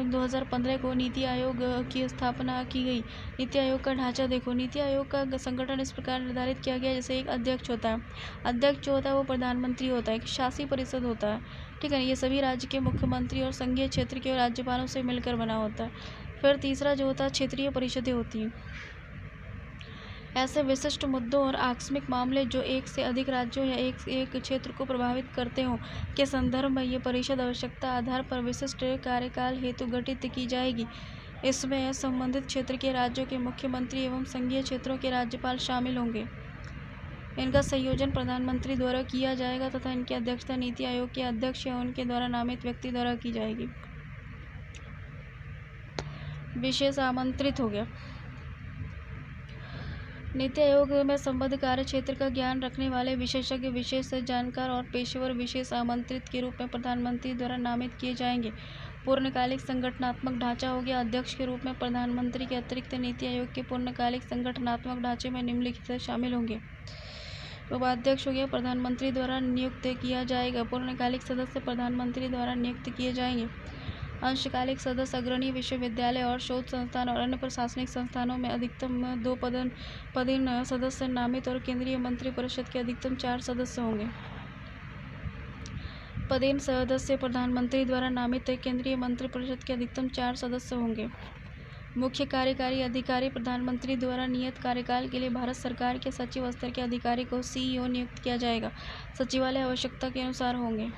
2015 को नीति आयोग की स्थापना की गई। नीति आयोग का ढांचा देखो। नीति आयोग का संगठन इस प्रकार निर्धारित किया गया, जैसे एक अध्यक्ष होता है। अध्यक्ष जो होता है वो प्रधानमंत्री होता है। एक शासी परिषद होता है, ठीक है। ये सभी राज्य के मुख्यमंत्री और संघीय क्षेत्र के राज्यपालों से मिलकर बना होता है। फिर तीसरा जो होता है, क्षेत्रीय परिषदें होती हैं। ऐसे विशिष्ट मुद्दों और आकस्मिक मामले जो एक से अधिक राज्यों या एक क्षेत्र को प्रभावित करते हों के संदर्भ में ये परिषद आवश्यकता आधार पर विशिष्ट कार्यकाल हेतु गठित की जाएगी। इसमें संबंधित क्षेत्र के राज्यों के मुख्यमंत्री एवं संघीय क्षेत्रों के राज्यपाल शामिल होंगे। इनका संयोजन प्रधानमंत्री द्वारा किया जाएगा तथा इनकी अध्यक्षता नीति आयोग के अध्यक्ष या उनके द्वारा नामित व्यक्ति द्वारा की जाएगी। विशेष आमंत्रित हो गया। नीति आयोग में संबद्ध कार्य क्षेत्र का ज्ञान रखने वाले विशेषज्ञ, विशेष जानकार और पेशेवर विशेष आमंत्रित के रूप में प्रधानमंत्री द्वारा नामित किए जाएंगे। पूर्णकालिक संगठनात्मक ढांचा हो गया। अध्यक्ष के रूप में प्रधानमंत्री के अतिरिक्त नीति आयोग के पूर्णकालिक संगठनात्मक ढांचे में निम्नलिखित शामिल होंगे। उपाध्यक्ष हो गया, प्रधानमंत्री द्वारा नियुक्त किया जाएगा। पूर्णकालिक सदस्य प्रधानमंत्री द्वारा नियुक्त किए जाएंगे। अंशकालिक सदस्य अग्रणी विश्वविद्यालय और शोध संस्थान और अन्य प्रशासनिक संस्थानों में अधिकतम 2 पदेन सदस्य नामित और केंद्रीय मंत्रिपरिषद के अधिकतम 4 सदस्य होंगे। पदेन सदस्य प्रधानमंत्री द्वारा नामित केंद्रीय मंत्रिपरिषद के अधिकतम 4 सदस्य होंगे। मुख्य कार्यकारी अधिकारी प्रधानमंत्री द्वारा नियत कार्यकाल के लिए भारत सरकार के सचिव स्तर के अधिकारी को CEO नियुक्त किया जाएगा। सचिवालय आवश्यकता के अनुसार होंगे।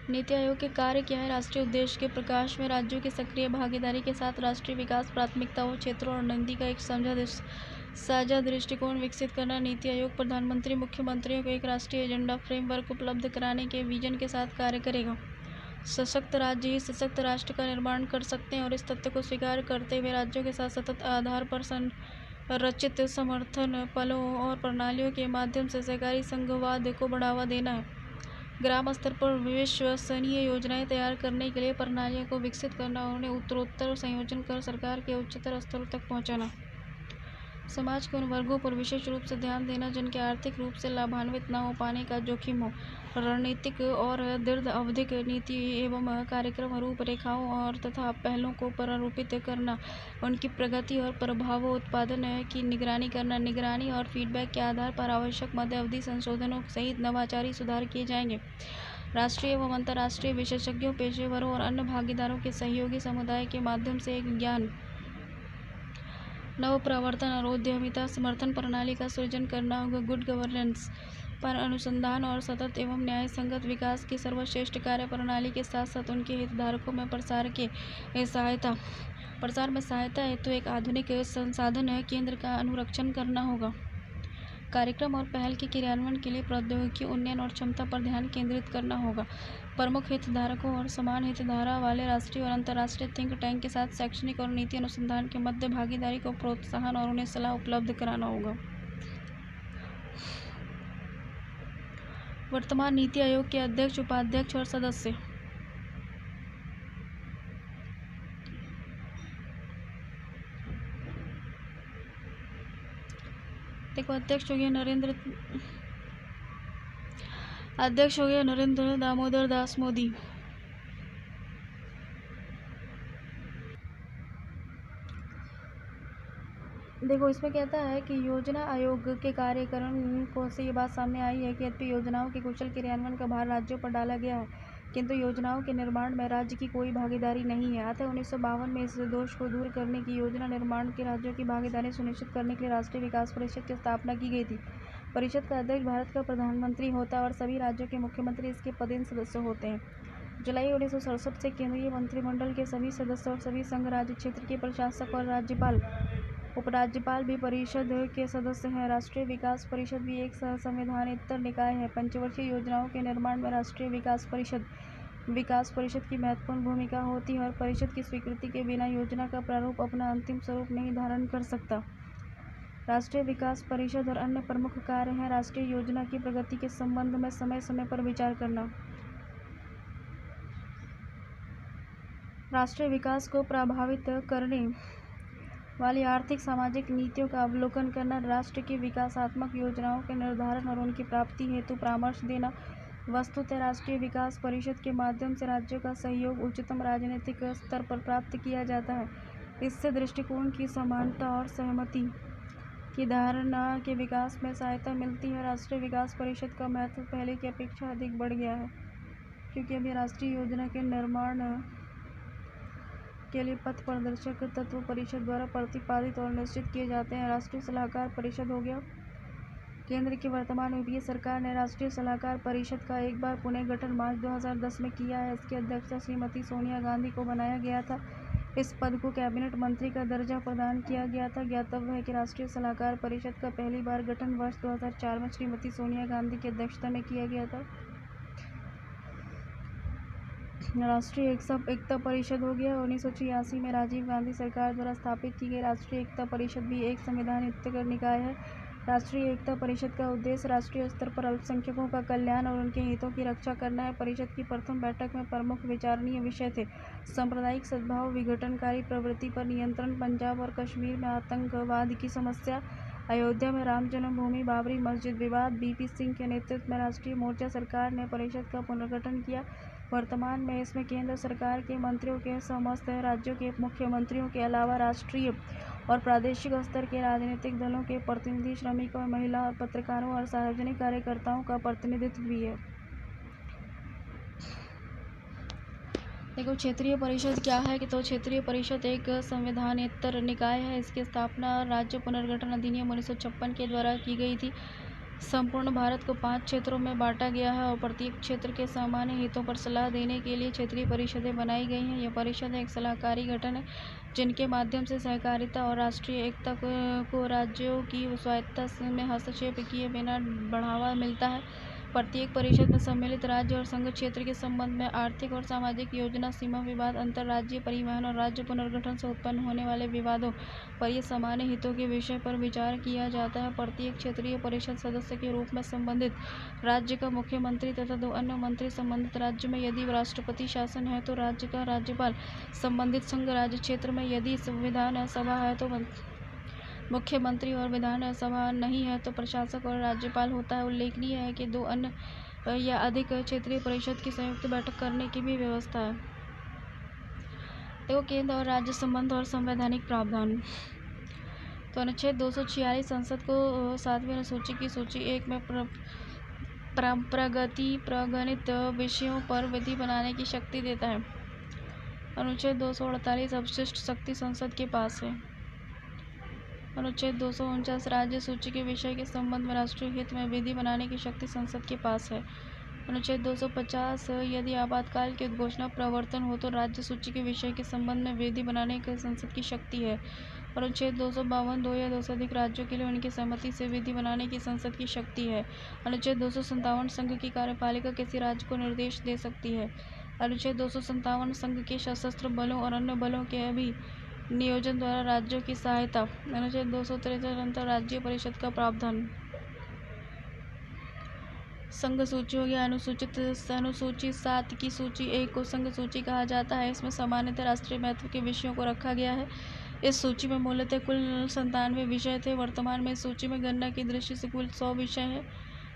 नीति आयोग के कार्य क्या है? राष्ट्रीय उद्देश्य के प्रकाश में राज्यों की सक्रिय भागीदारी के साथ राष्ट्रीय विकास प्राथमिकताओं, क्षेत्रों और रणनीति का एक साझा दृष्टिकोण विकसित करना। नीति आयोग प्रधानमंत्री, मुख्यमंत्रियों को एक राष्ट्रीय एजेंडा फ्रेमवर्क उपलब्ध कराने के विजन के साथ कार्य करेगा। सशक्त राज्य ही सशक्त राष्ट्र का निर्माण कर सकते हैं और इस तथ्य को स्वीकार करते हुए राज्यों के साथ सतत आधार पर संरचित समर्थन पलों और प्रणालियों के माध्यम से सहकारी संघवाद को बढ़ावा देना है। ग्राम स्तर पर विश्वसनीय योजनाएं तैयार करने के लिए प्रणालियों को विकसित करना और उन्हें उत्तरोत्तर संयोजन कर सरकार के उच्चतर स्तरों तक पहुंचाना। समाज के उन वर्गों पर विशेष रूप से ध्यान देना जिनके आर्थिक रूप से लाभान्वित न हो पाने का जोखिम हो। रणनीतिक और दीर्घ अवधिक नीति एवं कार्यक्रम रूपरेखाओं और तथा पहलों को प्रारूपित करना, उनकी प्रगति और प्रभावों उत्पादन की निगरानी करना। निगरानी और फीडबैक के आधार पर आवश्यक मध्यावधि संशोधनों सहित नवाचारी सुधार किए जाएंगे। राष्ट्रीय एवं अंतर्राष्ट्रीय विशेषज्ञों, पेशेवरों और अन्य भागीदारों के सहयोगी समुदाय के माध्यम से एक ज्ञान नवप्रवर्तन और उद्यमिता समर्थन प्रणाली का सृजन करना होगा। गुड गवर्नेंस पर अनुसंधान और सतत एवं न्यायसंगत विकास की सर्वश्रेष्ठ कार्य प्रणाली के साथ साथ उनके हितधारकों में प्रसार में सहायता हेतु एक आधुनिक संसाधन केंद्र का अनुरक्षण करना होगा। कार्यक्रम और पहल के क्रियान्वयन के लिए प्रौद्योगिकी उन्नयन और क्षमता पर ध्यान केंद्रित करना होगा। प्रमुख हितधारकों और समान हितधारा वाले राष्ट्रीय और अंतर्राष्ट्रीय थिंक टैंक के साथ शैक्षणिक और नीति अनुसंधान के मध्य भागीदारी को प्रोत्साहन और उन्हें सलाह उपलब्ध कराना होगा। वर्तमान नीति आयोग के अध्यक्ष, उपाध्यक्ष और सदस्य। देखो, अध्यक्ष हो गया नरेंद्र दामोदर दास मोदी। देखो, इसमें कहता है कि योजना आयोग के कार्यक्रम को से ये बात सामने आई है कि यद्यपि योजनाओं के कुशल क्रियान्वयन का भार राज्यों पर डाला गया है, किंतु योजनाओं के निर्माण में राज्य की कोई भागीदारी नहीं है। अतः 1952 में इस दोष को दूर करने की योजना निर्माण के राज्यों की भागीदारी सुनिश्चित करने के लिए राष्ट्रीय विकास परिषद की स्थापना की गई थी। परिषद का अध्यक्ष भारत का प्रधानमंत्री होता है और सभी राज्यों के मुख्यमंत्री इसके पदेन सदस्य होते हैं। जुलाई 1967 से केंद्रीय मंत्रिमंडल के सभी सदस्य और सभी संघ राज्य क्षेत्र के प्रशासक और राज्यपाल, उपराज्यपाल भी परिषद के सदस्य हैं। राष्ट्रीय विकास परिषद भी एक संवैधानिक निकाय है। पंचवर्षीय योजनाओं के निर्माण में राष्ट्रीय विकास परिषद की महत्वपूर्ण भूमिका होती है और परिषद की स्वीकृति के बिना योजना का प्रारूप अपना अंतिम स्वरूप नहीं धारण कर सकता। राष्ट्रीय विकास परिषद और अन्य प्रमुख कार्य हैं: राष्ट्रीय योजना की प्रगति के संबंध में समय समय पर विचार करना, राष्ट्रीय विकास को प्रभावित करने वाली आर्थिक सामाजिक नीतियों का अवलोकन करना, राष्ट्र की विकासात्मक योजनाओं के निर्धारण और उनकी प्राप्ति हेतु परामर्श देना। वस्तुतः राष्ट्रीय विकास परिषद के माध्यम से राज्यों का सहयोग उच्चतम राजनीतिक स्तर पर प्राप्त किया जाता है। इससे दृष्टिकोण की समानता और सहमति की धारणा के विकास में सहायता मिलती है। राष्ट्रीय विकास परिषद का महत्व पहले की अपेक्षा अधिक बढ़ गया है, क्योंकि अभी राष्ट्रीय योजना के निर्माण के लिए पथ प्रदर्शक तत्व परिषद द्वारा प्रतिपादित और निश्चित किए जाते हैं। राष्ट्रीय सलाहकार परिषद हो गया। केंद्र की वर्तमान यूपीए सरकार ने राष्ट्रीय सलाहकार परिषद का एक बार पुनः गठन मार्च 2010 में किया है। इसकी अध्यक्षता श्रीमती सोनिया गांधी को बनाया गया था। इस पद को कैबिनेट मंत्री का दर्जा प्रदान किया गया था। ज्ञातव्य है कि राष्ट्रीय सलाहकार परिषद का पहली बार गठन वर्ष 2004 में श्रीमती सोनिया गांधी की अध्यक्षता में किया गया था। राष्ट्रीय एकता परिषद हो गया। 1986 में राजीव गांधी सरकार द्वारा स्थापित की गई राष्ट्रीय एकता परिषद भी एक संवैधानिक निकाय है। राष्ट्रीय एकता परिषद का उद्देश्य राष्ट्रीय स्तर पर अल्पसंख्यकों का कल्याण और उनके हितों की रक्षा करना है। परिषद की प्रथम बैठक में प्रमुख विचारणीय विषय थे: सांप्रदायिक सद्भाव, विघटनकारी प्रवृत्ति पर नियंत्रण, पंजाब और कश्मीर में आतंकवाद की समस्या, अयोध्या में राम जन्मभूमि, बाबरी मस्जिद विवाद। बीपी सिंह के नेतृत्व में राष्ट्रीय मोर्चा सरकार ने परिषद का पुनर्गठन किया। वर्तमान में इसमें केंद्र सरकार के मंत्रियों के समस्त राज्यों के मुख्यमंत्रियों के अलावा राष्ट्रीय और प्रादेशिक स्तर के राजनीतिक दलों के प्रतिनिधि, श्रमिकों, महिला और पत्रकारों और सार्वजनिक कार्यकर्ताओं का प्रतिनिधित्व भी है। देखो, क्षेत्रीय परिषद क्या है कि तो क्षेत्रीय परिषद एक संवैधानेतर निकाय है। इसकी स्थापना राज्य पुनर्गठन अधिनियम 1956 के द्वारा की गई थी। संपूर्ण भारत को 5 क्षेत्रों में बांटा गया है और प्रत्येक क्षेत्र के सामान्य हितों पर सलाह देने के लिए क्षेत्रीय परिषदें बनाई गई हैं। यह परिषद एक सलाहकारी गठन है जिनके माध्यम से सहकारिता और राष्ट्रीय एकता को राज्यों की स्वायत्तता में हस्तक्षेप किए बिना बढ़ावा मिलता है। प्रत्येक परिषद में सम्मिलित राज्य और संघ क्षेत्र के संबंध में आर्थिक और सामाजिक योजना, सीमा विवाद, अंतर्राज्यीय परिवहन और राज्य पुनर्गठन से उत्पन्न होने वाले विवादों पर ये सामान्य हितों के विषय पर विचार किया जाता है। प्रत्येक क्षेत्रीय परिषद सदस्य के रूप में संबंधित राज्य का मुख्यमंत्री तथा 2 अन्य मंत्री, संबंधित राज्य में यदि राष्ट्रपति शासन है तो राज्य का राज्यपाल, संबंधित संघ राज्य क्षेत्र में यदि विधान सभा है तो मुख्यमंत्री और विधानसभा नहीं है तो प्रशासक और राज्यपाल होता है। उल्लेखनीय है कि 2 अन्य या अधिक क्षेत्रीय परिषद की संयुक्त बैठक करने की भी व्यवस्था है। देखो, केंद्र और राज्य संबंध और संवैधानिक प्रावधान। तो अनुच्छेद 246 संसद को 7वीं अनुसूची की सूची 1 में प्रगणित विषयों पर विधि बनाने की शक्ति देता है। अनुच्छेद 248 अपशिष्ट शक्ति संसद के पास है। अनुच्छेद 249 राज्य सूची के विषय के संबंध में राष्ट्रीय हित में विधि बनाने की शक्ति संसद के पास है। अनुच्छेद 250 यदि आपातकाल की उद्घोषणा प्रवर्तन हो तो राज्य सूची के विषय के संबंध में विधि बनाने की संसद की शक्ति है। अनुच्छेद 252 2 या 2 से अधिक राज्यों के लिए उनकी सहमति से विधि बनाने की संसद की शक्ति है। अनुच्छेद 257 संघ की कार्यपालिका किसी राज्य को निर्देश दे सकती है। अनुच्छेद 257 संघ के सशस्त्र बलों और अन्य बलों के नियोजन द्वारा राज्यों की सहायता। अनुच्छेद 263 अंतर्राज्यीय परिषद का प्रावधान। संघ सूची हो गया। अनुसूची 7 की सूची 1 को संघ सूची कहा जाता है। इसमें सामान्यतः राष्ट्रीय महत्व के विषयों को रखा गया है। इस सूची में मूलतः कुल 97 विषय थे। वर्तमान में इस सूची में गणना की दृष्टि से कुल 100 विषय हैं।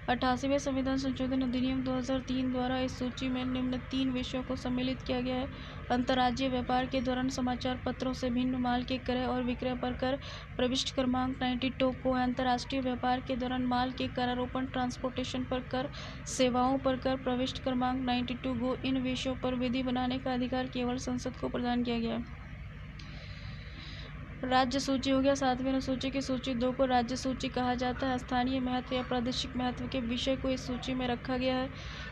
88वें संविधान संशोधन अधिनियम 2003 द्वारा इस सूची में निम्न 3 विषयों को सम्मिलित किया गया है। अंतर्राज्यीय व्यापार के दौरान समाचार पत्रों से भिन्न माल के क्रय और विक्रय पर कर। प्रविष्टि क्रमांक 92 को है। अंतर्राष्ट्रीय व्यापार के दौरान माल के करारोपण ट्रांसपोर्टेशन पर कर, सेवाओं पर कर। प्रविष्टि क्रमांक 92 गो। इन विषयों पर विधि बनाने का अधिकार केवल संसद को प्रदान किया गया है। राज्य सूची हो गया। 7वीं अनुसूची की सूची 2 को राज्य सूची कहा जाता है। स्थानीय महत्व या प्रादेशिक महत्व के विषय को इस सूची में रखा गया है।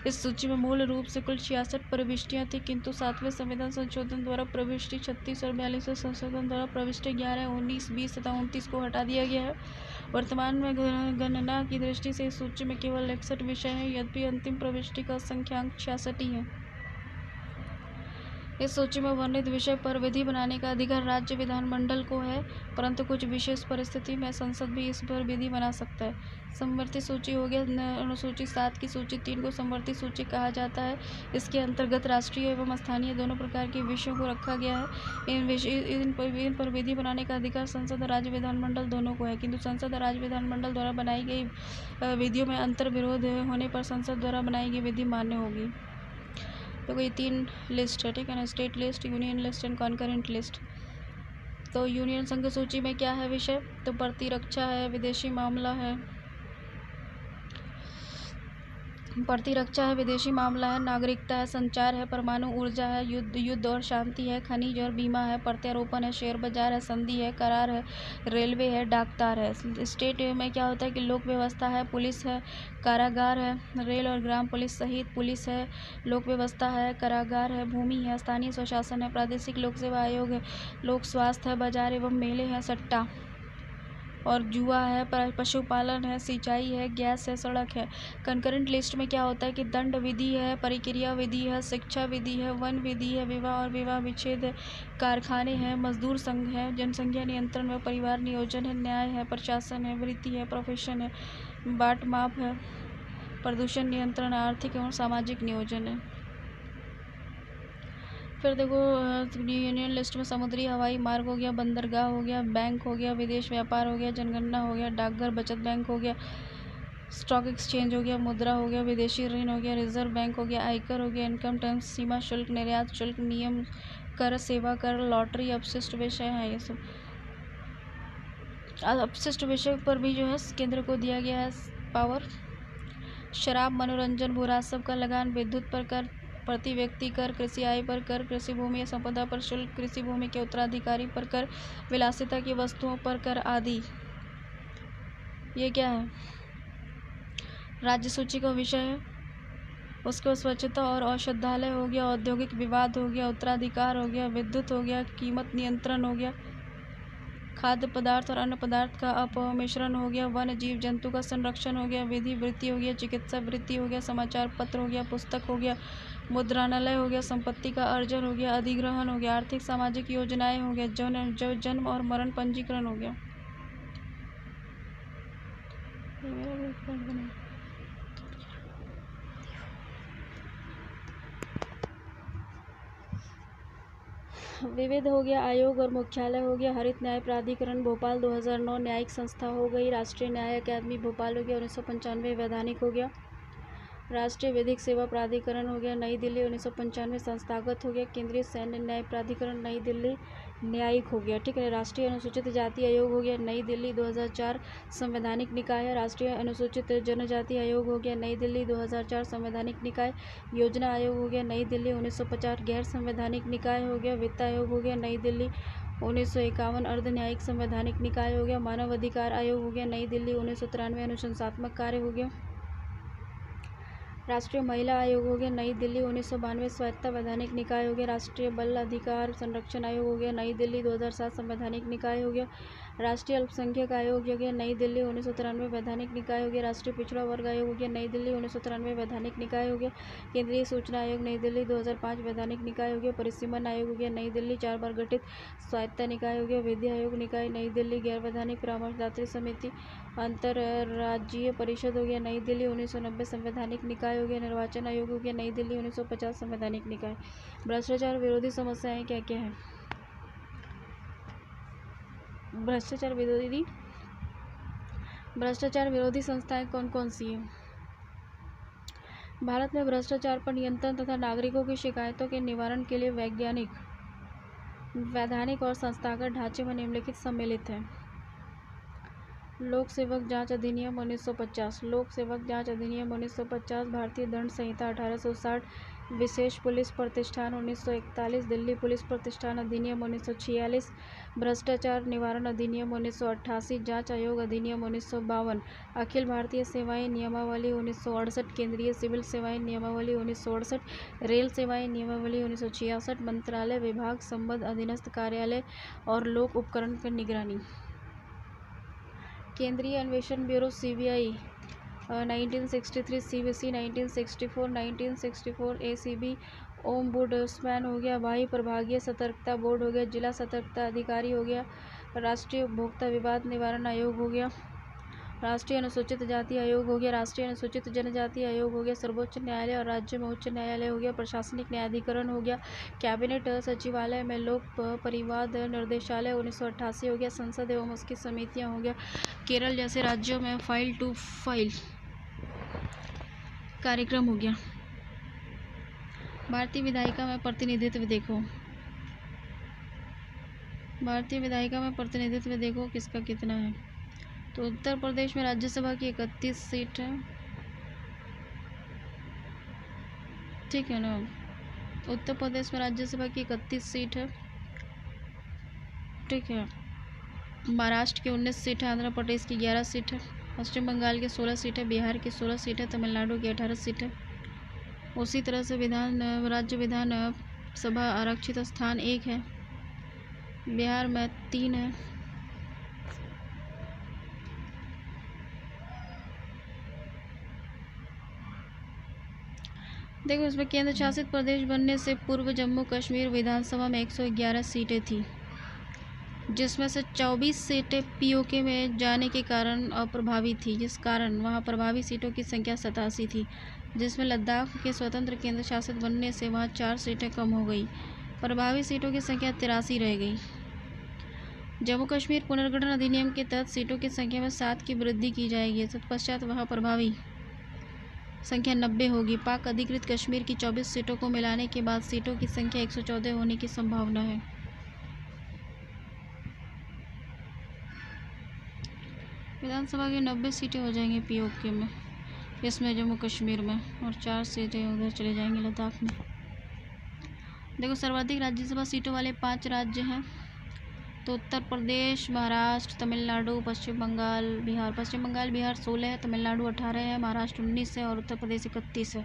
इस सूची में मूल रूप से कुल 66 प्रविष्टियां थी, किंतु 7वें संविधान संशोधन द्वारा प्रविष्टि 36 और 42वें संशोधन द्वारा प्रविष्टि 11, 19, 20 तथा 29 को हटा दिया गया है। वर्तमान में गणना की दृष्टि से इस सूची में केवल 61 विषय हैं, यद्यपि अंतिम प्रविष्टि का संख्यांक 66 ही है। इस सूची में वर्णित विषय पर विधि बनाने का अधिकार राज्य विधानमंडल को है, परंतु कुछ विशेष परिस्थिति में संसद भी इस पर विधि बना सकता है। समवर्ती सूची हो गया। अनुसूची 7 की सूची 3 को समवर्ती सूची कहा जाता है। इसके अंतर्गत राष्ट्रीय एवं स्थानीय दोनों प्रकार के विषयों को रखा गया है। इन पर विधि बनाने का अधिकार संसद और राज्य विधानमंडल दोनों को है, किंतु संसद और राज्य विधानमंडल द्वारा बनाई गई विधियों में अंतर विरोध होने पर संसद द्वारा बनाई गई विधि मान्य होगी। तो ये 3 लिस्ट है, ठीक है ना। State list, union list and concurrent list. तो यूनियन संघ सूची में क्या है विषय? तो प्रतिरक्षा है, विदेशी मामला है, विदेशी मामला है, नागरिकता है, संचार है, परमाणु ऊर्जा है, युद्ध और शांति है, खनिज और बीमा है, प्रत्यारोपण है, शेयर बाजार है, संधि है, करार है, रेलवे है, डाकतार है। स्टेट में क्या होता है कि लोक व्यवस्था है, पुलिस है, कारागार है, रेल और ग्राम पुलिस सहित पुलिस है, लोक व्यवस्था है, कारागार है, भूमि है, स्थानीय स्वशासन है, प्रादेशिक लोक सेवा आयोग है, लोक स्वास्थ्य है, बाजार एवं मेले हैं, सट्टा और जुआ है, पशुपालन है, सिंचाई है, गैस है, सड़क है। कंकरेंट लिस्ट में क्या होता है कि दंड विधि है, परिक्रिया विधि है, शिक्षा विधि है, वन विधि है, विवाह और विवाह विच्छेद है, कारखाने हैं, मजदूर संघ है, जनसंख्या नियंत्रण व परिवार नियोजन है, न्याय है, प्रशासन है, वृत्ति है, प्रोफेशन है, बाट माप है, प्रदूषण नियंत्रण, आर्थिक एवं सामाजिक नियोजन है। फिर देखो यूनियन लिस्ट में समुद्री हवाई मार्ग हो गया, बंदरगाह हो गया, बैंक हो गया, विदेश व्यापार हो गया, जनगणना हो गया, डाकघर, बचत बैंक हो गया, स्टॉक एक्सचेंज हो गया, मुद्रा हो गया, विदेशी ऋण हो गया, रिजर्व बैंक हो गया, आयकर हो गया, इनकम टैक्स, सीमा शुल्क, निर्यात शुल्क, नियम कर, सेवा कर, लॉटरी, अपशिष्ट विषय है। ये सब अपशिष्ट विषय पर भी जो है केंद्र को दिया गया है पावर। शराब, मनोरंजन, भू राजस्व का लगान, विद्युत पर कर, प्रति व्यक्ति कर, कृषि आय पर कर, कृषि भूमि या संपदा पर शुल्क, कृषि भूमि के उत्तराधिकारी पर कर, विलासिता की वस्तुओं पर कर आदि। ये क्या है? राज्य सूची का विषय है। उसके स्वच्छता और औषधालय हो गया, औद्योगिक विवाद हो गया, उत्तराधिकार हो गया, विद्युत हो गया, कीमत नियंत्रण हो गया, खाद्य पदार्थ और अन्य पदार्थ का अपमिश्रण हो गया, वन जीव जंतु का संरक्षण हो गया, विधि वृत्ति हो गया, चिकित्सा वृत्ति हो गया, समाचार पत्र हो गया, पुस्तक हो गया, मुद्रणालय हो गया, संपत्ति का अर्जन हो गया, अधिग्रहण हो गया, आर्थिक सामाजिक योजनाएं हो गया, जन्म और मरण पंजीकरण हो गया। विविध हो गया, आयोग और मुख्यालय हो गया, हरित न्याय प्राधिकरण भोपाल 2009 न्यायिक संस्था हो गई, राष्ट्रीय न्याय अकादमी भोपाल हो गया 1995 वैधानिक हो गया, राष्ट्रीय विधिक सेवा प्राधिकरण हो गया नई दिल्ली 1995 संस्थागत हो गया, केंद्रीय सैन्य न्याय प्राधिकरण नई दिल्ली न्यायिक हो गया। ठीक है, राष्ट्रीय अनुसूचित जाति आयोग हो गया नई दिल्ली 2004 संवैधानिक निकाय है, राष्ट्रीय अनुसूचित जनजाति आयोग हो गया नई दिल्ली 2004 संवैधानिक निकाय, योजना आयोग हो गया नई दिल्ली 1950 गैर संवैधानिक निकाय हो गया, वित्त आयोग हो गया नई दिल्ली 1951 अर्ध न्यायिक संवैधानिक निकाय हो गया, मानव अधिकार आयोग हो गया नई दिल्ली 1993 अनुशंसात्मक कार्य हो गया, राष्ट्रीय महिला आयोग हो गया नई दिल्ली 1992 स्वायत्ता वैधानिक निकाय हो गया, राष्ट्रीय बाल अधिकार संरक्षण आयोग हो गया नई दिल्ली 2007 संवैधानिक निकाय हो गया, राष्ट्रीय अल्पसंख्यक आयोग हो गया नई दिल्ली 1993 वैधानिक निकाय हो गया, राष्ट्रीय पिछड़ा वर्ग आयोग हो गया नई दिल्ली 1993 वैधानिक निकाय हो गया, केंद्रीय सूचना आयोग नई दिल्ली 2005 वैधानिक निकाय हो गया, परिसीमन आयोग हो गया नई दिल्ली 4 बार गठित स्वायत्ता निकाय हो गया, विद्या आयोग निकाय नई दिल्ली गैर वैधानिक परामर्शदात्री समिति अंतरराज्यीय परिषद हो गया नई दिल्ली 1990 संवैधानिक निकाय हो गया, निर्वाचन आयोग हो गया नई दिल्ली 1950 संवैधानिक निकाय। भ्रष्टाचार विरोधी समस्याएं क्या क्या है? भ्रष्टाचार विरोधी संस्थाएं कौन कौन सी हैं? भारत में भ्रष्टाचार पर नियंत्रण तथा नागरिकों की शिकायतों के निवारण के लिए वैधानिक और संस्थागत ढांचे में निम्नलिखित सम्मिलित हैं। लोक सेवक जांच अधिनियम 1950, लोक सेवक जांच अधिनियम 1950, भारतीय दंड संहिता 1860, विशेष पुलिस प्रतिष्ठान 1941, दिल्ली पुलिस प्रतिष्ठान अधिनियम 1946, भ्रष्टाचार निवारण अधिनियम 1988, जांच आयोग अधिनियम 1952, अखिल भारतीय सेवाएं नियमावली 1968, केंद्रीय सिविल सेवाएं नियमावली 1968, रेल सेवाएं नियमावली 1966, मंत्रालय विभाग संबद्ध अधीनस्थ कार्यालय और लोक उपकरण पर निगरानी, केंद्रीय अन्वेषण bureau CBI 1963, CVC 1964, 1964 ACB, ombudsman हो गया, वायु प्रभागीय सतर्कता बोर्ड हो गया, जिला सतर्कता अधिकारी हो गया, राष्ट्रीय उपभोक्ता विवाद निवारण आयोग हो गया, राष्ट्रीय अनुसूचित जाति आयोग हो गया, राष्ट्रीय अनुसूचित जनजाति आयोग हो गया, सर्वोच्च न्यायालय और राज्य में उच्च न्यायालय हो गया, प्रशासनिक न्यायाधिकरण हो गया, कैबिनेट सचिवालय में लोक परिवाद निर्देशालय 1988 हो गया, संसद एवं उसकी समितियां हो गया, केरल जैसे राज्यों में फाइल टू फाइल कार्यक्रम हो गया। भारतीय विधायिका में प्रतिनिधित्व देखो, भारतीय विधायिका में प्रतिनिधित्व देखो किसका कितना है। तो उत्तर प्रदेश में राज्यसभा की 31 सीट है, ठीक है ना। उत्तर प्रदेश में राज्यसभा की 31 सीट है, ठीक है। महाराष्ट्र की 19 सीट है, आंध्र प्रदेश की 11 सीट है, पश्चिम बंगाल की 16 सीट है, बिहार की 16 सीट है, तमिलनाडु की 18 सीट है। उसी तरह से राज्य विधान सभा आरक्षित स्थान 1 है, बिहार में 3 है, देखो इसमें केंद्र शासित प्रदेश बनने से पूर्व जम्मू कश्मीर विधानसभा में 111 सीटें थी, जिसमें से 24 सीटें पीओके में जाने के कारण अप्रभावी थी, जिस कारण वहां प्रभावी सीटों की संख्या 87 थी, जिसमें लद्दाख के स्वतंत्र केंद्र शासित बनने से वहां 4 सीटें कम हो गई, प्रभावी सीटों की संख्या 83 रह गई। जम्मू कश्मीर पुनर्गठन अधिनियम के तहत सीटों की संख्या में 7 की वृद्धि की जाएगी, तत्पश्चात वहां प्रभावी संख्या 90 होगी। पाक अधिकृत कश्मीर की 24 सीटों को मिलाने के बाद सीटों की संख्या 114 होने की संभावना है। विधानसभा की 90 सीटें हो जाएंगी पीओके में, इसमें जम्मू कश्मीर में, और 4 सीटें उधर चले जाएंगी लद्दाख में। देखो सर्वाधिक राज्यसभा सीटों वाले 5 राज्य हैं, तो उत्तर प्रदेश, महाराष्ट्र, तमिलनाडु, पश्चिम बंगाल, बिहार। पश्चिम बंगाल बिहार 16 है, तमिलनाडु 18 है, महाराष्ट्र 19 है और उत्तर प्रदेश 31 है।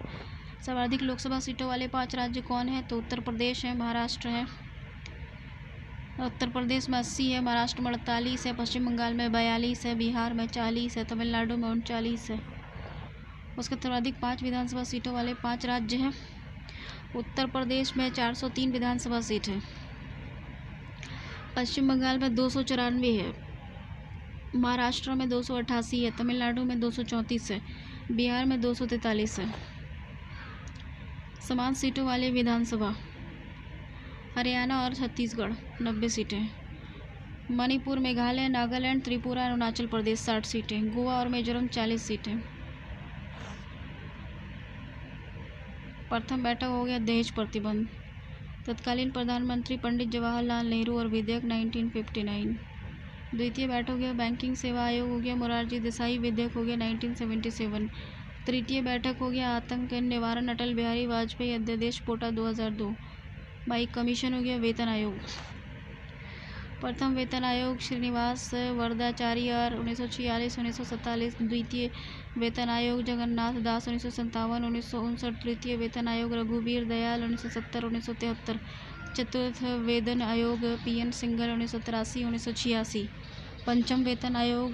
सर्वाधिक लोकसभा सीटों वाले 5 राज्य कौन हैं? तो उत्तर प्रदेश है, महाराष्ट्र है, उत्तर प्रदेश में 80 है, महाराष्ट्र में 48 है, पश्चिम बंगाल में 42 है, बिहार में 40 है, तमिलनाडु में 39 है। उसके सर्वाधिक 5 विधानसभा सीटों वाले 5 राज्य हैं। उत्तर प्रदेश में 403 विधानसभा सीट है, पश्चिम बंगाल में 294 है, महाराष्ट्र में 288 है, तमिलनाडु में 234 है, बिहार में 243 है। समान सीटों वाले विधानसभा हरियाणा और छत्तीसगढ़ 90 सीटें, मणिपुर, मेघालय, नागालैंड, त्रिपुरा, अरुणाचल प्रदेश 60 सीटें, गोवा और मिजोरम 40 सीटें। प्रथम बैठक हो गया दहेज प्रतिबंध, तत्कालीन प्रधानमंत्री पंडित जवाहरलाल नेहरू और विधेयक 1959। द्वितीय बैठक हो गया बैंकिंग सेवा आयोग हो गया मोरारजी देसाई, विधेयक हो गया 1977। तृतीय बैठक हो गया आतंक निवारण, अटल बिहारी वाजपेयी, अध्यादेश पोटा 2002। बाई कमीशन हो गया वेतन आयोग, प्रथम वेतन आयोग श्रीनिवास वरदाचार्य 1946-1947। द्वितीय वेतन आयोग जगन्नाथ दास 1957-1959। तृतीय वेतन आयोग रघुवीर दयाल 1970-1973। चतुर्थ वेतन आयोग PN सिंघल 1983-1986। पंचम वेतन आयोग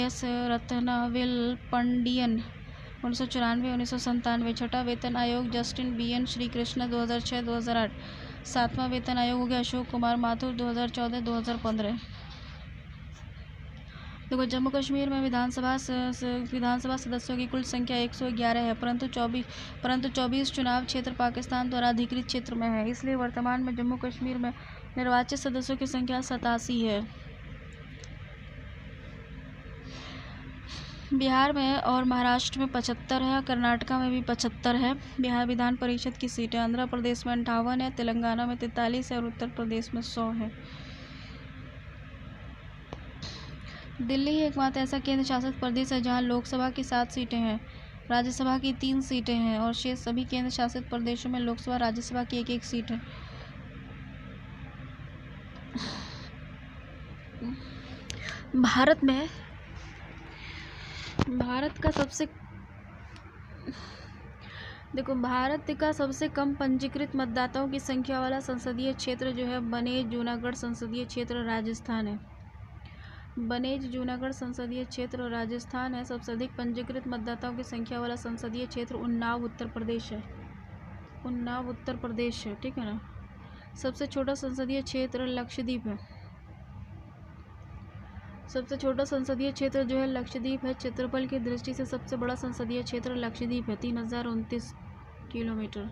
S रत्नाविल पंडियन 1994-1997। छठा वेतन आयोग जस्टिन BN श्रीकृष्ण 2006-2008। सातवां वेतन आयोग हो गया अशोक कुमार माथुर 2014-2015। देखो जम्मू कश्मीर में विधानसभा सदस्यों की कुल संख्या 111 है, परंतु 24 चुनाव क्षेत्र पाकिस्तान द्वारा अधिकृत क्षेत्र में है। इसलिए वर्तमान में जम्मू कश्मीर में निर्वाचित सदस्यों की संख्या 87 है। बिहार में और महाराष्ट्र में 75 है, कर्नाटका में भी 75 है। बिहार विधान परिषद की सीटें आंध्र प्रदेश में 58 है, तेलंगाना में 43 है और उत्तर प्रदेश में 100 है। दिल्ली ही एकमात्र ऐसा केंद्र शासित प्रदेश है जहां लोकसभा की 7 सीटें हैं, राज्यसभा की 3 सीटें हैं और शेष सभी केंद्र शासित प्रदेशों में लोकसभा राज्यसभा की 1-1 सीट है। भारत का सबसे कम पंजीकृत मतदाताओं की संख्या वाला संसदीय क्षेत्र जो है बनेज जूनागढ़ संसदीय क्षेत्र राजस्थान है। बनेज जूनागढ़ संसदीय क्षेत्र राजस्थान है। सबसे अधिक पंजीकृत मतदाताओं की संख्या वाला संसदीय क्षेत्र उन्नाव उत्तर प्रदेश है। ठीक है ना। सबसे छोटा संसदीय क्षेत्र लक्षद्वीप है। सबसे छोटा संसदीय क्षेत्र जो है लक्षद्वीप है। क्षेत्रफल की दृष्टि से सबसे बड़ा संसदीय क्षेत्र लक्षद्वीप है 3029 किलोमीटर।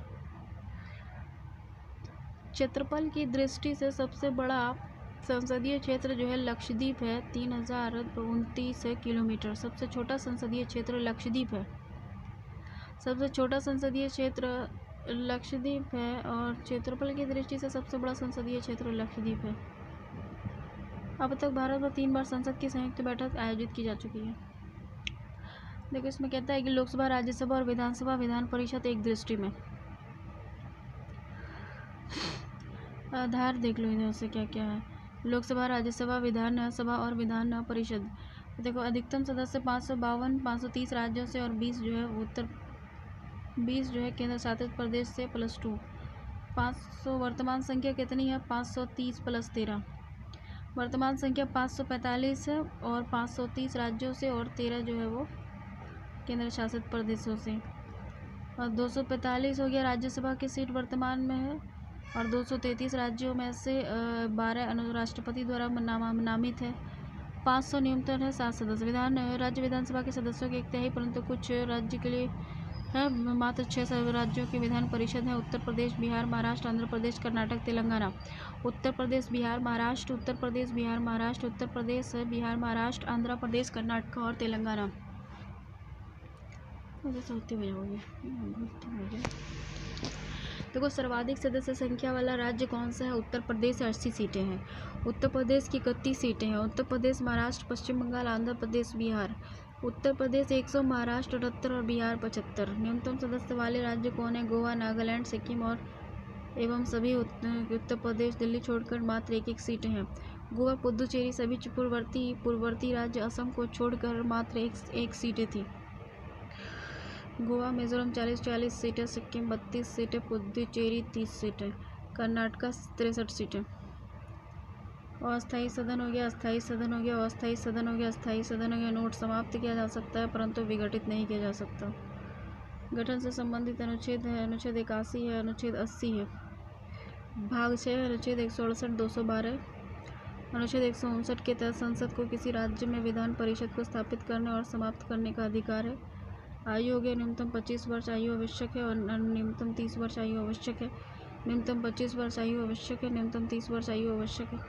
क्षेत्रफल की दृष्टि से सबसे बड़ा संसदीय क्षेत्र जो है लक्षद्वीप है 3029 किलोमीटर। सबसे छोटा संसदीय क्षेत्र लक्षद्वीप है। सबसे छोटा संसदीय क्षेत्र लक्षद्वीप है और क्षेत्रफल की दृष्टि से सबसे बड़ा संसदीय क्षेत्र लक्षद्वीप है। अब तक भारत में 3 बार संसद की संयुक्त बैठक आयोजित की जा चुकी है। देखो इसमें कहता है कि लोकसभा, राज्यसभा और विधानसभा विधान परिषद एक दृष्टि में। आधार देख लो इधर से क्या क्या है। लोकसभा, राज्यसभा, विधान सभा और विधान परिषद। देखो अधिकतम सदस्य 552, 530 राज्यों से और 20 जो है केंद्र शासित प्रदेश से +2। 500 वर्तमान संख्या कितनी है? 530 + 13। वर्तमान संख्या 545 है और 530 राज्यों से और 13 जो है वो केंद्र शासित प्रदेशों से। और 245 हो गया राज्यसभा की सीट वर्तमान में है और 233 राज्यों में से 12 राष्ट्रपति द्वारा नामित है। 500 न्यूनतम है 7 सदस्य। राज्य विधानसभा के सदस्यों के 1/3, परंतु कुछ राज्य के लिए है मात्र 6 राज्यों की विधान परिषद है। उत्तर प्रदेश, बिहार, महाराष्ट्र, आंध्र प्रदेश, कर्नाटक, तेलंगाना। उत्तर प्रदेश, बिहार, महाराष्ट्र, उत्तर प्रदेश, बिहार, महाराष्ट्र, उत्तर प्रदेश, बिहार, महाराष्ट्र, आंध्र प्रदेश, कर्नाटक और तेलंगाना। देखो सर्वाधिक सदस्य संख्या वाला राज्य कौन सा है? उत्तर प्रदेश 80 सीटें हैं। उत्तर प्रदेश की 31 सीटें हैं। उत्तर प्रदेश, महाराष्ट्र, पश्चिम बंगाल, आंध्र प्रदेश, बिहार। उत्तर प्रदेश 100, महाराष्ट्र 78 और बिहार 75। न्यूनतम सदस्य वाले राज्य कौन है? गोवा, नागालैंड, सिक्किम और एवं सभी उत्तर प्रदेश, दिल्ली छोड़कर मात्र 1-1 सीटें हैं। गोवा, पुदुचेरी सभी पूर्ववर्ती राज्य असम को छोड़कर मात्र 1 सीटें थी। गोवा, मिजोरम 40 सीटें, सिक्किम 32 सीटें, पुदुचेरी 30 सीटें, कर्नाटक 63 सीटें। अस्थायी सदन हो गया, अस्थायी सदन हो गया, अस्थायी सदन हो गया, अस्थायी सदन हो गया। नोट समाप्त किया जा सकता है परंतु विघटित नहीं किया जा सकता। गठन से संबंधित अनुच्छेद है, अनुच्छेद 81 है, अनुच्छेद 80 है। भाग 6 अनुच्छेद 168, 212। अनुच्छेद 159 के तहत संसद को किसी राज्य में विधान परिषद को स्थापित करने और समाप्त करने का अधिकार है। आयु हो गया न्यूनतम 25 वर्ष आयु आवश्यक है और न्यूनतम 30 वर्ष आयु आवश्यक है। न्यूनतम 25 वर्ष आयु आवश्यक है, न्यूनतम 30 वर्ष आयु आवश्यक है।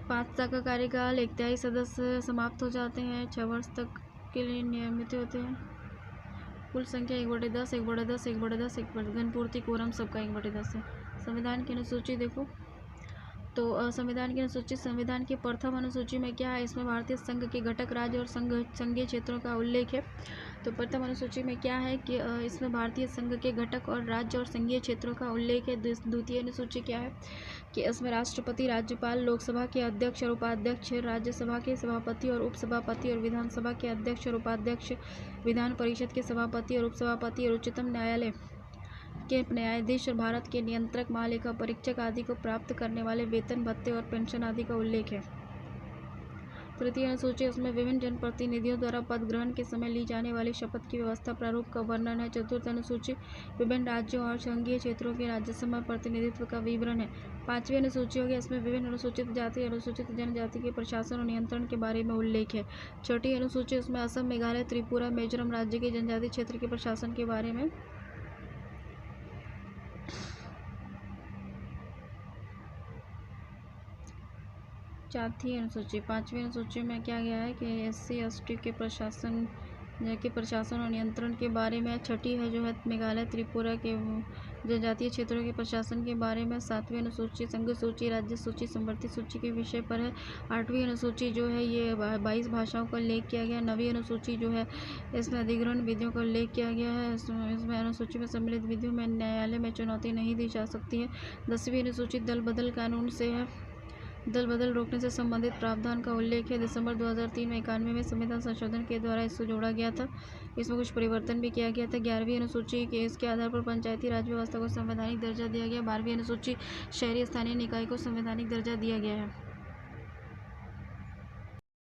5 साल का कार्यकाल, 1 तिहाई सदस्य समाप्त हो जाते हैं, 6 वर्ष तक के लिए नियमित होते हैं। कुल संख्या 1/10, 1/10, 1/10, 1/10, घनपूर्ति कोरम सबका 1/10 है। संविधान की अनुसूची देखो तो संविधान की अनुसूची, संविधान की प्रथम अनुसूची में क्या है, इसमें भारतीय संघ के घटक राज्य और संघीय क्षेत्रों का उल्लेख है। तो प्रथम अनुसूची में क्या है कि इसमें भारतीय संघ के घटक और राज्य और संघीय क्षेत्रों का उल्लेख है। द्वितीय अनुसूची क्या है कि इसमें राष्ट्रपति, राज्यपाल, लोकसभा के अध्यक्ष और उपाध्यक्ष, राज्यसभा के सभापति और उपसभापति और विधानसभा के अध्यक्ष और उपाध्यक्ष, विधान परिषद के सभापति और उपसभापति और उच्चतम न्यायालय के न्यायाधीश और भारत के नियंत्रक, महालेखा परीक्षक आदि को प्राप्त करने वाले वेतन, भत्ते और पेंशन आदि का उल्लेख है। तृतीय अनुसूची, उसमें विभिन्न जनप्रतिनिधियों द्वारा पद ग्रहण के समय ली जाने वाली शपथ की व्यवस्था प्रारूप का वर्णन है। चतुर्थ अनुसूची, विभिन्न राज्यों और संघीय क्षेत्रों के राज्यसभा प्रतिनिधित्व का विवरण है। पांचवी अनुसूची हो गया, इसमें विभिन्न अनुसूचित जाति, अनुसूचित जनजाति के प्रशासन और नियंत्रण के बारे में उल्लेख है। छठी अनुसूची, उसमें असम, मेघालय, त्रिपुरा, मिजोरम राज्य के जनजातीय क्षेत्र के प्रशासन के बारे में। चौथी अनुसूची, पांचवी अनुसूची में क्या गया है कि SC ST के प्रशासन और नियंत्रण के बारे में। छठी है जो है मेघालय, त्रिपुरा के जनजातीय क्षेत्रों के प्रशासन के बारे में। सातवीं अनुसूची संघ सूची, राज्य सूची, समवर्ती सूची के विषय पर है। आठवीं अनुसूची जो है ये 22 भाषाओं का उल्लेख किया गया। नवीं अनुसूची जो है इसमें अधिग्रहण विधियों का उल्लेख किया गया है। इसमें अनुसूची में सम्मिलित विधियों में न्यायालय में चुनौती नहीं दी जा सकती है। 10वीं अनुसूची दल बदल कानून से है, दल बदल रोकने से संबंधित प्रावधान का उल्लेख है। दिसंबर 2003 में 91वें संविधान संशोधन के द्वारा इसको जोड़ा गया था, इसमें कुछ परिवर्तन भी किया गया था। 11वीं अनुसूची के इसके आधार पर पंचायती राज व्यवस्था को संवैधानिक दर्जा दिया गया। 12वीं अनुसूची शहरी स्थानीय निकाय को संवैधानिक दर्जा दिया गया है।